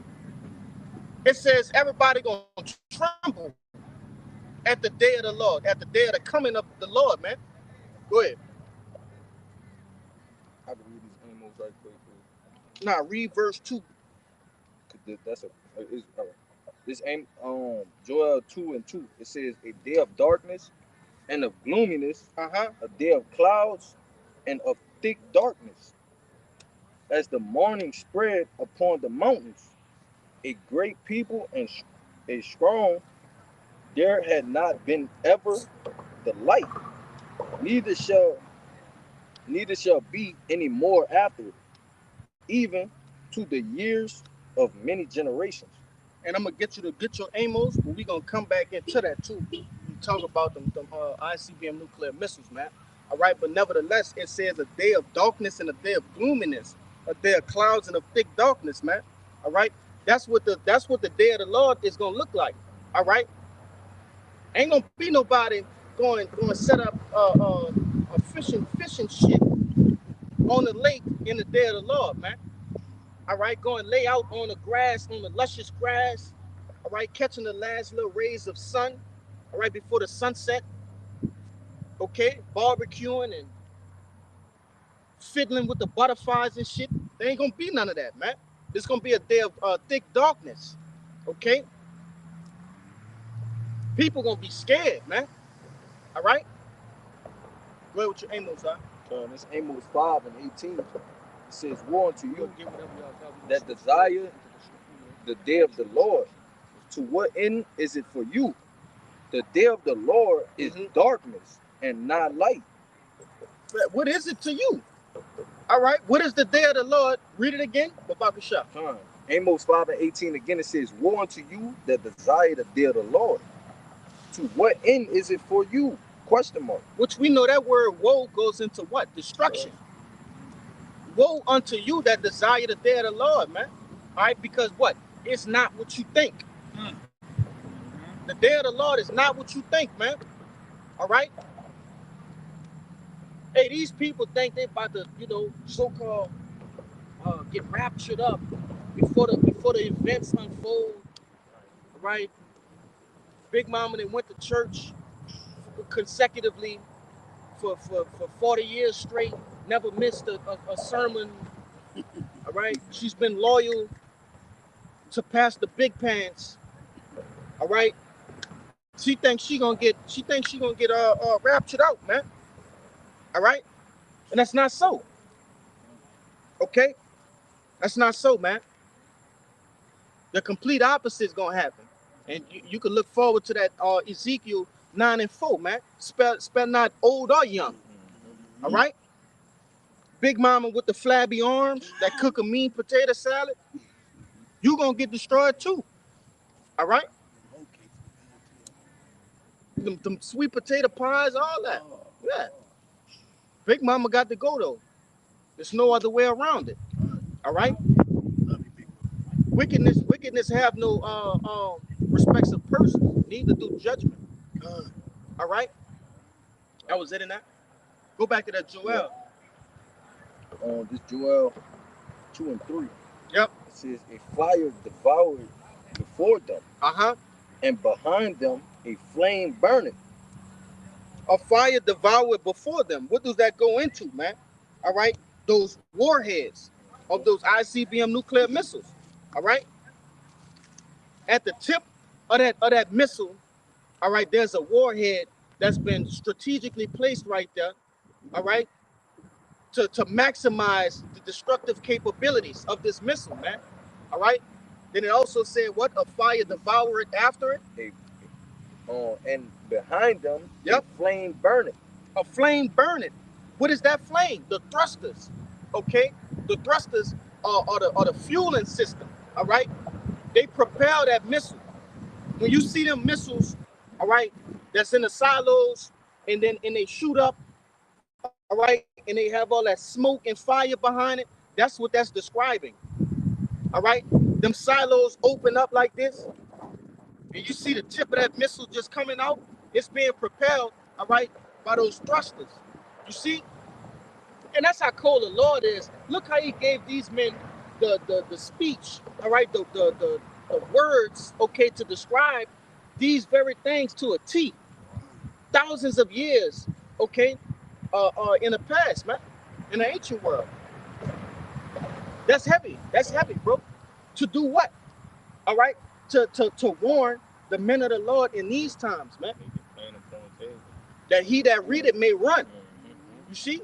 It says everybody gonna tremble at the day of the Lord, at the day of the coming of the Lord, man. Go ahead. I can read these ammos right quick. Now read verse 2. That's it's, all right. This aim Joel 2:2. It says, "A day of darkness and of gloominess, a day of clouds and of thick darkness, as the morning spread upon the mountains, a great people and a strong, there had not been ever the light, neither shall be any more after it, even to the years of many generations." And I'm gonna get you to get your Amos, but we gonna come back into that too. We talk about them ICBM nuclear missiles, man. All right, but nevertheless, it says a day of darkness and a day of gloominess, a day of clouds and of thick darkness, man. All right, that's what the day of the Lord is gonna look like. All right, ain't gonna be nobody going set up a fishing shit on the lake in the day of the Lord, man. All right, going lay out on the grass, on the luscious grass. All right, catching the last little rays of sun. All right, before the sunset. Okay, barbecuing and fiddling with the butterflies and shit. There ain't gonna be none of that, man. It's gonna be a day of thick darkness. Okay, people gonna be scared, man. All right, go ahead with your Amos, huh? This Amos 5:18. It says, "Woe unto you that desire the day of the Lord. To what end is it for you? The day of the Lord is darkness and not light." What is it to you? All right, what is the day of the Lord? Read it again, Babakasha. Amos 5:18 again. It says, "Woe unto you that desire the day of the Lord. To what end is it for you?" Question mark. Which we know that word woe goes into what? Destruction. Woe unto you that desire the day of the Lord, man. All right, because what? It's not what you think. The day of the Lord is not what you think, man. All right? Hey, these people think they about to, you know, so-called get raptured up before the events unfold. All right? Big Mama, they went to church consecutively for 40 years straight, never missed a sermon. All right? She's been loyal to Pastor Big Pants. All right? She thinks she gonna get raptured out, man. All right? And that's not so. Okay? That's not so, man. The complete opposite is gonna happen. And you can look forward to that Ezekiel 9:4, man. Spell not old or young. All right? Big Mama with the flabby arms that cook a mean potato salad, you gonna get destroyed too. All right? Them sweet potato pies, all that. Yeah. Big Mama got to go though. There's no other way around it. All right? Wickedness have no respects of persons, neither do judgment. All right? That was it in that. Go back to that Joel. This Joel 2 and 3. Yep. It says a fire devoured before them, and behind them a flame burning. A fire devoured before them. What does that go into, man? All right? Those warheads of those ICBM nuclear missiles. All right? At the tip of that missile, all right, there's a warhead that's been strategically placed right there, all right, to maximize the destructive capabilities of this missile, man. All right? Then it also said what? A fire devoured after it? And behind them, a flame burning. A flame burning. What is that flame? The thrusters. Okay? The thrusters are the fueling system. All right? They propel that missile. When you see them missiles, all right, that's in the silos, and they shoot up, all right, and they have all that smoke and fire behind it, that's what that's describing. All right? Them silos open up like this, and you see the tip of that missile just coming out. It's being propelled, all right, by those thrusters. You see? And that's how cold the Lord is. Look how he gave these men the speech, all right, the words, okay, to describe these very things to a T. Thousands of years, okay, in the past, man, in the ancient world. That's heavy. That's heavy, bro. To do what? All right? To warn the men of the Lord in these times, man. That he that read it may run. You see?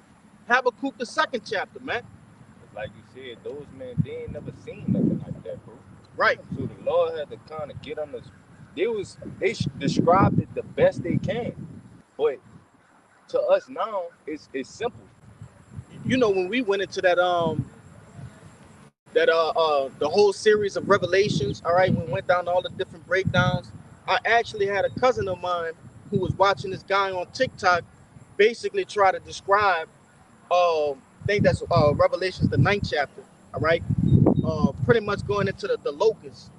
Habakkuk the 2nd chapter, man. Like you said, those men, they ain't never seen nothing like that, bro. Right. So the Lord had to kind of get on this. They described it the best they can, but to us now, it's simple. You know, when we went into that the whole series of Revelations, all right, we went down all the different breakdowns. I actually had a cousin of mine who was watching this guy on TikTok basically try to describe I think that's Revelations the 9th chapter, all right, pretty much going into the locusts,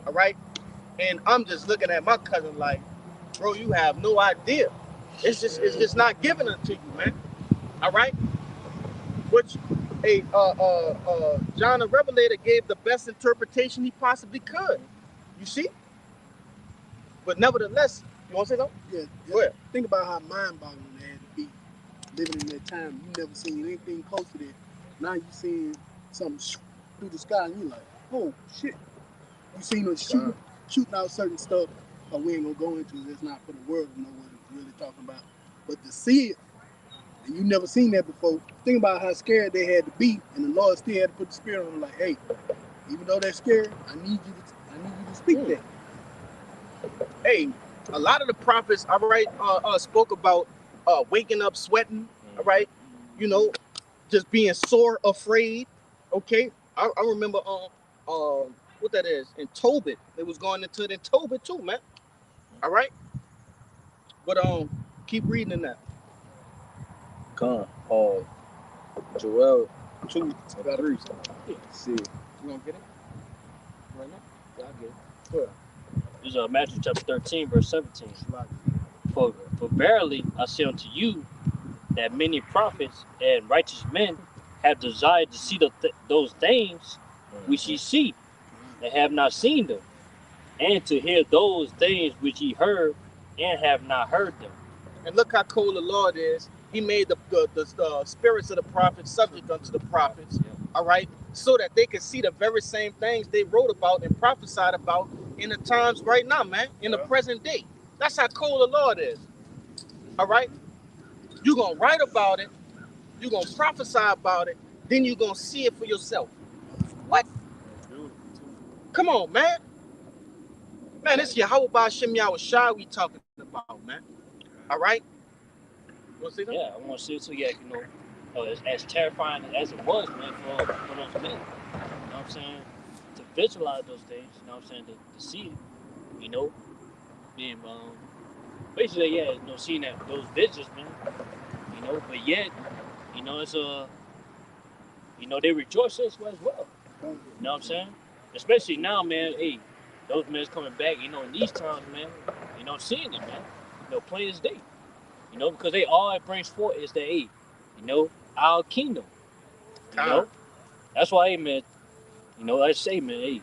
all right. And I'm just looking at my cousin like, bro, you have no idea. It's just not given unto you, man. All right. Which John the Revelator gave the best interpretation he possibly could. You see? But nevertheless, you want to say something? Yeah. Go ahead. Think about how mind-boggling it had to be living in that time. You never seen anything close to that. Now you seeing something through the sky, and you like, oh shit. You seen us shooting out certain stuff, but we ain't gonna go into it. It's not for the world to know what it's really talking about. But to see it, and you never seen that before. Think about how scared they had to be, and the Lord still had to put the spirit on them. Like, hey, even though they're scared, I need you to speak that. Hey, a lot of the prophets, all right, spoke about waking up sweating, all right, you know, just being sore afraid. Okay, I remember what that is in Tobit. It was going into it in Tobit too, man. All right, but keep reading in that. Joel 2 and 3. See, You gonna get it right now? Yeah, I get it. Go ahead. This is Matthew chapter 13, verse 17. For verily I say unto you that many prophets and righteous men have desired to see those things which ye see, and have not seen them, and to hear those things which ye heard, and have not heard them. And look how cold the Lord is. He made the spirits of the prophets subject unto the prophets, all right, so that they could see the very same things they wrote about and prophesied about in the times right now, man, in the present day. That's how cold the Lord is, all right? You're going to write about it, you're going to prophesy about it, then you're going to see it for yourself. What? Come on, man. Man, this Yahweh Ba'Shem Yahweh Shai we talking about, man. All right? You want to say something? Yeah, I want to see it so yeah, you know. as terrifying as it was, man, for those men. You know what I'm saying? To visualize those things, you know what I'm saying? To see it, you know, being basically, yeah, you know, seeing that those visions, man, you know, but yet, you know, it's you know, they rejoice as well. You know what I'm saying? Especially now, man. Hey, those men's coming back. You know, in these times, man. You know, seeing it, man. You know, plain as day. You know, because they all it brings forth is that, hey, you know, our kingdom. You know, that's why, hey, man. You know, I say, man, hey, you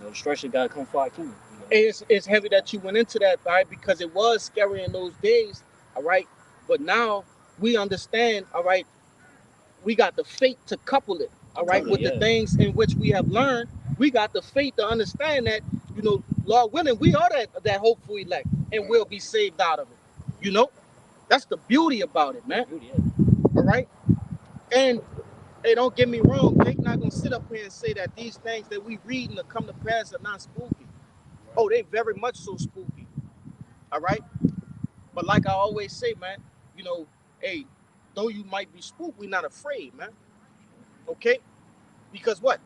know, destruction gotta come for our kingdom. You know? It's heavy that you went into that, right? Because it was scary in those days, all right. But now we understand, all right. We got the faith to couple it, all right, with the things in which we have learned. We got the faith to understand that, you know, Lord willing, we are that hopeful elect, and we'll be saved out of it. You know, that's the beauty about it, man. All right, and hey, don't get me wrong, Jake not gonna sit up here and say that these things that we read and that come to pass are not spooky. Oh, they very much so spooky. All right, but like I always say, man, you know, hey, though you might be spooked, we're not afraid, man. Okay, because what?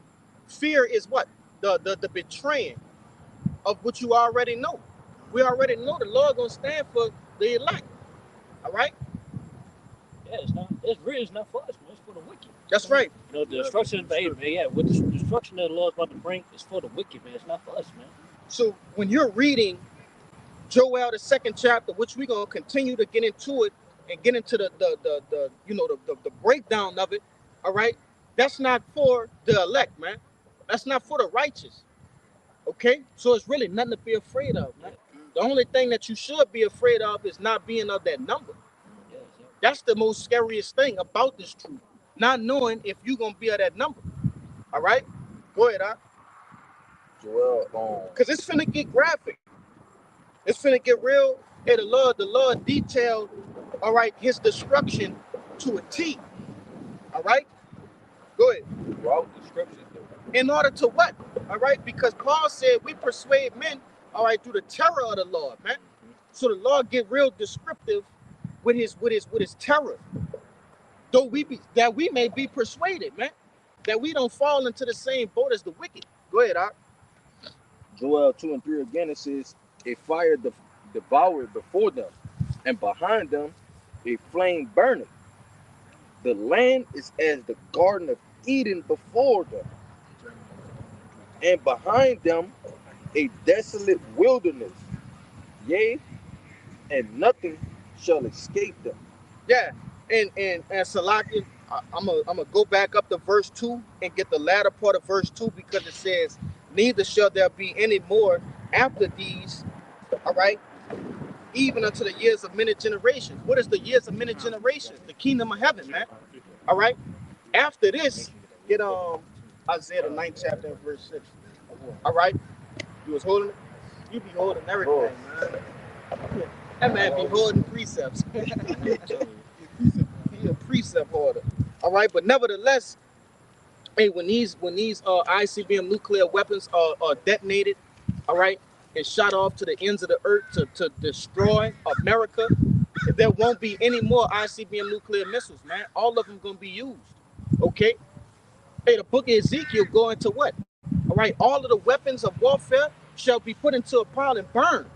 Fear is what? The betraying of what you already know. We already know the Lord gonna stand for the elect. All right. Yeah, it's not. It's really it's not for us, man. It's for the wicked. That's right. You know, the destruction. Yeah, what the destruction that the Lord's about to bring is for the wicked, man. It's not for us, man. So when you're reading Joel the second chapter, which we're gonna continue to get into it and get into the you know the breakdown of it. All right. That's not for the elect, man. That's not for the righteous. Okay, so it's really nothing to be afraid of, man. The only thing that you should be afraid of is not being of that number. That's the most scariest thing about this truth. Not knowing if you're gonna be of that number. All right? Go ahead, huh? Joel, Cause it's finna get graphic. It's finna get real. Hey, the Lord detailed, all right, his destruction to a T. All right? Go ahead. throughout the scriptures, In order to what? All right, because Paul said we persuade men, all right, through the terror of the Lord, man. So the Lord get real descriptive with his terror. Though we may be persuaded, man, that we don't fall into the same boat as the wicked. Go ahead, Art. Joel 2 and 3 again, it says, a fire devoured before them, and behind them a flame burneth. The land is as the Garden of Eden before them, and behind them a desolate wilderness. Yea, and nothing shall escape them. Yeah, and Salaki, I'm gonna go back up to verse 2 and get the latter part of verse 2 because it says, neither shall there be any more after these, all right, even unto the years of many generations. What is the years of many generations? The kingdom of heaven, man. All right. After this, get Isaiah the 9th chapter and verse 6. All right. You was holding it? You be holding everything, man. That man be holding precepts. He a precept holder. All right, but nevertheless, hey, when these ICBM nuclear weapons are detonated, all right, and shot off to the ends of the earth to destroy America, there won't be any more ICBM nuclear missiles, man. All of them gonna be used. Okay. Hey, the book of Ezekiel going to what? All right, all of the weapons of warfare shall be put into a pile and burned.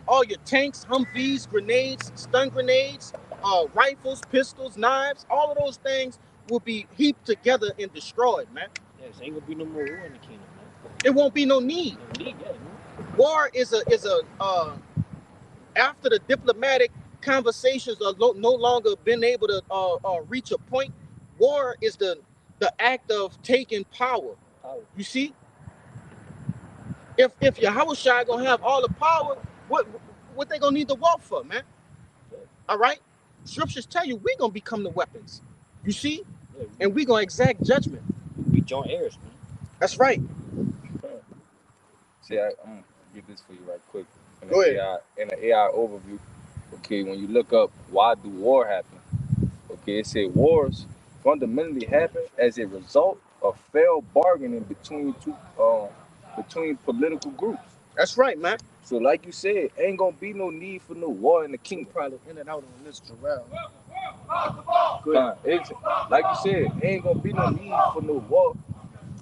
All your tanks, Humvees, grenades, stun grenades, rifles, pistols, knives, all of those things will be heaped together and destroyed, man. Yeah, there ain't gonna be no more war in the kingdom, man. It won't be no need. No need, yeah, man. War is a after the diplomatic conversations are no longer been able to reach a point. War is the act of taking power. You see, if Yahushua gonna have all the power, what they gonna need the war for, man? All right, scriptures tell you we gonna become the weapons. You see, and we gonna exact judgment. We joint heirs, man. That's right. See, I'm gonna get this for you right quick. Go ahead. In the AI overview, okay, when you look up why do war happen, okay, it said wars fundamentally happen as a result of failed bargaining between political groups. That's right, man. So like you said, ain't gonna be no need for no war in the kingdom. Probably in and out on this Joel. Like you said, ain't gonna be no need for no war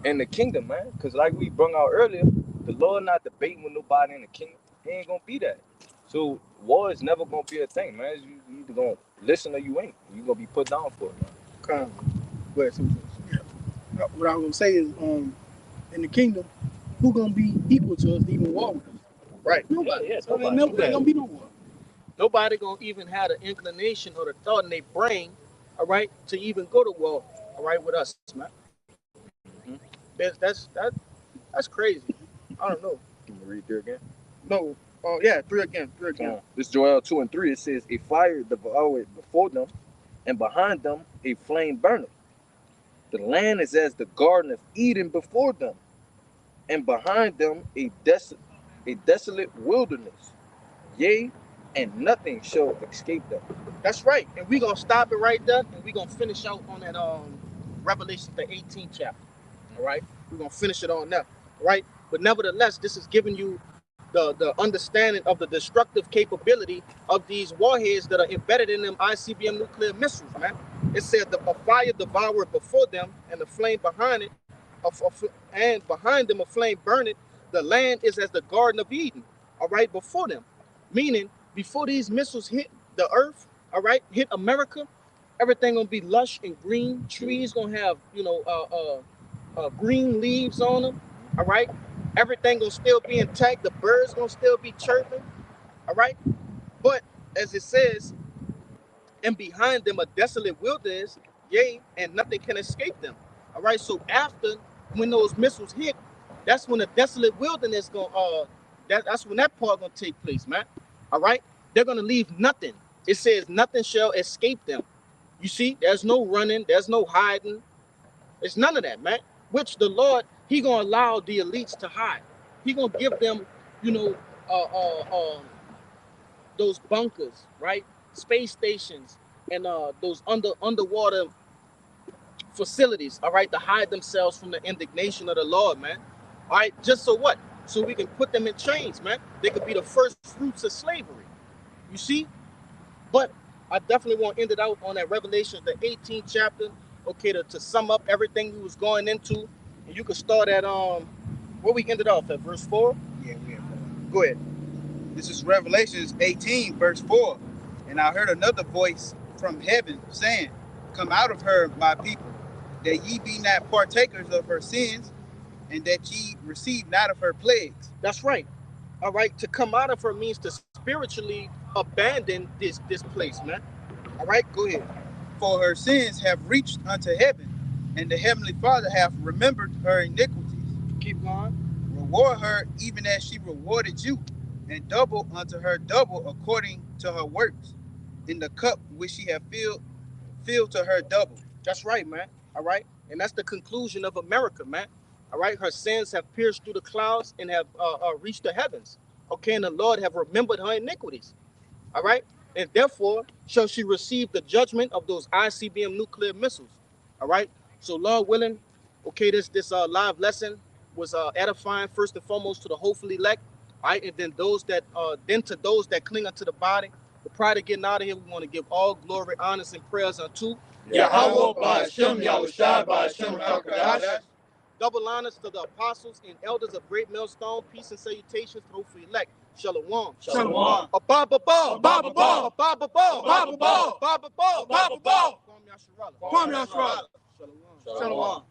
in the kingdom, man. Cause like we brought out earlier, the Lord not debating with nobody in the kingdom. It ain't gonna be that. So war is never gonna be a thing, man. You either gonna listen or you ain't. You gonna be put down for it, man. Come. Go ahead, What I was gonna say is, in the kingdom, who gonna be equal to us to even war with us? Right. Nobody. Yeah, So nobody. there ain't gonna be no war. Nobody gonna even have the inclination or the thought in their brain, all right, to even go to war, all right, with us, man. That's crazy. I don't know. Can you read there again? No. Oh yeah, three again. This Joel 2 and 3, it says, a fire devoured before them, and behind them a flame burneth. The land is as the garden of Eden before them, and behind them a desolate wilderness. Yea, and nothing shall escape them. That's right. And we gonna stop it right there, and we gonna finish out on that Revelation the 18th chapter. All right, we're gonna finish it on there. All right, but nevertheless, this is giving you the understanding of the destructive capability of these warheads that are embedded in them ICBM nuclear missiles, man. It said a fire devoured before them, and the flame behind it, and behind them a flame burned. The land is as the Garden of Eden, all right, before them. Meaning, before these missiles hit the earth, all right, hit America, everything gonna be lush and green. Trees gonna have, green leaves on them, all right? Everything gonna still be intact. The birds gonna still be chirping, all right? But as it says, and behind them a desolate wilderness, yea, and nothing can escape them. All right. So after, when those missiles hit, that's when the desolate wilderness gonna that's when that part gonna take place, man. All right. They're gonna leave nothing. It says nothing shall escape them. You see, there's no running, there's no hiding. It's none of that, man. Which the Lord, He gonna allow the elites to hide. He gonna give them, you know, uh, uh, uh, those bunkers, right? Space stations and those underwater facilities, all right, to hide themselves from the indignation of the Lord, man. All right, just so what? So we can put them in chains, man. They could be the first fruits of slavery. You see? But I definitely want to end it out on that Revelation, the 18th chapter, okay, to sum up everything we was going into. And you could start at where we ended off at, verse 4. Yeah, we have. Go ahead. This is Revelations 18, verse 4. And I heard another voice from heaven saying, come out of her, my people, that ye be not partakers of her sins, and that ye receive not of her plagues. That's right. All right, to come out of her means to spiritually abandon this place, man. All right, go ahead. For her sins have reached unto heaven, and the heavenly Father hath remembered her iniquities. Keep going. Reward her even as she rewarded you, and double unto her double according to her works. In the cup which she hath filled to her double. That's right, man. All right, and that's the conclusion of America, man. All right, her sins have pierced through the clouds and have reached the heavens. Okay, and the Lord have remembered her iniquities. All right, and therefore shall she receive the judgment of those ICBM nuclear missiles. All right, so Lord willing, okay, this live lesson was edifying first and foremost to the hopefully elect. All right, and then to those that cling unto the body. But prior to getting out of here, we want to give all glory, honors, and prayers unto Yahweh Ba'Shem Yahushua Ba'Shem HaKadosh. Double honors to the apostles and elders of Great Millstone. Peace and salutations to the hopefully elect. Shalom. Shalom. Ababa Ball. Ababa Ball. Ababa Ball. Ababa Ball. Ababa Ball. Ababa Ball. Kwame Yasharala. Kwame Yasharala. Shalom. Shalom.